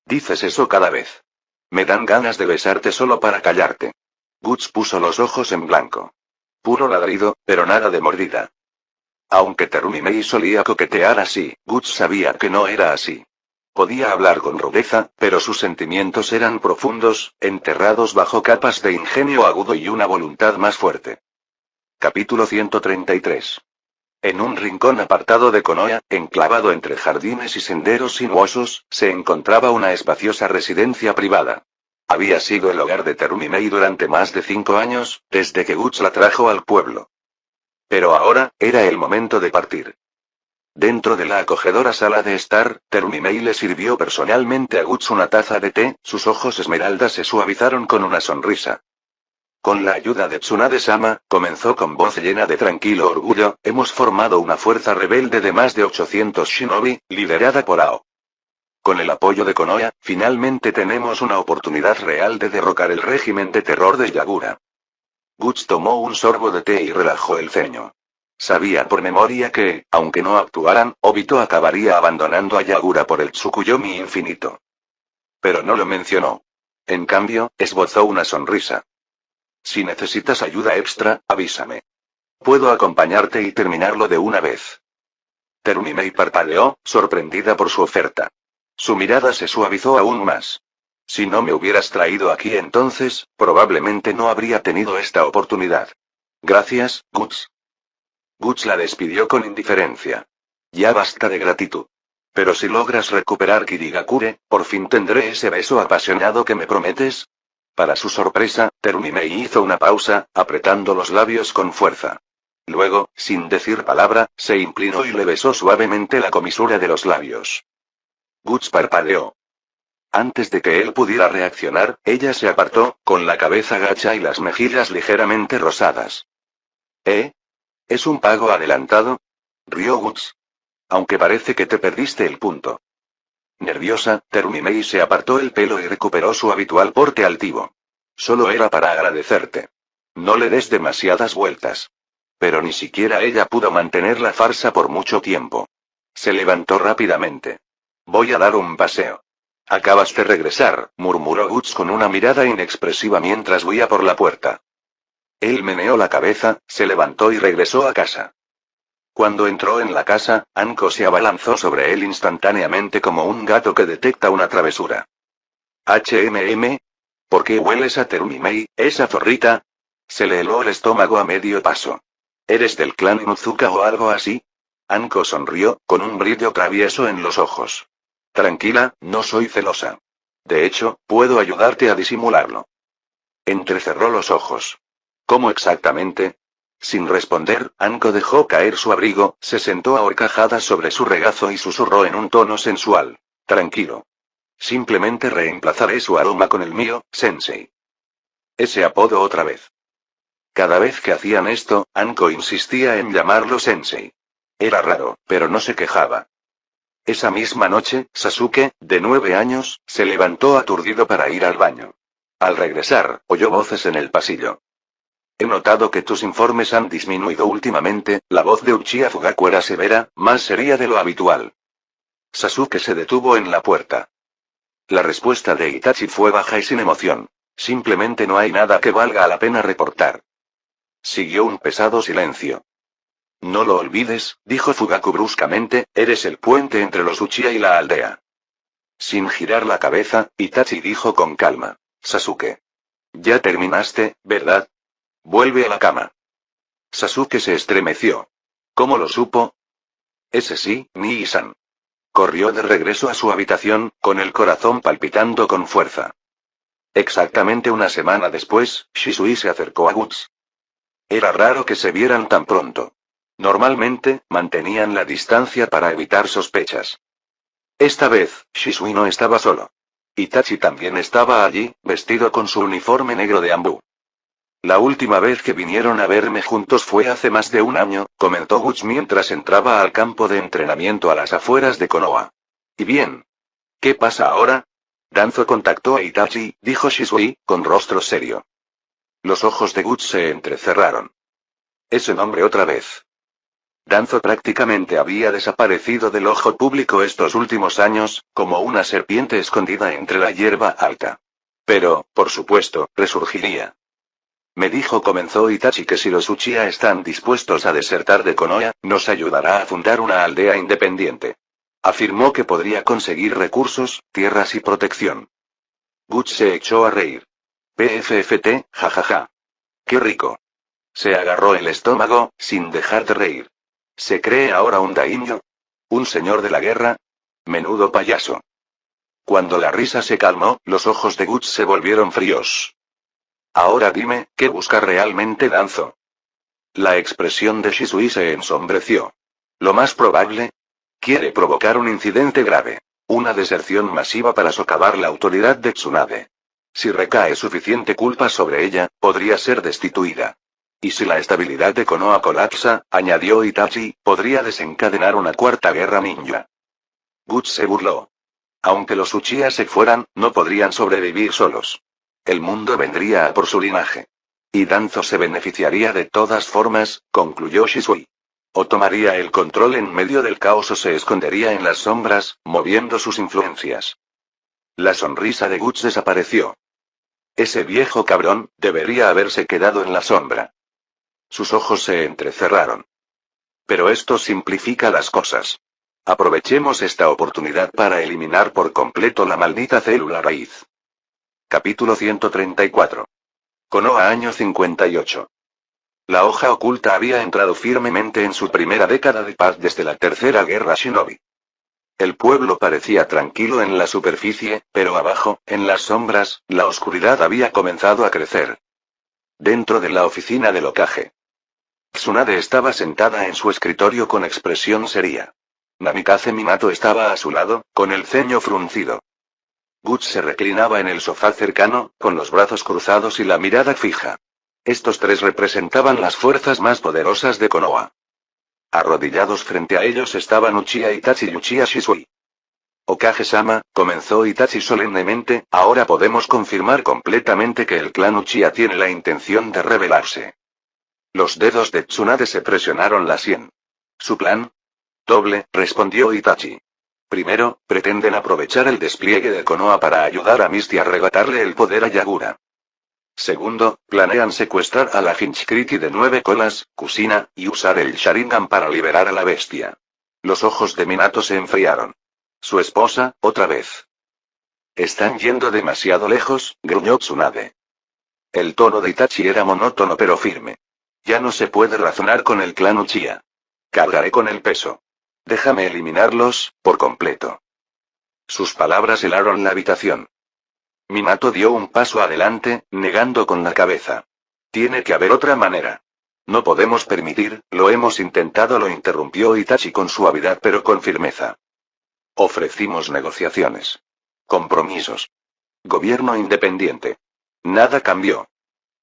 Dices eso cada vez. Me dan ganas de besarte solo para callarte. Guts puso los ojos en blanco. Puro ladrido, pero nada de mordida. Aunque Terumimei solía coquetear así, Guts sabía que no era así. Podía hablar con rudeza, pero sus sentimientos eran profundos, enterrados bajo capas de ingenio agudo y una voluntad más fuerte. Capítulo 133. En un rincón apartado de Konoha, enclavado entre jardines y senderos sinuosos, se encontraba una espaciosa residencia privada. Había sido el hogar de Terumimei durante más de 5 años, desde que Guts la trajo al pueblo. Pero ahora, era el momento de partir. Dentro de la acogedora sala de estar, Terumimei le sirvió personalmente a Guts una taza de té, sus ojos esmeraldas se suavizaron con una sonrisa. Con la ayuda de Tsunade-sama, comenzó con voz llena de tranquilo orgullo, hemos formado una fuerza rebelde de más de 800 shinobi, liderada por Ao. Con el apoyo de Konoha, finalmente tenemos una oportunidad real de derrocar el régimen de terror de Yagura. Guts tomó un sorbo de té y relajó el ceño. Sabía por memoria que, aunque no actuaran, Obito acabaría abandonando a Yagura por el Tsukuyomi infinito. Pero no lo mencionó. En cambio, esbozó una sonrisa. Si necesitas ayuda extra, avísame. Puedo acompañarte y terminarlo de una vez. Terumimei parpadeó, sorprendida por su oferta. Su mirada se suavizó aún más. Si no me hubieras traído aquí entonces, probablemente no habría tenido esta oportunidad. Gracias, Guts. Guts la despidió con indiferencia. Ya basta de gratitud. Pero si logras recuperar Kirigakure, ¿por fin tendré ese beso apasionado que me prometes? Para su sorpresa, Terumimei hizo una pausa, apretando los labios con fuerza. Luego, sin decir palabra, se inclinó y le besó suavemente la comisura de los labios. Guts parpadeó. Antes de que él pudiera reaccionar, ella se apartó, con la cabeza gacha y las mejillas ligeramente rosadas. ¿Eh? ¿Es un pago adelantado? Rió Guts. Aunque parece que te perdiste el punto. Nerviosa, Terumimei se apartó el pelo y recuperó su habitual porte altivo. Solo era para agradecerte. No le des demasiadas vueltas. Pero ni siquiera ella pudo mantener la farsa por mucho tiempo. Se levantó rápidamente. Voy a dar un paseo. Acabas de regresar, murmuró Guts con una mirada inexpresiva mientras huía por la puerta. Él meneó la cabeza, se levantó y regresó a casa. Cuando entró en la casa, Anko se abalanzó sobre él instantáneamente como un gato que detecta una travesura. ¿Por qué hueles a Terumimei, esa zorrita? Se le heló el estómago a medio paso. ¿Eres del clan Inuzuka o algo así? Anko sonrió, con un brillo travieso en los ojos. Tranquila, no soy celosa. De hecho, puedo ayudarte a disimularlo. Entrecerró los ojos. ¿Cómo exactamente? Sin responder, Anko dejó caer su abrigo, se sentó a horcajadas sobre su regazo y susurró en un tono sensual. Tranquilo. Simplemente reemplazaré su aroma con el mío, Sensei. Ese apodo otra vez. Cada vez que hacían esto, Anko insistía en llamarlo Sensei. Era raro, pero no se quejaba. Esa misma noche, Sasuke, de 9 años, se levantó aturdido para ir al baño. Al regresar, oyó voces en el pasillo. He notado que tus informes han disminuido últimamente, la voz de Uchiha Fugaku era severa, más seria de lo habitual. Sasuke se detuvo en la puerta. La respuesta de Itachi fue baja y sin emoción. Simplemente no hay nada que valga la pena reportar. Siguió un pesado silencio. No lo olvides, dijo Fugaku bruscamente, eres el puente entre los Uchiha y la aldea. Sin girar la cabeza, Itachi dijo con calma. Sasuke. Ya terminaste, ¿verdad? Vuelve a la cama. Sasuke se estremeció. ¿Cómo lo supo? Ese sí, Nii-san. Corrió de regreso a su habitación, con el corazón palpitando con fuerza. Exactamente una semana después, Shisui se acercó a Guts. Era raro que se vieran tan pronto. Normalmente, mantenían la distancia para evitar sospechas. Esta vez, Shisui no estaba solo. Itachi también estaba allí, vestido con su uniforme negro de ambú. La última vez que vinieron a verme juntos fue hace más de un año, comentó Guts mientras entraba al campo de entrenamiento a las afueras de Konoha. ¿Y bien? ¿Qué pasa ahora? Danzo contactó a Itachi, dijo Shisui, con rostro serio. Los ojos de Guts se entrecerraron. Ese nombre otra vez. Danzo prácticamente había desaparecido del ojo público estos últimos años, como una serpiente escondida entre la hierba alta. Pero, por supuesto, resurgiría. Me dijo comenzó Itachi que si los Uchiha están dispuestos a desertar de Konoha, nos ayudará a fundar una aldea independiente. Afirmó que podría conseguir recursos, tierras y protección. Guts se echó a reír. PFFT, jajaja. ¡Qué rico! Se agarró el estómago, sin dejar de reír. ¿Se cree ahora un daimyo? ¿Un señor de la guerra? Menudo payaso. Cuando la risa se calmó, los ojos de Guts se volvieron fríos. Ahora dime, ¿qué busca realmente Danzo? La expresión de Shisui se ensombreció. Lo más probable. Quiere provocar un incidente grave. Una deserción masiva para socavar la autoridad de Tsunade. Si recae suficiente culpa sobre ella, podría ser destituida. Y si la estabilidad de Konoha colapsa, añadió Itachi, podría desencadenar una cuarta guerra ninja. Guts se burló. Aunque los Uchiha se fueran, no podrían sobrevivir solos. El mundo vendría a por su linaje. Y Danzo se beneficiaría de todas formas, concluyó Shisui. O tomaría el control en medio del caos o se escondería en las sombras, moviendo sus influencias. La sonrisa de Guts desapareció. Ese viejo cabrón, debería haberse quedado en la sombra. Sus ojos se entrecerraron. Pero esto simplifica las cosas. Aprovechemos esta oportunidad para eliminar por completo la maldita célula raíz. Capítulo 134. Konoha año 58. La hoja oculta había entrado firmemente en su primera década de paz desde la tercera guerra shinobi. El pueblo parecía tranquilo en la superficie, pero abajo, en las sombras, la oscuridad había comenzado a crecer. Dentro de la oficina del Hokage. Tsunade estaba sentada en su escritorio con expresión seria. Namikaze Minato estaba a su lado, con el ceño fruncido. Guts se reclinaba en el sofá cercano, con los brazos cruzados y la mirada fija. Estos tres representaban las fuerzas más poderosas de Konoha. Arrodillados frente a ellos estaban Uchiha Itachi y Uchiha Shisui. Hokage-sama, comenzó Itachi solemnemente, ahora podemos confirmar completamente que el clan Uchiha tiene la intención de rebelarse. Los dedos de Tsunade se presionaron la sien. ¿Su plan? Doble, respondió Itachi. Primero, pretenden aprovechar el despliegue de Konoha para ayudar a Misty a arrebatarle el poder a Yagura. Segundo, planean secuestrar a la Hinchkriti de 9 colas, Kusina, y usar el Sharingan para liberar a la bestia. Los ojos de Minato se enfriaron. Su esposa, otra vez. Están yendo demasiado lejos, gruñó Tsunade. El tono de Itachi era monótono pero firme. Ya no se puede razonar con el clan Uchiha. Cargaré con el peso. Déjame eliminarlos, por completo. Sus palabras helaron la habitación. Minato dio un paso adelante, negando con la cabeza. Tiene que haber otra manera. No podemos permitir, lo hemos intentado, lo interrumpió Itachi con suavidad pero con firmeza. Ofrecimos negociaciones. Compromisos. Gobierno independiente. Nada cambió.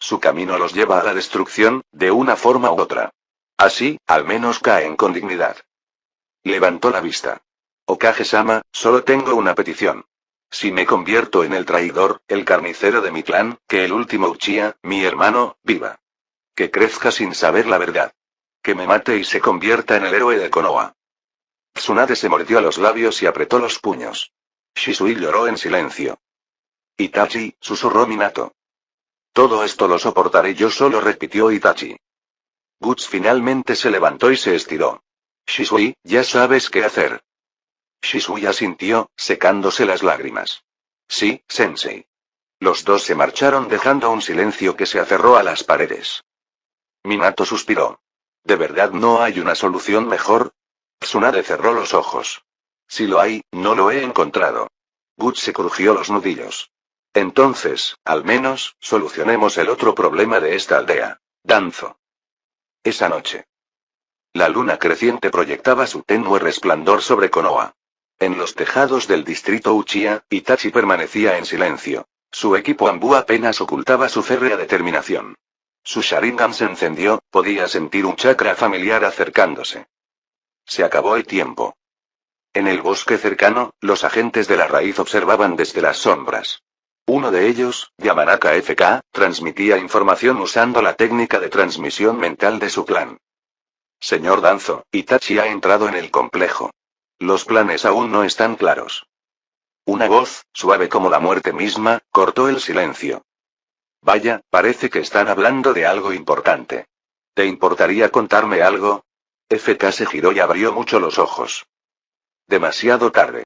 Su camino los lleva a la destrucción, de una forma u otra. Así, al menos caen con dignidad. Levantó la vista. Okage-sama, solo tengo una petición. Si me convierto en el traidor, el carnicero de mi clan, que el último Uchiha, mi hermano, viva. Que crezca sin saber la verdad. Que me mate y se convierta en el héroe de Konoha. Tsunade se mordió los labios y apretó los puños. Shisui lloró en silencio. Itachi, susurró Minato. Todo esto lo soportaré yo solo, repitió Itachi. Guts finalmente se levantó y se estiró. Shisui, ya sabes qué hacer. Shisui asintió, secándose las lágrimas. Sí, sensei. Los dos se marcharon dejando un silencio que se aferró a las paredes. Minato suspiró. ¿De verdad no hay una solución mejor? Tsunade cerró los ojos. Si lo hay, no lo he encontrado. Guts se crujió los nudillos. Entonces, al menos, solucionemos el otro problema de esta aldea. Danzo. Esa noche. La luna creciente proyectaba su tenue resplandor sobre Konoha. En los tejados del distrito Uchiha, Itachi permanecía en silencio. Su equipo Anbu apenas ocultaba su férrea determinación. Su Sharingan se encendió, podía sentir un chakra familiar acercándose. Se acabó el tiempo. En el bosque cercano, los agentes de la raíz observaban desde las sombras. Uno de ellos, Yamanaka FK, transmitía información usando la técnica de transmisión mental de su clan. Señor Danzo, Itachi ha entrado en el complejo. Los planes aún no están claros. Una voz, suave como la muerte misma, cortó el silencio. Vaya, parece que están hablando de algo importante. ¿Te importaría contarme algo? FK se giró y abrió mucho los ojos. Demasiado tarde.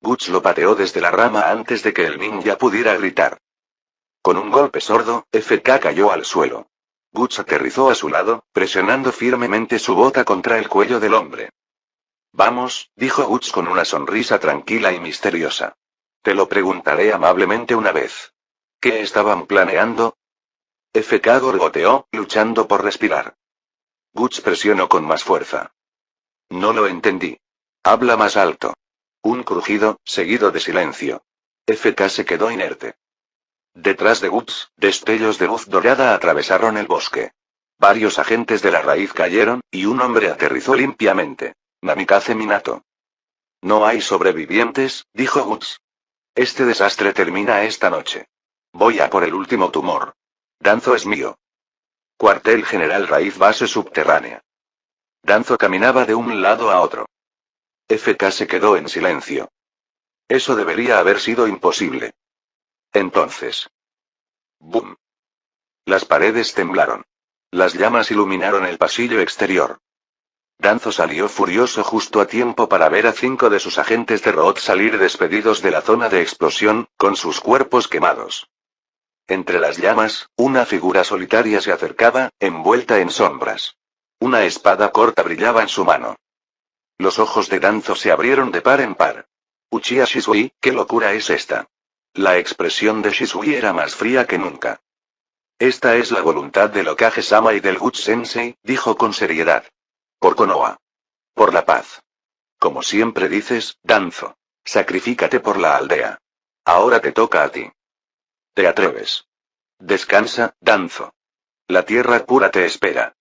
Guts lo pateó desde la rama antes de que el ninja pudiera gritar. Con un golpe sordo, FK cayó al suelo. Guts aterrizó a su lado, presionando firmemente su bota contra el cuello del hombre. Vamos, dijo Guts con una sonrisa tranquila y misteriosa. Te lo preguntaré amablemente una vez. ¿Qué estaban planeando? FK gorgoteó, luchando por respirar. Guts presionó con más fuerza. No lo entendí. Habla más alto. Un crujido, seguido de silencio. FK se quedó inerte. Detrás de Guts, destellos de luz dorada atravesaron el bosque. Varios agentes de la raíz cayeron, y un hombre aterrizó limpiamente. Namikaze Minato. No hay sobrevivientes, dijo Guts. Este desastre termina esta noche. Voy a por el último tumor. Danzo es mío. Cuartel General Raíz Base Subterránea. Danzo caminaba de un lado a otro. FK se quedó en silencio. Eso debería haber sido imposible. Entonces. ¡Bum! Las paredes temblaron. Las llamas iluminaron el pasillo exterior. Danzo salió furioso justo a tiempo para ver a 5 de sus agentes de Root salir despedidos de la zona de explosión, con sus cuerpos quemados. Entre las llamas, una figura solitaria se acercaba, envuelta en sombras. Una espada corta brillaba en su mano. Los ojos de Danzo se abrieron de par en par. Uchiha Shisui, ¿qué locura es esta? La expresión de Shisui era más fría que nunca. Esta es la voluntad del Okage-sama y del Guts Sensei, dijo con seriedad. Por Konoha. Por la paz. Como siempre dices, Danzo. Sacrifícate por la aldea. Ahora te toca a ti. ¿Te atreves? Descansa, Danzo. La tierra pura te espera.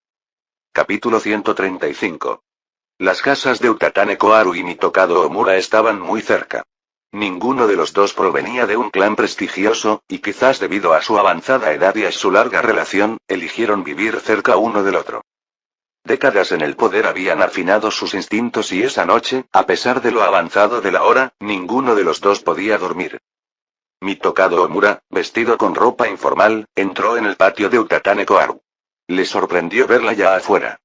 Capítulo 135. Las casas de Utatane Koharu y Mitokado Omura estaban muy cerca. Ninguno de los dos provenía de un clan prestigioso, y quizás debido a su avanzada edad y a su larga relación, eligieron vivir cerca uno del otro. Décadas en el poder habían afinado sus instintos y esa noche, a pesar de lo avanzado de la hora, ninguno de los dos podía dormir. Mitokado Omura, vestido con ropa informal, entró en el patio de Utatane Koharu. Le sorprendió verla ya afuera.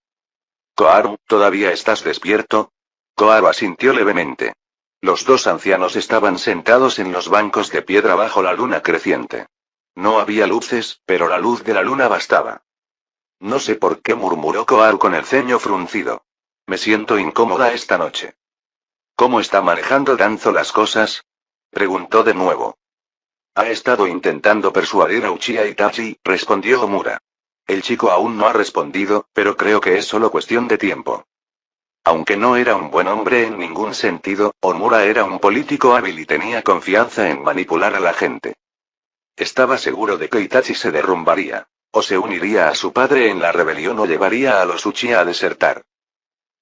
«Koharu, ¿todavía estás despierto?» Koharu asintió levemente. Los dos ancianos estaban sentados en los bancos de piedra bajo la luna creciente. No había luces, pero la luz de la luna bastaba. «No sé por qué», murmuró Koharu con el ceño fruncido. «Me siento incómoda esta noche». «¿Cómo está manejando Danzo las cosas?», preguntó de nuevo. «Ha estado intentando persuadir a Uchiha Itachi», respondió Omura. «El chico aún no ha respondido, pero creo que es solo cuestión de tiempo». Aunque no era un buen hombre en ningún sentido, Omura era un político hábil y tenía confianza en manipular a la gente. Estaba seguro de que Itachi se derrumbaría. O se uniría a su padre en la rebelión o llevaría a los Uchiha a desertar.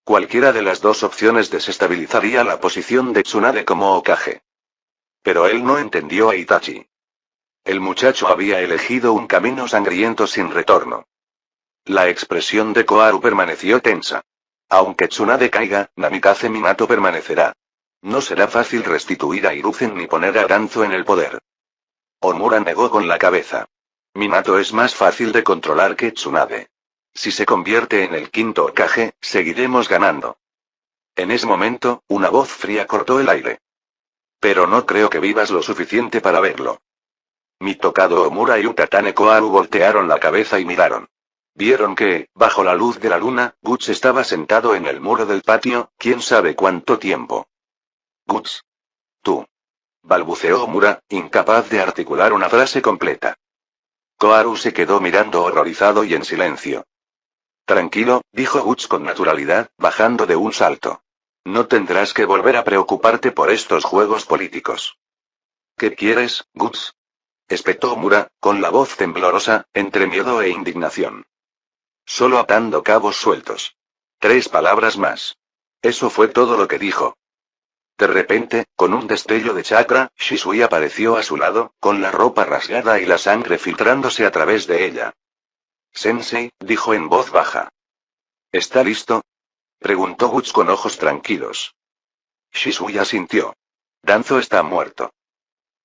Cualquiera de las dos opciones desestabilizaría la posición de Tsunade como Hokage. Pero él no entendió a Itachi. El muchacho había elegido un camino sangriento sin retorno. La expresión de Koharu permaneció tensa. Aunque Tsunade caiga, Namikaze Minato permanecerá. No será fácil restituir a Hiruzen ni poner a Danzo en el poder. Omura negó con la cabeza. Minato es más fácil de controlar que Tsunade. Si se convierte en el quinto Hokage, seguiremos ganando. En ese momento, una voz fría cortó el aire. Pero no creo que vivas lo suficiente para verlo. Mitokado Omura y Utatane Koharu voltearon la cabeza y miraron. Vieron que, bajo la luz de la luna, Guts estaba sentado en el muro del patio, quién sabe cuánto tiempo. «Guts. Tú», balbuceó Omura, incapaz de articular una frase completa. Koharu se quedó mirando horrorizado y en silencio. «Tranquilo», dijo Guts con naturalidad, bajando de un salto. «No tendrás que volver a preocuparte por estos juegos políticos». «¿Qué quieres, Guts?», espetó Omura, con la voz temblorosa, entre miedo e indignación. «Solo atando cabos sueltos. 3 palabras más». Eso fue todo lo que dijo. De repente, con un destello de chakra, Shisui apareció a su lado, con la ropa rasgada y la sangre filtrándose a través de ella. «Sensei», dijo en voz baja. «¿Está listo?», preguntó Guts con ojos tranquilos. Shisui asintió. «Danzo está muerto».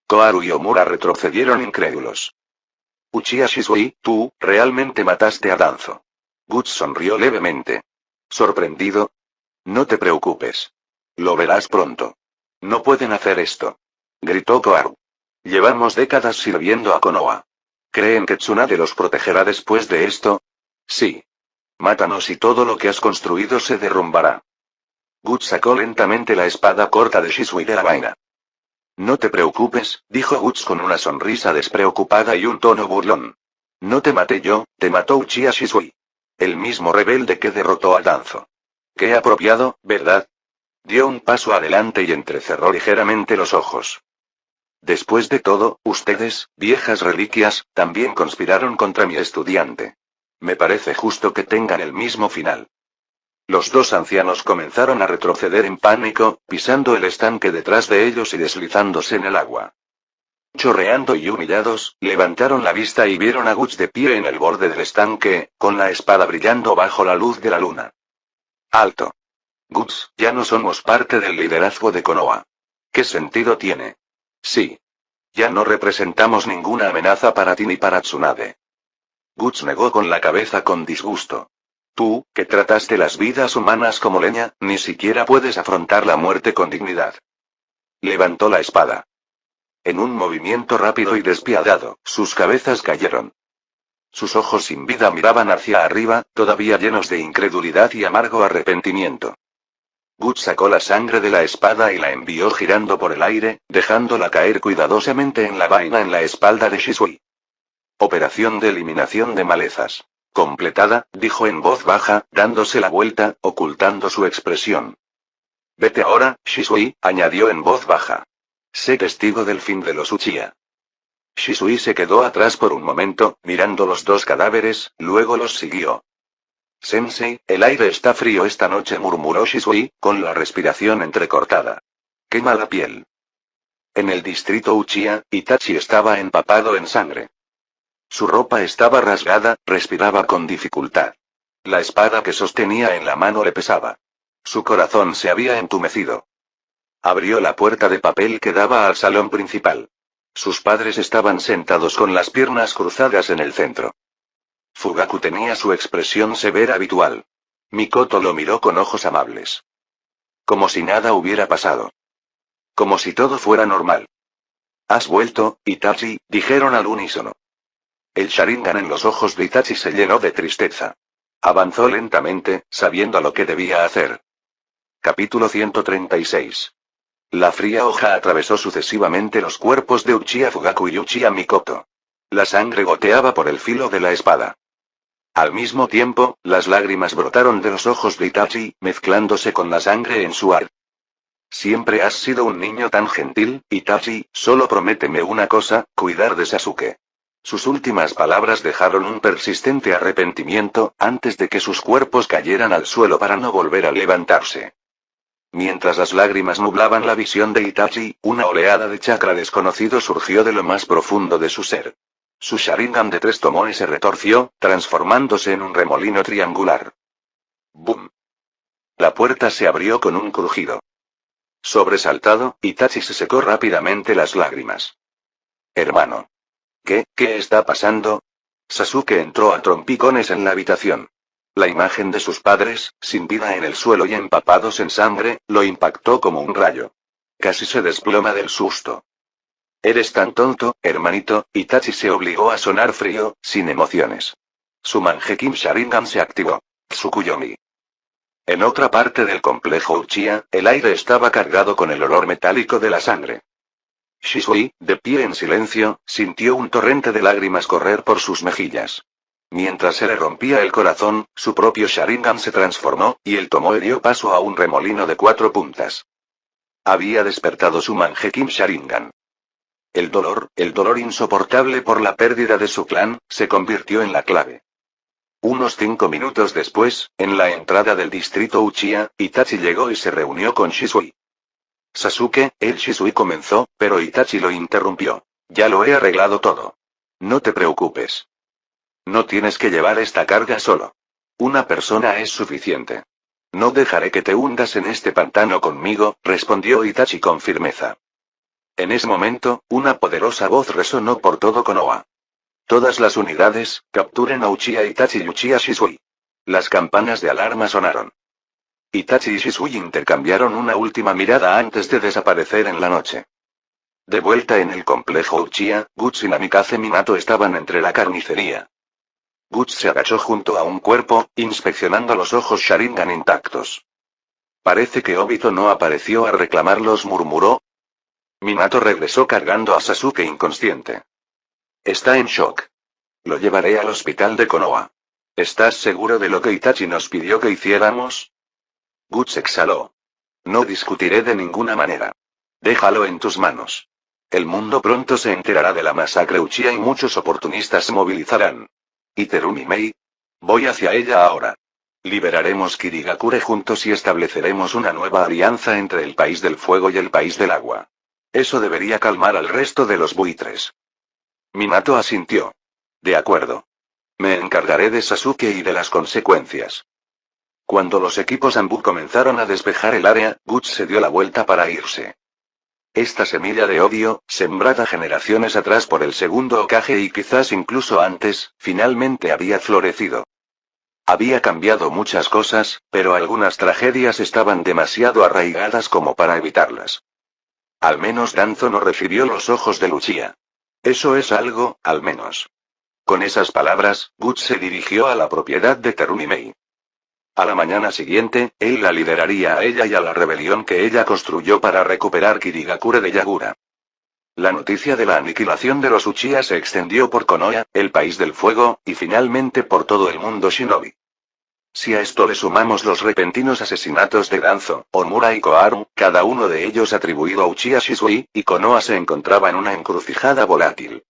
Koharu y Omura retrocedieron incrédulos. «Uchiha Shisui, tú, ¿realmente mataste a Danzo?». Guts sonrió levemente. «¿Sorprendido? No te preocupes. Lo verás pronto. No pueden hacer esto», gritó Koharu. «Llevamos décadas sirviendo a Konoha. ¿Creen que Tsunade los protegerá después de esto? Sí. Mátanos y todo lo que has construido se derrumbará». Guts sacó lentamente la espada corta de Shisui de la vaina. «No te preocupes», dijo Guts con una sonrisa despreocupada y un tono burlón. «No te maté yo, te mató Uchiha Shisui. El mismo rebelde que derrotó a Danzo. Qué apropiado, ¿verdad?». Dio un paso adelante y entrecerró ligeramente los ojos. «Después de todo, ustedes, viejas reliquias, también conspiraron contra mi estudiante. Me parece justo que tengan el mismo final». Los dos ancianos comenzaron a retroceder en pánico, pisando el estanque detrás de ellos y deslizándose en el agua. Chorreando y humillados, levantaron la vista y vieron a Guts de pie en el borde del estanque, con la espada brillando bajo la luz de la luna. «Alto. Guts, ya no somos parte del liderazgo de Konoha. ¿Qué sentido tiene? Sí. Ya no representamos ninguna amenaza para ti ni para Tsunade». Guts negó con la cabeza con disgusto. «Tú, que trataste las vidas humanas como leña, ni siquiera puedes afrontar la muerte con dignidad». Levantó la espada. En un movimiento rápido y despiadado, sus cabezas cayeron. Sus ojos sin vida miraban hacia arriba, todavía llenos de incredulidad y amargo arrepentimiento. Guts sacó la sangre de la espada y la envió girando por el aire, dejándola caer cuidadosamente en la vaina en la espalda de Shisui. «Operación de eliminación de malezas. Completada», dijo en voz baja, dándose la vuelta, ocultando su expresión. «Vete ahora, Shisui», añadió en voz baja. «Sé testigo del fin de los Uchiha». Shisui se quedó atrás por un momento, mirando los dos cadáveres, luego los siguió. «Sensei, el aire está frío esta noche», murmuró Shisui, con la respiración entrecortada. «Qué mala piel». En el distrito Uchiha, Itachi estaba empapado en sangre. Su ropa estaba rasgada, respiraba con dificultad. La espada que sostenía en la mano le pesaba. Su corazón se había entumecido. Abrió la puerta de papel que daba al salón principal. Sus padres estaban sentados con las piernas cruzadas en el centro. Fugaku tenía su expresión severa habitual. Mikoto lo miró con ojos amables. Como si nada hubiera pasado. Como si todo fuera normal. «¿Has vuelto, Itachi?», dijeron al unísono. El Sharingan en los ojos de Itachi se llenó de tristeza. Avanzó lentamente, sabiendo lo que debía hacer. Capítulo 136. La fría hoja atravesó sucesivamente los cuerpos de Uchiha Fugaku y Uchiha Mikoto. La sangre goteaba por el filo de la espada. Al mismo tiempo, las lágrimas brotaron de los ojos de Itachi, mezclándose con la sangre en su ar. Siempre has sido un niño tan gentil, Itachi, solo prométeme una cosa, cuidar de Sasuke. Sus últimas palabras dejaron un persistente arrepentimiento, antes de que sus cuerpos cayeran al suelo para no volver a levantarse. Mientras las lágrimas nublaban la visión de Itachi, una oleada de chakra desconocido surgió de lo más profundo de su ser. Su Sharingan de 3 tomoe se retorció, transformándose en un remolino triangular. ¡Bum! La puerta se abrió con un crujido. Sobresaltado, Itachi se secó rápidamente las lágrimas. Hermano. ¿Qué está pasando? Sasuke entró a trompicones en la habitación. La imagen de sus padres, sin vida en el suelo y empapados en sangre, lo impactó como un rayo. Casi se desploma del susto. Eres tan tonto, hermanito, Itachi se obligó a sonar frío, sin emociones. Su Mangekyou Sharingan se activó. Tsukuyomi. En otra parte del complejo Uchiha, el aire estaba cargado con el olor metálico de la sangre. Shisui, de pie en silencio, sintió un torrente de lágrimas correr por sus mejillas. Mientras se le rompía el corazón, su propio Sharingan se transformó, y el tomoe dio paso a un remolino de 4 puntas. Había despertado su Mangekyou Sharingan. El dolor insoportable por la pérdida de su clan, se convirtió en la clave. Unos 5 minutos después, en la entrada del distrito Uchiha, Itachi llegó y se reunió con Shisui. Sasuke, el Shisui comenzó, pero Itachi lo interrumpió. Ya lo he arreglado todo. No te preocupes. No tienes que llevar esta carga solo. Una persona es suficiente. No dejaré que te hundas en este pantano conmigo, respondió Itachi con firmeza. En ese momento, una poderosa voz resonó por todo Konoha. Todas las unidades, capturen a Uchiha Itachi y Uchiha Shisui. Las campanas de alarma sonaron. Itachi y Shisui intercambiaron una última mirada antes de desaparecer en la noche. De vuelta en el complejo Uchiha, Guts y Namikaze Minato estaban entre la carnicería. Guts se agachó junto a un cuerpo, inspeccionando los ojos Sharingan intactos. Parece que Obito no apareció a reclamarlos, murmuró. Minato regresó cargando a Sasuke inconsciente. Está en shock. Lo llevaré al hospital de Konoha. ¿Estás seguro de lo que Itachi nos pidió que hiciéramos? Guts exhaló. No discutiré de ninguna manera. Déjalo en tus manos. El mundo pronto se enterará de la masacre Uchiha y muchos oportunistas se movilizarán. ¿Y Terumi Mei? Voy hacia ella ahora. Liberaremos Kirigakure juntos y estableceremos una nueva alianza entre el País del Fuego y el País del Agua. Eso debería calmar al resto de los buitres. Minato asintió. De acuerdo. Me encargaré de Sasuke y de las consecuencias. Cuando los equipos Anbu comenzaron a despejar el área, Guts se dio la vuelta para irse. Esta semilla de odio, sembrada generaciones atrás por el segundo Hokage y quizás incluso antes, finalmente había florecido. Había cambiado muchas cosas, pero algunas tragedias estaban demasiado arraigadas como para evitarlas. Al menos Danzo no recibió los ojos de Uchiha. Eso es algo, al menos. Con esas palabras, Guts se dirigió a la propiedad de Terumi Mei. A la mañana siguiente, él la lideraría a ella y a la rebelión que ella construyó para recuperar Kirigakure de Yagura. La noticia de la aniquilación de los Uchiha se extendió por Konoha, el País del Fuego, y finalmente por todo el mundo shinobi. Si a esto le sumamos los repentinos asesinatos de Danzo, Omura y Koharu, cada uno de ellos atribuido a Uchiha Shisui, y Konoha se encontraba en una encrucijada volátil.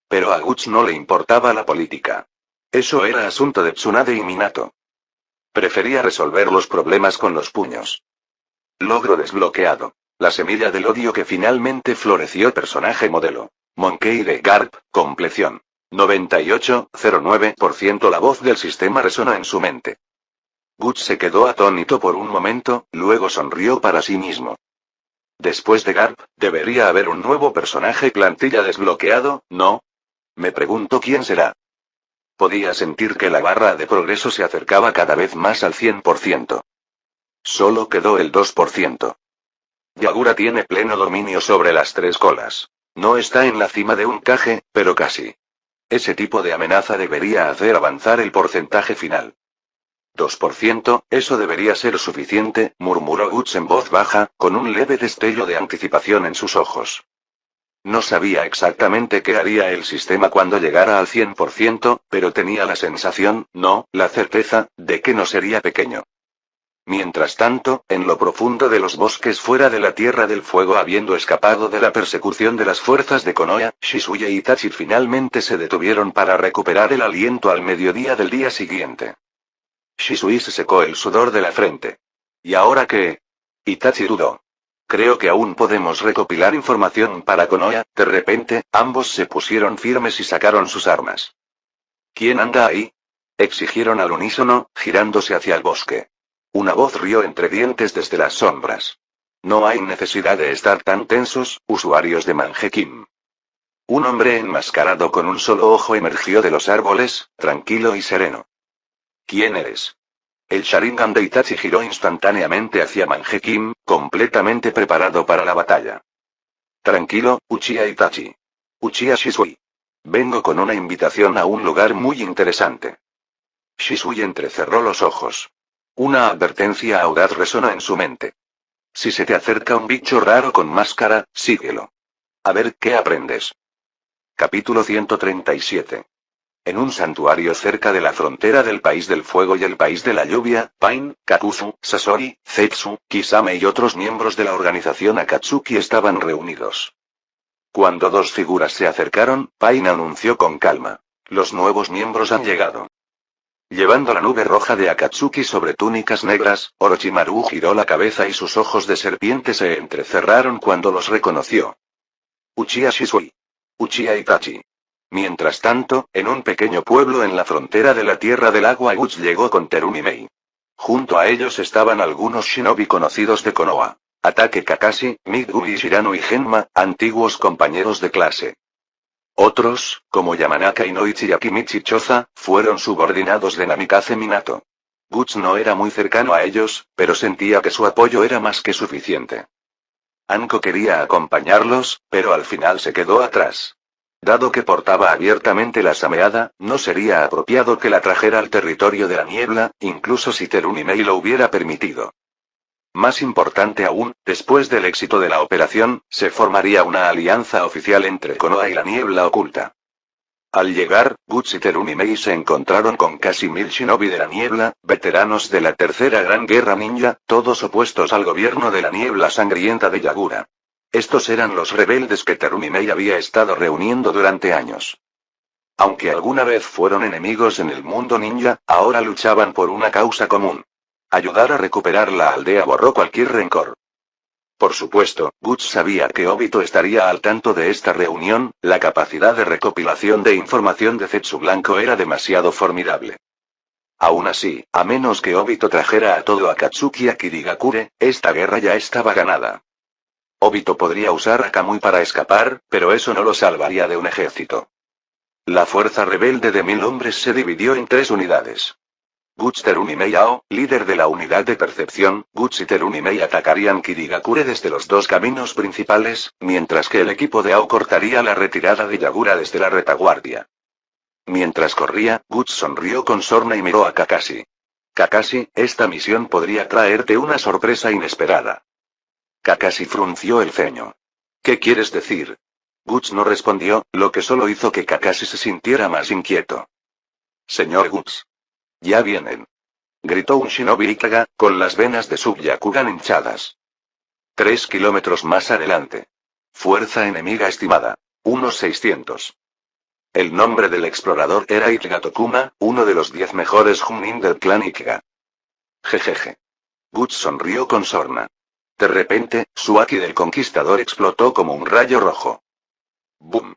Pero a Guts no le importaba la política. Eso era asunto de Tsunade y Minato. Prefería resolver los problemas con los puños. Logro desbloqueado. La semilla del odio que finalmente floreció. Personaje modelo. Monkey D. Garp, compleción. 98,09%. La voz del sistema resonó en su mente. Guts se quedó atónito por un momento, luego sonrió para sí mismo. Después de Garp, debería haber un nuevo personaje plantilla desbloqueado, ¿no? Me pregunto quién será. Podía sentir que la barra de progreso se acercaba cada vez más al 100%. Solo quedó el 2%. Yagura tiene pleno dominio sobre las tres colas. No está en la cima de un Kage, pero casi. Ese tipo de amenaza debería hacer avanzar el porcentaje final. 2%, eso debería ser suficiente, murmuró Guts en voz baja, con un leve destello de anticipación en sus ojos. No sabía exactamente qué haría el sistema cuando llegara al 100%, pero tenía la sensación, no, la certeza, de que no sería pequeño. Mientras tanto, en lo profundo de los bosques fuera de la Tierra del Fuego, habiendo escapado de la persecución de las fuerzas de Konoha, Shisui y Itachi finalmente se detuvieron para recuperar el aliento al mediodía del día siguiente. Shisui se secó el sudor de la frente. ¿Y ahora qué? Itachi dudó. Creo que aún podemos recopilar información para Konoha. De repente, ambos se pusieron firmes y sacaron sus armas. ¿Quién anda ahí? Exigieron al unísono, girándose hacia el bosque. Una voz rió entre dientes desde las sombras. No hay necesidad de estar tan tensos, usuarios de Mangekyou. Un hombre enmascarado con un solo ojo emergió de los árboles, tranquilo y sereno. ¿Quién eres? El Sharingan de Itachi giró instantáneamente hacia Mangekyou, completamente preparado para la batalla. Tranquilo, Uchiha Itachi. Uchiha Shisui. Vengo con una invitación a un lugar muy interesante. Shisui entrecerró los ojos. Una advertencia audaz resonó en su mente. Si se te acerca un bicho raro con máscara, síguelo. A ver qué aprendes. Capítulo 137. En un santuario cerca de la frontera del País del Fuego y el País de la Lluvia, Pain, Kakuzu, Sasori, Zetsu, Kisame y otros miembros de la organización Akatsuki estaban reunidos. Cuando dos figuras se acercaron, Pain anunció con calma. Los nuevos miembros han llegado. Llevando la nube roja de Akatsuki sobre túnicas negras, Orochimaru giró la cabeza y sus ojos de serpiente se entrecerraron cuando los reconoció. Uchiha Shisui. Uchiha Itachi. Mientras tanto, en un pequeño pueblo en la frontera de la Tierra del Agua, Guts llegó con Terumi Mei. Junto a ellos estaban algunos shinobi conocidos de Konoha. Ataque Kakashi, Midori Shirano y Genma, antiguos compañeros de clase. Otros, como Yamanaka Inoichi y Akimichi Choza, fueron subordinados de Namikaze Minato. Guts no era muy cercano a ellos, pero sentía que su apoyo era más que suficiente. Anko quería acompañarlos, pero al final se quedó atrás. Dado que portaba abiertamente la sameada, no sería apropiado que la trajera al territorio de la niebla, incluso si Terumi Mei lo hubiera permitido. Más importante aún, después del éxito de la operación, se formaría una alianza oficial entre Konoha y la niebla oculta. Al llegar, Guts y Terumi Mei se encontraron con casi 1000 shinobi de la niebla, veteranos de la tercera gran guerra ninja, todos opuestos al gobierno de la niebla sangrienta de Yagura. Estos eran los rebeldes que Terumi Mei había estado reuniendo durante años. Aunque alguna vez fueron enemigos en el mundo ninja, ahora luchaban por una causa común. Ayudar a recuperar la aldea borró cualquier rencor. Por supuesto, Guts sabía que Obito estaría al tanto de esta reunión, la capacidad de recopilación de información de Zetsu Blanco era demasiado formidable. Aún así, a menos que Obito trajera a todo Akatsuki a Kirigakure, esta guerra ya estaba ganada. Obito podría usar a Kamui para escapar, pero eso no lo salvaría de un ejército. La fuerza rebelde de 1000 hombres se dividió en 3 unidades. Guts, Terumi Mei Ao, líder de la unidad de percepción, Guts y Terumi Mei atacarían Kirigakure desde los 2 caminos principales, mientras que el equipo de Ao cortaría la retirada de Yagura desde la retaguardia. Mientras corría, Guts sonrió con sorna y miró a Kakashi. Kakashi, esta misión podría traerte una sorpresa inesperada. Kakashi frunció el ceño. ¿Qué quieres decir? Guts no respondió, lo que solo hizo que Kakashi se sintiera más inquieto. Señor Guts. Ya vienen. Gritó un shinobi Ikaga, con las venas de su Byakugan hinchadas. 3 kilómetros más adelante. Fuerza enemiga estimada. Unos 600. El nombre del explorador era Ichiga Tokuma, uno de los 10 mejores Chunin del clan Ichiga. Jejeje. Guts sonrió con sorna. De repente, su haki del conquistador explotó como un rayo rojo. ¡Bum!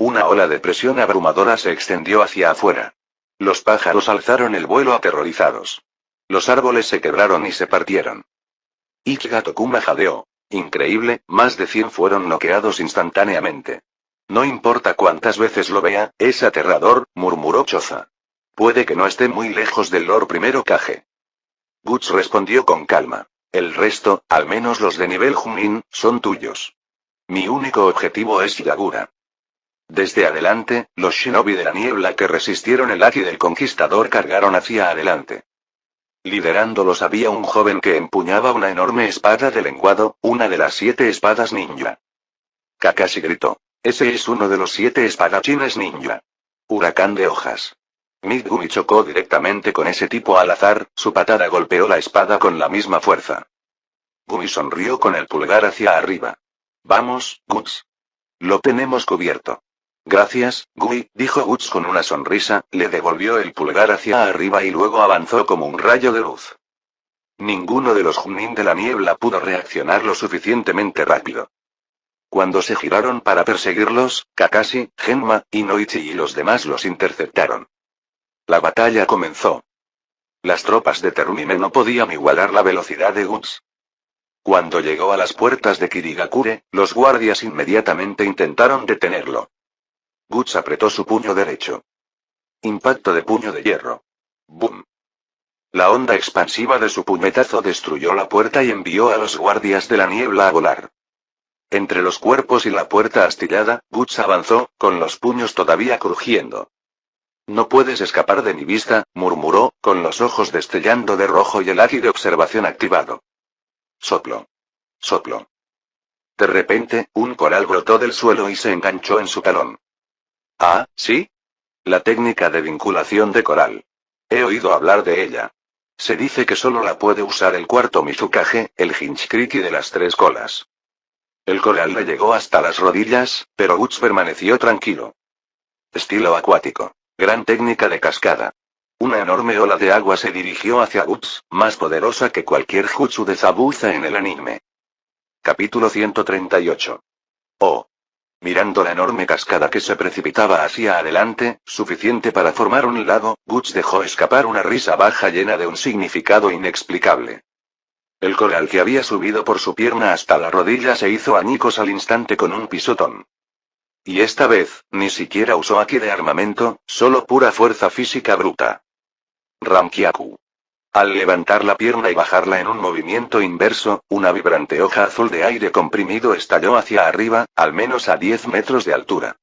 Una ola de presión abrumadora se extendió hacia afuera. Los pájaros alzaron el vuelo aterrorizados. Los árboles se quebraron y se partieron. Ichiga Tokuma jadeó. Increíble, más de 100 fueron noqueados instantáneamente. No importa cuántas veces lo vea, es aterrador, murmuró Choza. Puede que no esté muy lejos del Lord Primero Kage. Guts respondió con calma. El resto, al menos los de nivel Junin, son tuyos. Mi único objetivo es Yagura. Desde adelante, los shinobi de la niebla que resistieron el haki del conquistador cargaron hacia adelante. Liderándolos había un joven que empuñaba una enorme espada de lenguado, una de las 7 espadas ninja. Kakashi gritó. Ese es uno de los 7 espadachines ninja. Huracán de hojas. Megumi chocó directamente con ese tipo al azar, su patada golpeó la espada con la misma fuerza. Gumi sonrió con el pulgar hacia arriba. Vamos, Guts. Lo tenemos cubierto. Gracias, Gui, dijo Guts con una sonrisa, le devolvió el pulgar hacia arriba y luego avanzó como un rayo de luz. Ninguno de los Junin de la niebla pudo reaccionar lo suficientemente rápido. Cuando se giraron para perseguirlos, Kakashi, Genma, Inoichi y los demás los interceptaron. La batalla comenzó. Las tropas de Terumime no podían igualar la velocidad de Guts. Cuando llegó a las puertas de Kirigakure, los guardias inmediatamente intentaron detenerlo. Guts apretó su puño derecho. Impacto de puño de hierro. ¡Bum! La onda expansiva de su puñetazo destruyó la puerta y envió a los guardias de la niebla a volar. Entre los cuerpos y la puerta astillada, Guts avanzó, con los puños todavía crujiendo. No puedes escapar de mi vista, murmuró, con los ojos destellando de rojo y el haki de observación activado. Soplo. Soplo. De repente, un coral brotó del suelo y se enganchó en su talón. Ah, ¿sí? La técnica de vinculación de coral. He oído hablar de ella. Se dice que solo la puede usar el cuarto Mizukage, el Hinchkriki de las 3 colas. El coral le llegó hasta las rodillas, pero Guts permaneció tranquilo. Estilo acuático. Gran técnica de cascada. Una enorme ola de agua se dirigió hacia Guts, más poderosa que cualquier jutsu de Zabuza en el anime. Capítulo 138. Oh. Mirando la enorme cascada que se precipitaba hacia adelante, suficiente para formar un lago, Guts dejó escapar una risa baja llena de un significado inexplicable. El coral que había subido por su pierna hasta la rodilla se hizo añicos al instante con un pisotón. Y esta vez, ni siquiera usó haki de armamento, solo pura fuerza física bruta. Ramkyaku. Al levantar la pierna y bajarla en un movimiento inverso, una vibrante hoja azul de aire comprimido estalló hacia arriba, al menos a 10 metros de altura.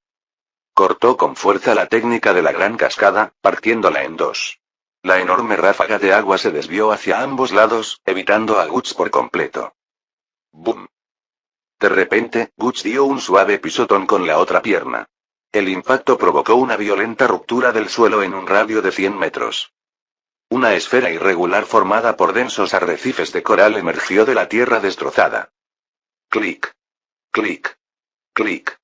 Cortó con fuerza la técnica de la gran cascada, partiéndola en 2. La enorme ráfaga de agua se desvió hacia ambos lados, evitando a Guts por completo. ¡Bum! De repente, Guts dio un suave pisotón con la otra pierna. El impacto provocó una violenta ruptura del suelo en un radio de 100 metros. Una esfera irregular formada por densos arrecifes de coral emergió de la tierra destrozada. Clic. Clic. Clic.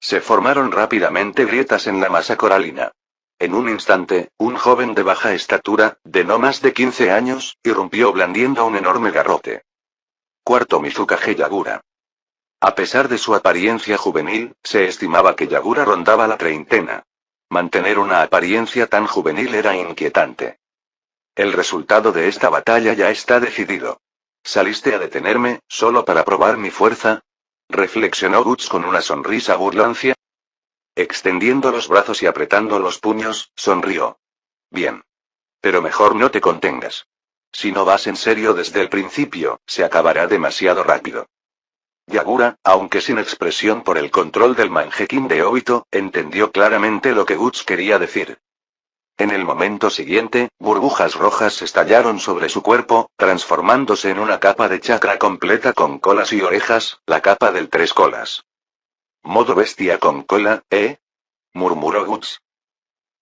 Se formaron rápidamente grietas en la masa coralina. En un instante, un joven de baja estatura, de no más de 15 años, irrumpió blandiendo un enorme garrote. Cuarto Mizukage Yagura. A pesar de su apariencia juvenil, se estimaba que Yagura rondaba la treintena. Mantener una apariencia tan juvenil era inquietante. El resultado de esta batalla ya está decidido. ¿Saliste a detenerme, solo para probar mi fuerza? Reflexionó Guts con una sonrisa burlancia. Extendiendo los brazos y apretando los puños, sonrió. Bien. Pero mejor no te contengas. Si no vas en serio desde el principio, se acabará demasiado rápido. Yagura, aunque sin expresión por el control del Mangekyou de Obito, entendió claramente lo que Guts quería decir. En el momento siguiente, burbujas rojas estallaron sobre su cuerpo, transformándose en una capa de chakra completa con colas y orejas, la capa del 3 colas. Modo bestia con cola, ¿eh? Murmuró Guts.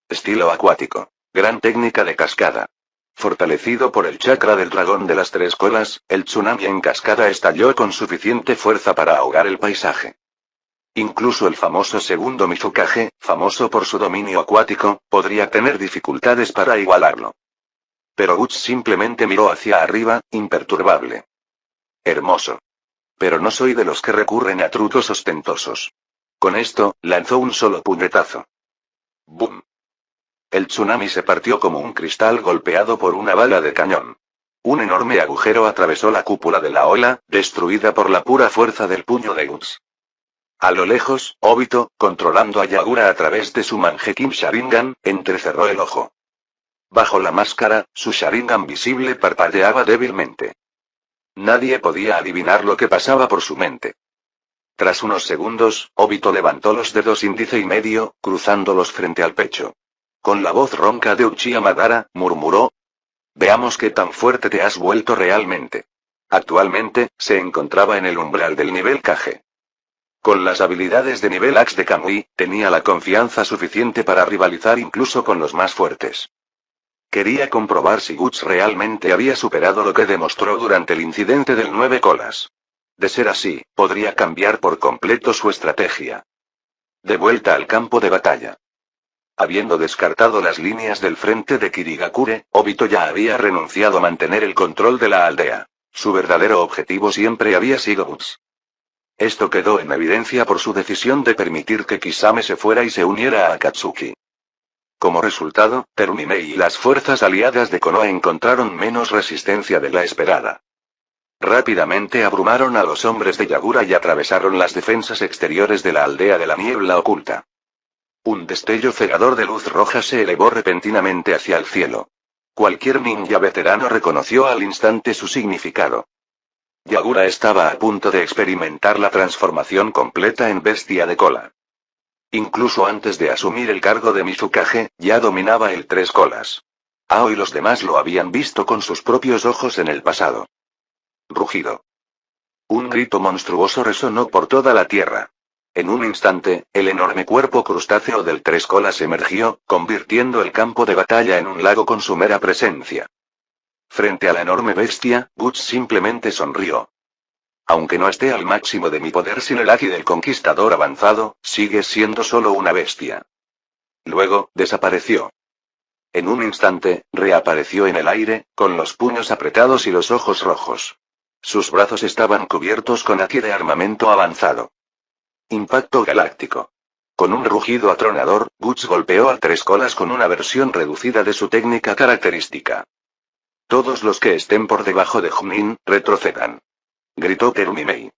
Estilo acuático. Gran técnica de cascada. Fortalecido por el chakra del dragón de las 3 colas, el tsunami en cascada estalló con suficiente fuerza para ahogar el paisaje. Incluso el famoso segundo Mizukage, famoso por su dominio acuático, podría tener dificultades para igualarlo. Pero Guts simplemente miró hacia arriba, imperturbable. Hermoso. Pero no soy de los que recurren a trucos ostentosos. Con esto, lanzó un solo puñetazo. ¡Bum! El tsunami se partió como un cristal golpeado por una bala de cañón. Un enorme agujero atravesó la cúpula de la ola, destruida por la pura fuerza del puño de Guts. A lo lejos, Obito, controlando a Yagura a través de su Mangekyou Sharingan, entrecerró el ojo. Bajo la máscara, su Sharingan visible parpadeaba débilmente. Nadie podía adivinar lo que pasaba por su mente. Tras unos segundos, Obito levantó los dedos índice y medio, cruzándolos frente al pecho. Con la voz ronca de Uchiha Madara, murmuró: «Veamos qué tan fuerte te has vuelto realmente». Actualmente, se encontraba en el umbral del nivel Kage. Con las habilidades de nivel Axe de Kamui, tenía la confianza suficiente para rivalizar incluso con los más fuertes. Quería comprobar si Guts realmente había superado lo que demostró durante el incidente del 9 colas. De ser así, podría cambiar por completo su estrategia. De vuelta al campo de batalla. Habiendo descartado las líneas del frente de Kirigakure, Obito ya había renunciado a mantener el control de la aldea. Su verdadero objetivo siempre había sido Guts. Esto quedó en evidencia por su decisión de permitir que Kisame se fuera y se uniera a Akatsuki. Como resultado, Terumimei y las fuerzas aliadas de Konoha encontraron menos resistencia de la esperada. Rápidamente abrumaron a los hombres de Yagura y atravesaron las defensas exteriores de la aldea de la niebla oculta. Un destello cegador de luz roja se elevó repentinamente hacia el cielo. Cualquier ninja veterano reconoció al instante su significado. Yagura estaba a punto de experimentar la transformación completa en bestia de cola. Incluso antes de asumir el cargo de Mizukage, ya dominaba el tres colas. Ao y los demás lo habían visto con sus propios ojos en el pasado. Rugido. Un grito monstruoso resonó por toda la tierra. En un instante, el enorme cuerpo crustáceo del tres colas emergió, convirtiendo el campo de batalla en un lago con su mera presencia. Frente a la enorme bestia, Guts simplemente sonrió. Aunque no esté al máximo de mi poder sin el Haki del Conquistador avanzado, sigue siendo solo una bestia. Luego, desapareció. En un instante, reapareció en el aire, con los puños apretados y los ojos rojos. Sus brazos estaban cubiertos con haki de armamento avanzado. Impacto galáctico. Con un rugido atronador, Guts golpeó al tres colas con una versión reducida de su técnica característica. Todos los que estén por debajo de Junin, retrocedan. Gritó Terumimei.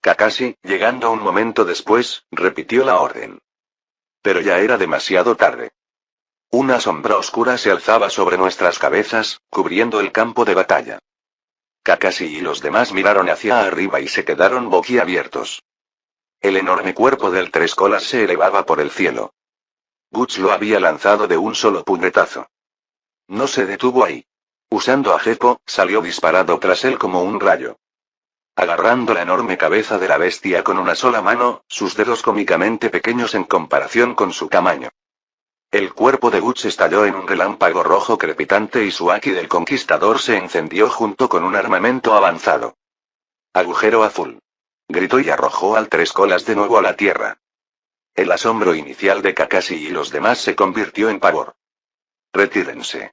Kakashi, llegando un momento después, repitió la orden. Pero ya era demasiado tarde. Una sombra oscura se alzaba sobre nuestras cabezas, cubriendo el campo de batalla. Kakashi y los demás miraron hacia arriba y se quedaron boquiabiertos. El enorme cuerpo del tres colas se elevaba por el cielo. Guts lo había lanzado de un solo puñetazo. No se detuvo ahí. Usando a Geppo, salió disparado tras él como un rayo. Agarrando la enorme cabeza de la bestia con una sola mano, sus dedos cómicamente pequeños en comparación con su tamaño. El cuerpo de Guts estalló en un relámpago rojo crepitante y su haki del conquistador se encendió junto con un armamento avanzado. Agujero azul. Gritó y arrojó al tres colas de nuevo a la tierra. El asombro inicial de Kakashi y los demás se convirtió en pavor. Retírense.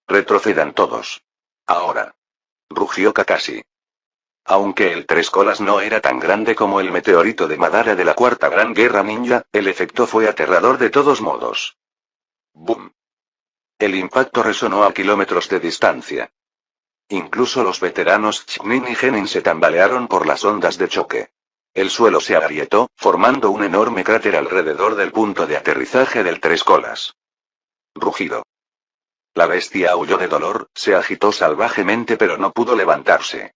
Retrocedan todos. Ahora. Rugió Kakashi. Aunque el tres colas no era tan grande como el meteorito de Madara de la Cuarta Gran Guerra Ninja, el efecto fue aterrador de todos modos. ¡Bum! El impacto resonó a kilómetros de distancia. Incluso los veteranos Chunin y Genin se tambalearon por las ondas de choque. El suelo se agrietó, formando un enorme cráter alrededor del punto de aterrizaje del tres colas. Rugido. La bestia aulló de dolor, se agitó salvajemente pero no pudo levantarse.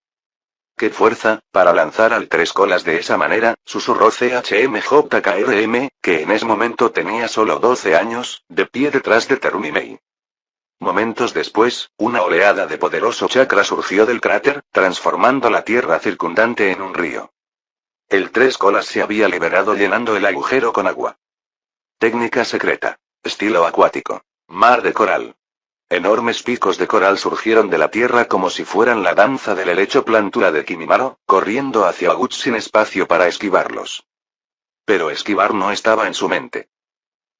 ¡Qué fuerza, para lanzar al tres colas de esa manera!, susurró CHMJKRM, que en ese momento tenía solo 12 años, de pie detrás de Terumimei. Momentos después, una oleada de poderoso chakra surgió del cráter, transformando la tierra circundante en un río. El tres colas se había liberado llenando el agujero con agua. Técnica secreta. Estilo acuático. Mar de coral. Enormes picos de coral surgieron de la tierra como si fueran la danza del helecho plantura de Kimimaro, corriendo hacia Guts sin espacio para esquivarlos. Pero esquivar no estaba en su mente.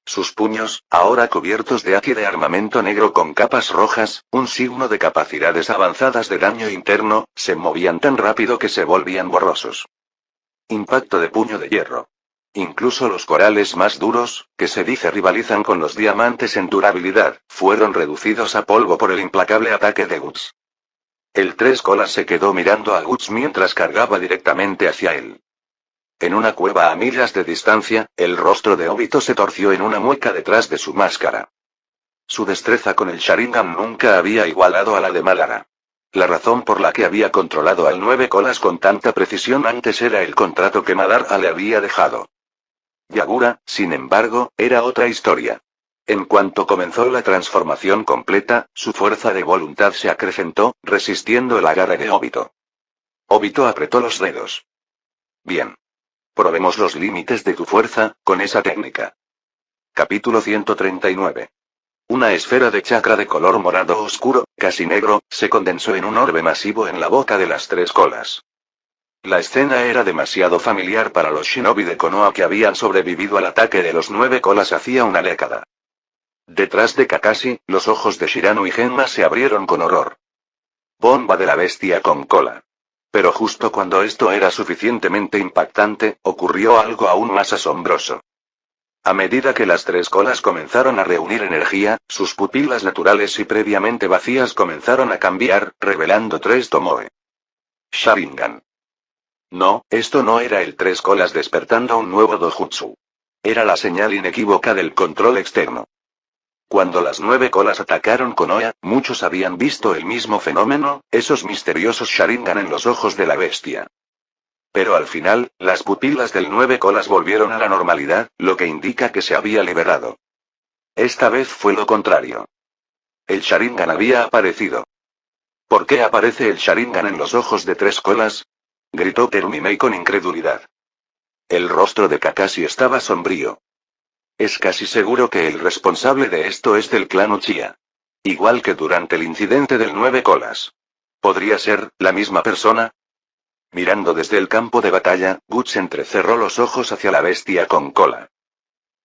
Sus puños, ahora cubiertos de haki de armamento negro con capas rojas, un signo de capacidades avanzadas de daño interno, se movían tan rápido que se volvían borrosos. Impacto de puño de hierro. Incluso los corales más duros, que se dice rivalizan con los diamantes en durabilidad, fueron reducidos a polvo por el implacable ataque de Guts. El tres colas se quedó mirando a Guts mientras cargaba directamente hacia él. En una cueva a millas de distancia, el rostro de Obito se torció en una mueca detrás de su máscara. Su destreza con el Sharingan nunca había igualado a la de Madara. La razón por la que había controlado al nueve colas con tanta precisión antes era el contrato que Madara le había dejado. Yagura, sin embargo, era otra historia. En cuanto comenzó la transformación completa, su fuerza de voluntad se acrecentó, resistiendo el agarre de Obito. Obito apretó los dedos. Bien. Probemos los límites de tu fuerza, con esa técnica. Capítulo 139. Una esfera de chakra de color morado oscuro, casi negro, se condensó en un orbe masivo en la boca de las tres colas. La escena era demasiado familiar para los shinobi de Konoha que habían sobrevivido al ataque de los nueve colas hacía una década. Detrás de Kakashi, los ojos de Shirano y Genma se abrieron con horror. Bomba de la bestia con cola. Pero justo cuando esto era suficientemente impactante, ocurrió algo aún más asombroso. A medida que las tres colas comenzaron a reunir energía, sus pupilas naturales y previamente vacías comenzaron a cambiar, revelando tres Tomoe. Sharingan. No, esto no era el tres colas despertando un nuevo dojutsu. Era la señal inequívoca del control externo. Cuando las nueve colas atacaron Konoha, muchos habían visto el mismo fenómeno, esos misteriosos Sharingan en los ojos de la bestia. Pero al final, las pupilas del nueve colas volvieron a la normalidad, lo que indica que se había liberado. Esta vez fue lo contrario. El Sharingan había aparecido. ¿Por qué aparece el Sharingan en los ojos de tres colas? Gritó Terumimei con incredulidad. El rostro de Kakashi estaba sombrío. Es casi seguro que el responsable de esto es del clan Uchiha. Igual que durante el incidente del nueve colas. ¿Podría ser la misma persona? Mirando desde el campo de batalla, Guts entrecerró los ojos hacia la bestia con cola.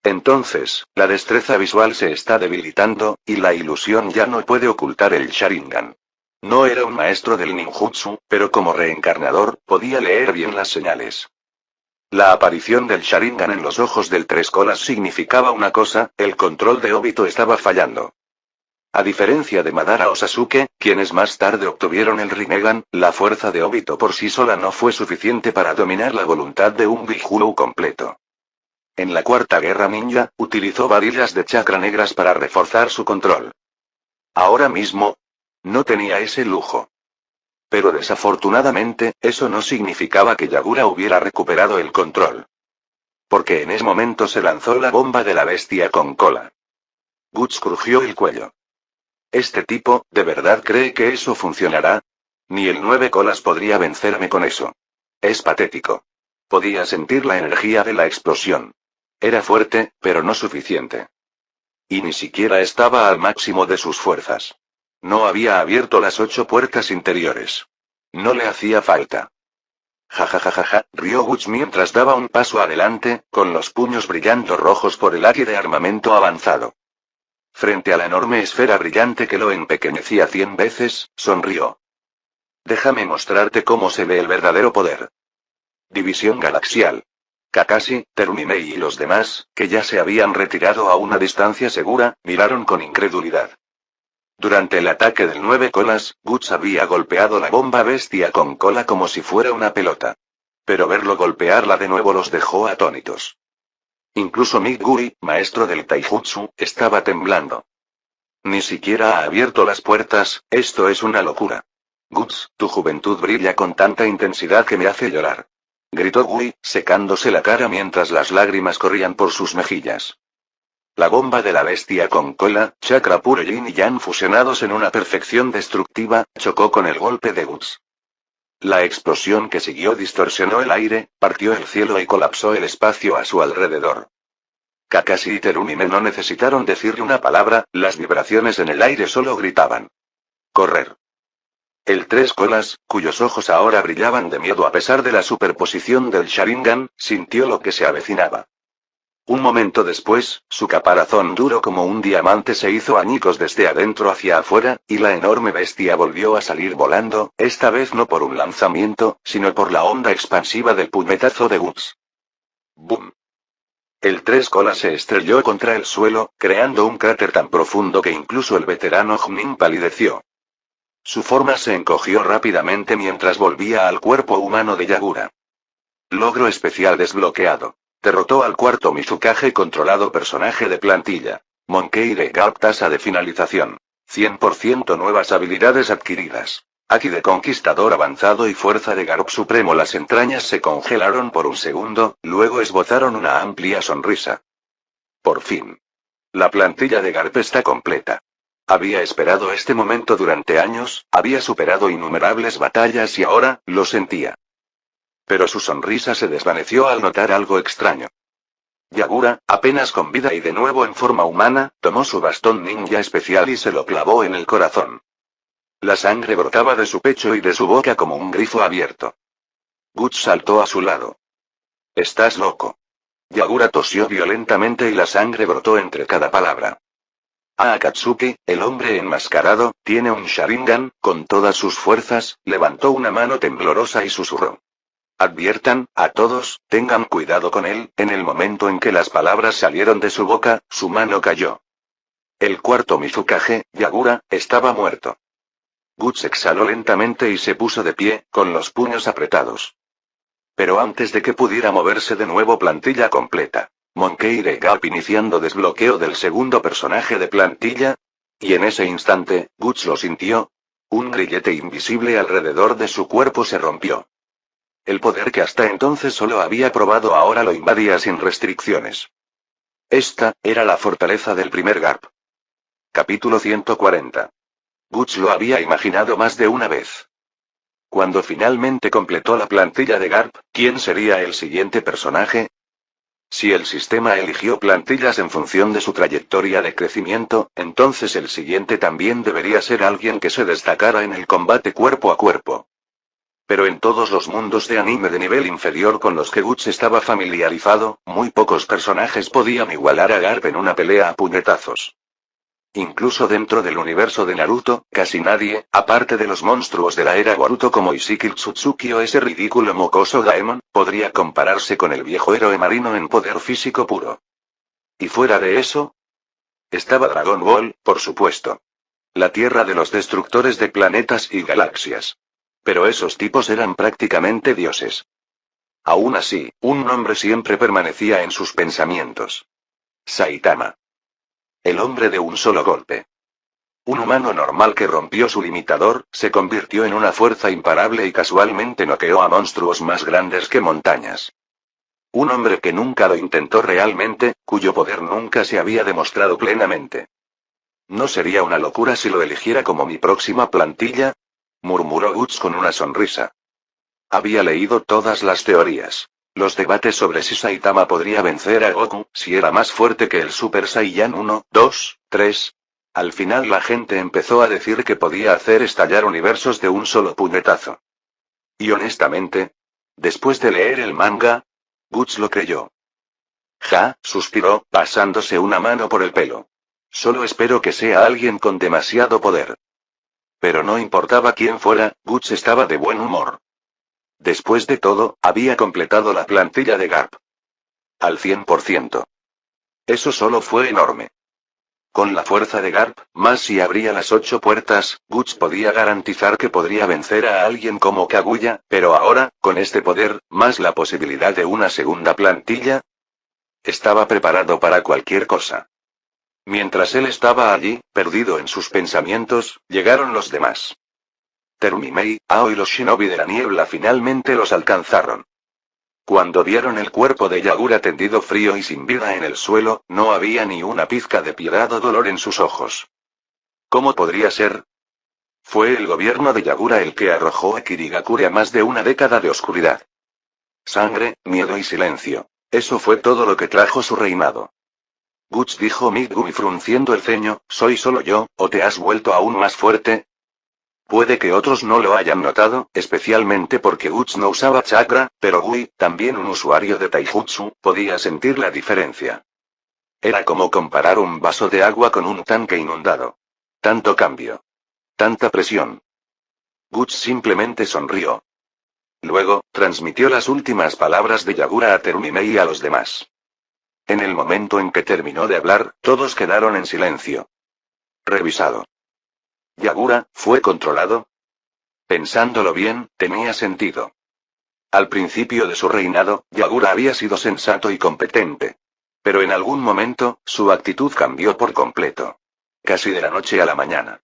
Entonces, la destreza visual se está debilitando, y la ilusión ya no puede ocultar el Sharingan. No era un maestro del ninjutsu, pero como reencarnador, podía leer bien las señales. La aparición del Sharingan en los ojos del tres colas significaba una cosa, el control de Obito estaba fallando. A diferencia de Madara o Sasuke, quienes más tarde obtuvieron el Rinnegan, la fuerza de Obito por sí sola no fue suficiente para dominar la voluntad de un Biju completo. En la Cuarta Guerra Ninja, utilizó varillas de chakra negras para reforzar su control. Ahora mismo, no tenía ese lujo. Pero desafortunadamente, eso no significaba que Yagura hubiera recuperado el control. Porque en ese momento se lanzó la bomba de la bestia con cola. Guts crujió el cuello. ¿Este tipo, de verdad cree que eso funcionará? Ni el nueve colas podría vencerme con eso. Es patético. Podía sentir la energía de la explosión. Era fuerte, pero no suficiente. Y ni siquiera estaba al máximo de sus fuerzas. No había abierto las 8 puertas interiores. No le hacía falta. Ja, rió Guts mientras daba un paso adelante, con los puños brillando rojos por el aire de armamento avanzado. Frente a la enorme esfera brillante que lo empequeñecía 100 veces, sonrió. Déjame mostrarte cómo se ve el verdadero poder. División galaxial. Kakashi, Terumimei y los demás, que ya se habían retirado a una distancia segura, miraron con incredulidad. Durante el ataque del nueve colas, Guts había golpeado la bomba bestia con cola como si fuera una pelota. Pero verlo golpearla de nuevo los dejó atónitos. Incluso Miguri, maestro del taijutsu, estaba temblando. Ni siquiera ha abierto las puertas, esto es una locura. Guts, tu juventud brilla con tanta intensidad que me hace llorar. Gritó Gui, secándose la cara mientras las lágrimas corrían por sus mejillas. La bomba de la bestia con cola, chakra puro yin y yang fusionados en una perfección destructiva, chocó con el golpe de Guts. La explosión que siguió distorsionó el aire, partió el cielo y colapsó el espacio a su alrededor. Kakashi y Terumime no necesitaron decirle una palabra, las vibraciones en el aire solo gritaban. ¡Correr! El tres colas, cuyos ojos ahora brillaban de miedo a pesar de la superposición del Sharingan, sintió lo que se avecinaba. Un momento después, su caparazón duro como un diamante se hizo añicos desde adentro hacia afuera, y la enorme bestia volvió a salir volando, esta vez no por un lanzamiento, sino por la onda expansiva del puñetazo de Guts. ¡Bum! El tres colas se estrelló contra el suelo, creando un cráter tan profundo que incluso el veterano Jnin palideció. Su forma se encogió rápidamente mientras volvía al cuerpo humano de Yagura. Logro especial desbloqueado. Derrotó al cuarto Mizukage controlado personaje de plantilla. Monkeire Garp tasa de finalización. 100% nuevas habilidades adquiridas. Aki de conquistador avanzado y fuerza de Garp supremo. Las entrañas se congelaron por un segundo, luego esbozaron una amplia sonrisa. Por fin. La plantilla de Garp está completa. Había esperado este momento durante años, había superado innumerables batallas y ahora, lo sentía. Pero su sonrisa se desvaneció al notar algo extraño. Yagura, apenas con vida y de nuevo en forma humana, tomó su bastón ninja especial y se lo clavó en el corazón. La sangre brotaba de su pecho y de su boca como un grifo abierto. Guts saltó a su lado. «Estás loco». Yagura tosió violentamente y la sangre brotó entre cada palabra. Akatsuki, el hombre enmascarado, tiene un Sharingan, con todas sus fuerzas, levantó una mano temblorosa y susurró. Adviertan, a todos, tengan cuidado con él. En el momento en que las palabras salieron de su boca, su mano cayó. El cuarto Mizukage, Yagura, estaba muerto. Guts exhaló lentamente y se puso de pie, con los puños apretados. Pero antes de que pudiera moverse de nuevo plantilla completa. Monkeire Garp iniciando desbloqueo del segundo personaje de plantilla. Y en ese instante, Guts lo sintió. Un grillete invisible alrededor de su cuerpo se rompió. El poder que hasta entonces solo había probado ahora lo invadía sin restricciones. Esta, era la fortaleza del primer Garp. Capítulo 140. Guts lo había imaginado más de una vez. Cuando finalmente completó la plantilla de Garp, ¿quién sería el siguiente personaje? Si el sistema eligió plantillas en función de su trayectoria de crecimiento, entonces el siguiente también debería ser alguien que se destacara en el combate cuerpo a cuerpo. Pero en todos los mundos de anime de nivel inferior con los que Guts estaba familiarizado, muy pocos personajes podían igualar a Garp en una pelea a puñetazos. Incluso dentro del universo de Naruto, casi nadie, aparte de los monstruos de la era Boruto como Ishiki Tsutsuki o ese ridículo mocoso Gaemon, podría compararse con el viejo héroe marino en poder físico puro. Y fuera de eso, estaba Dragon Ball, por supuesto. La tierra de los destructores de planetas y galaxias. Pero esos tipos eran prácticamente dioses. Aún así, un nombre siempre permanecía en sus pensamientos. Saitama. El hombre de un solo golpe. Un humano normal que rompió su limitador, se convirtió en una fuerza imparable y casualmente noqueó a monstruos más grandes que montañas. Un hombre que nunca lo intentó realmente, cuyo poder nunca se había demostrado plenamente. ¿No sería una locura si lo eligiera como mi próxima plantilla?, murmuró Guts con una sonrisa. Había leído todas las teorías. Los debates sobre si Saitama podría vencer a Goku, si era más fuerte que el Super Saiyan 1, 2, 3. Al final la gente empezó a decir que podía hacer estallar universos de un solo puñetazo. Y honestamente, después de leer el manga, Guts lo creyó. Ja, suspiró, pasándose una mano por el pelo. Solo espero que sea alguien con demasiado poder. Pero no importaba quién fuera, Guts estaba de buen humor. Después de todo, había completado la plantilla de Garp. Al 100%. Eso solo fue enorme. Con la fuerza de Garp, más si abría las 8 puertas, Guts podía garantizar que podría vencer a alguien como Kaguya, pero ahora, con este poder, más la posibilidad de una segunda plantilla. Estaba preparado para cualquier cosa. Mientras él estaba allí, perdido en sus pensamientos, llegaron los demás. Terumimei, Ao y los shinobi de la niebla finalmente los alcanzaron. Cuando vieron el cuerpo de Yagura tendido frío y sin vida en el suelo, no había ni una pizca de piedad o dolor en sus ojos. ¿Cómo podría ser? Fue el gobierno de Yagura el que arrojó a Kirigakure a más de una década de oscuridad. Sangre, miedo y silencio. Eso fue todo lo que trajo su reinado. Guts dijo Megumi frunciendo el ceño, ¿soy solo yo, o te has vuelto aún más fuerte? Puede que otros no lo hayan notado, especialmente porque Guts no usaba chakra, pero Gui, también un usuario de Taijutsu, podía sentir la diferencia. Era como comparar un vaso de agua con un tanque inundado. Tanto cambio. Tanta presión. Guts simplemente sonrió. Luego, transmitió las últimas palabras de Yagura a Terumimei y a los demás. En el momento en que terminó de hablar, todos quedaron en silencio. Revisado. ¿Yagura fue controlado? Pensándolo bien, tenía sentido. Al principio de su reinado, Yagura había sido sensato y competente. Pero en algún momento, su actitud cambió por completo. Casi de la noche a la mañana.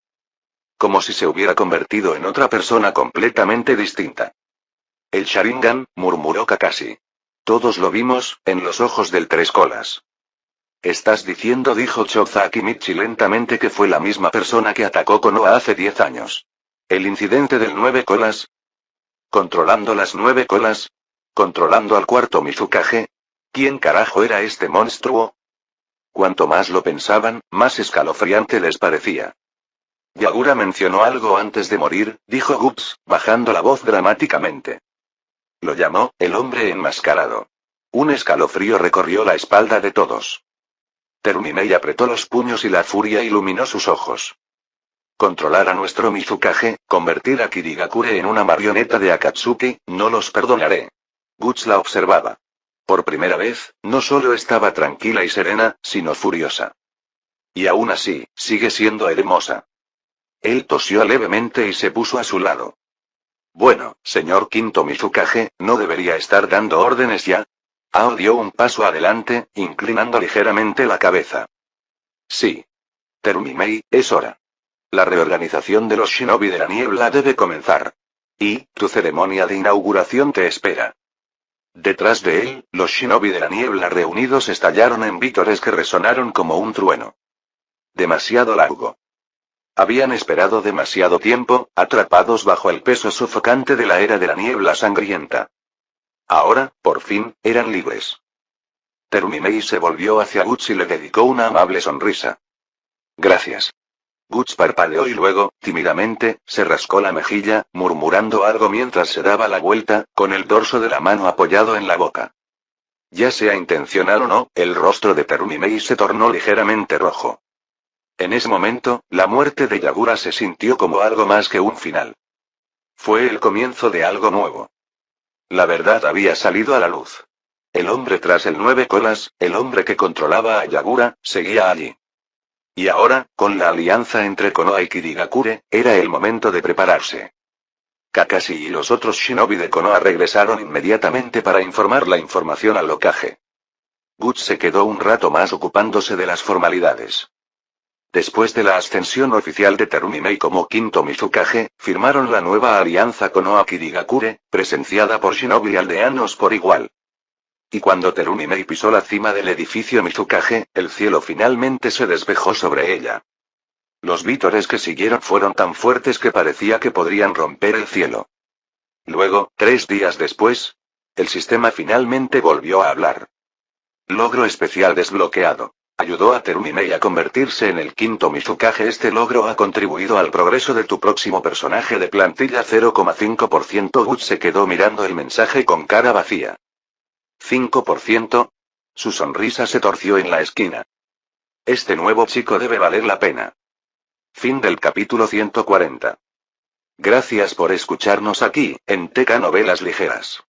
Como si se hubiera convertido en otra persona completamente distinta. El Sharingan, murmuró Kakashi. Todos lo vimos, en los ojos del Tres Colas. ¿Estás diciendo, dijo Choza Akimichi lentamente, que fue la misma persona que atacó Konoha hace 10 años? ¿El incidente del 9 colas? ¿Controlando las 9 colas? ¿Controlando al cuarto Mizukage? ¿Quién carajo era este monstruo? Cuanto más lo pensaban, más escalofriante les parecía. Yagura mencionó algo antes de morir, dijo Guts, bajando la voz dramáticamente. Lo llamó, el hombre enmascarado. Un escalofrío recorrió la espalda de todos. Terumimei apretó los puños y la furia iluminó sus ojos. Controlar a nuestro Mizukage, convertir a Kirigakure en una marioneta de Akatsuki, no los perdonaré. Guts la observaba. Por primera vez, no solo estaba tranquila y serena, sino furiosa. Y aún así, sigue siendo hermosa. Él tosió levemente y se puso a su lado. Bueno, señor Quinto Mizukage, ¿no debería estar dando órdenes ya? Ao dio un paso adelante, inclinando ligeramente la cabeza. Sí. Terumimei, es hora. La reorganización de los shinobi de la niebla debe comenzar. Y, tu ceremonia de inauguración te espera. Detrás de él, los shinobi de la niebla reunidos estallaron en vítores que resonaron como un trueno. Demasiado largo. Habían esperado demasiado tiempo, atrapados bajo el peso sofocante de la era de la niebla sangrienta. Ahora, por fin, eran libres. Terumimei se volvió hacia Guts y le dedicó una amable sonrisa. Gracias. Guts parpadeó y luego, tímidamente, se rascó la mejilla, murmurando algo mientras se daba la vuelta, con el dorso de la mano apoyado en la boca. Ya sea intencional o no, el rostro de Terumimei se tornó ligeramente rojo. En ese momento, la muerte de Yagura se sintió como algo más que un final. Fue el comienzo de algo nuevo. La verdad había salido a la luz. El hombre tras el 9 colas, el hombre que controlaba a Yagura, seguía allí. Y ahora, con la alianza entre Konoha y Kirigakure, era el momento de prepararse. Kakashi y los otros shinobi de Konoha regresaron inmediatamente para informar la información al Hokage. Guts se quedó un rato más ocupándose de las formalidades. Después de la ascensión oficial de Terumimei como quinto Mizukage, firmaron la nueva alianza Konoha-Kirigakure, presenciada por shinobi aldeanos por igual. Y cuando Terumimei pisó la cima del edificio Mizukage, el cielo finalmente se despejó sobre ella. Los vítores que siguieron fueron tan fuertes que parecía que podrían romper el cielo. Luego, 3 días después, el sistema finalmente volvió a hablar. Logro especial desbloqueado. Ayudó a Terumimei a convertirse en el quinto Mizukage. Este logro ha contribuido al progreso de tu próximo personaje de plantilla 0,5%. Guts se quedó mirando el mensaje con cara vacía. 5%. Su sonrisa se torció en la esquina. Este nuevo chico debe valer la pena. Fin del capítulo 140. Gracias por escucharnos aquí, en TK Novelas Ligeras.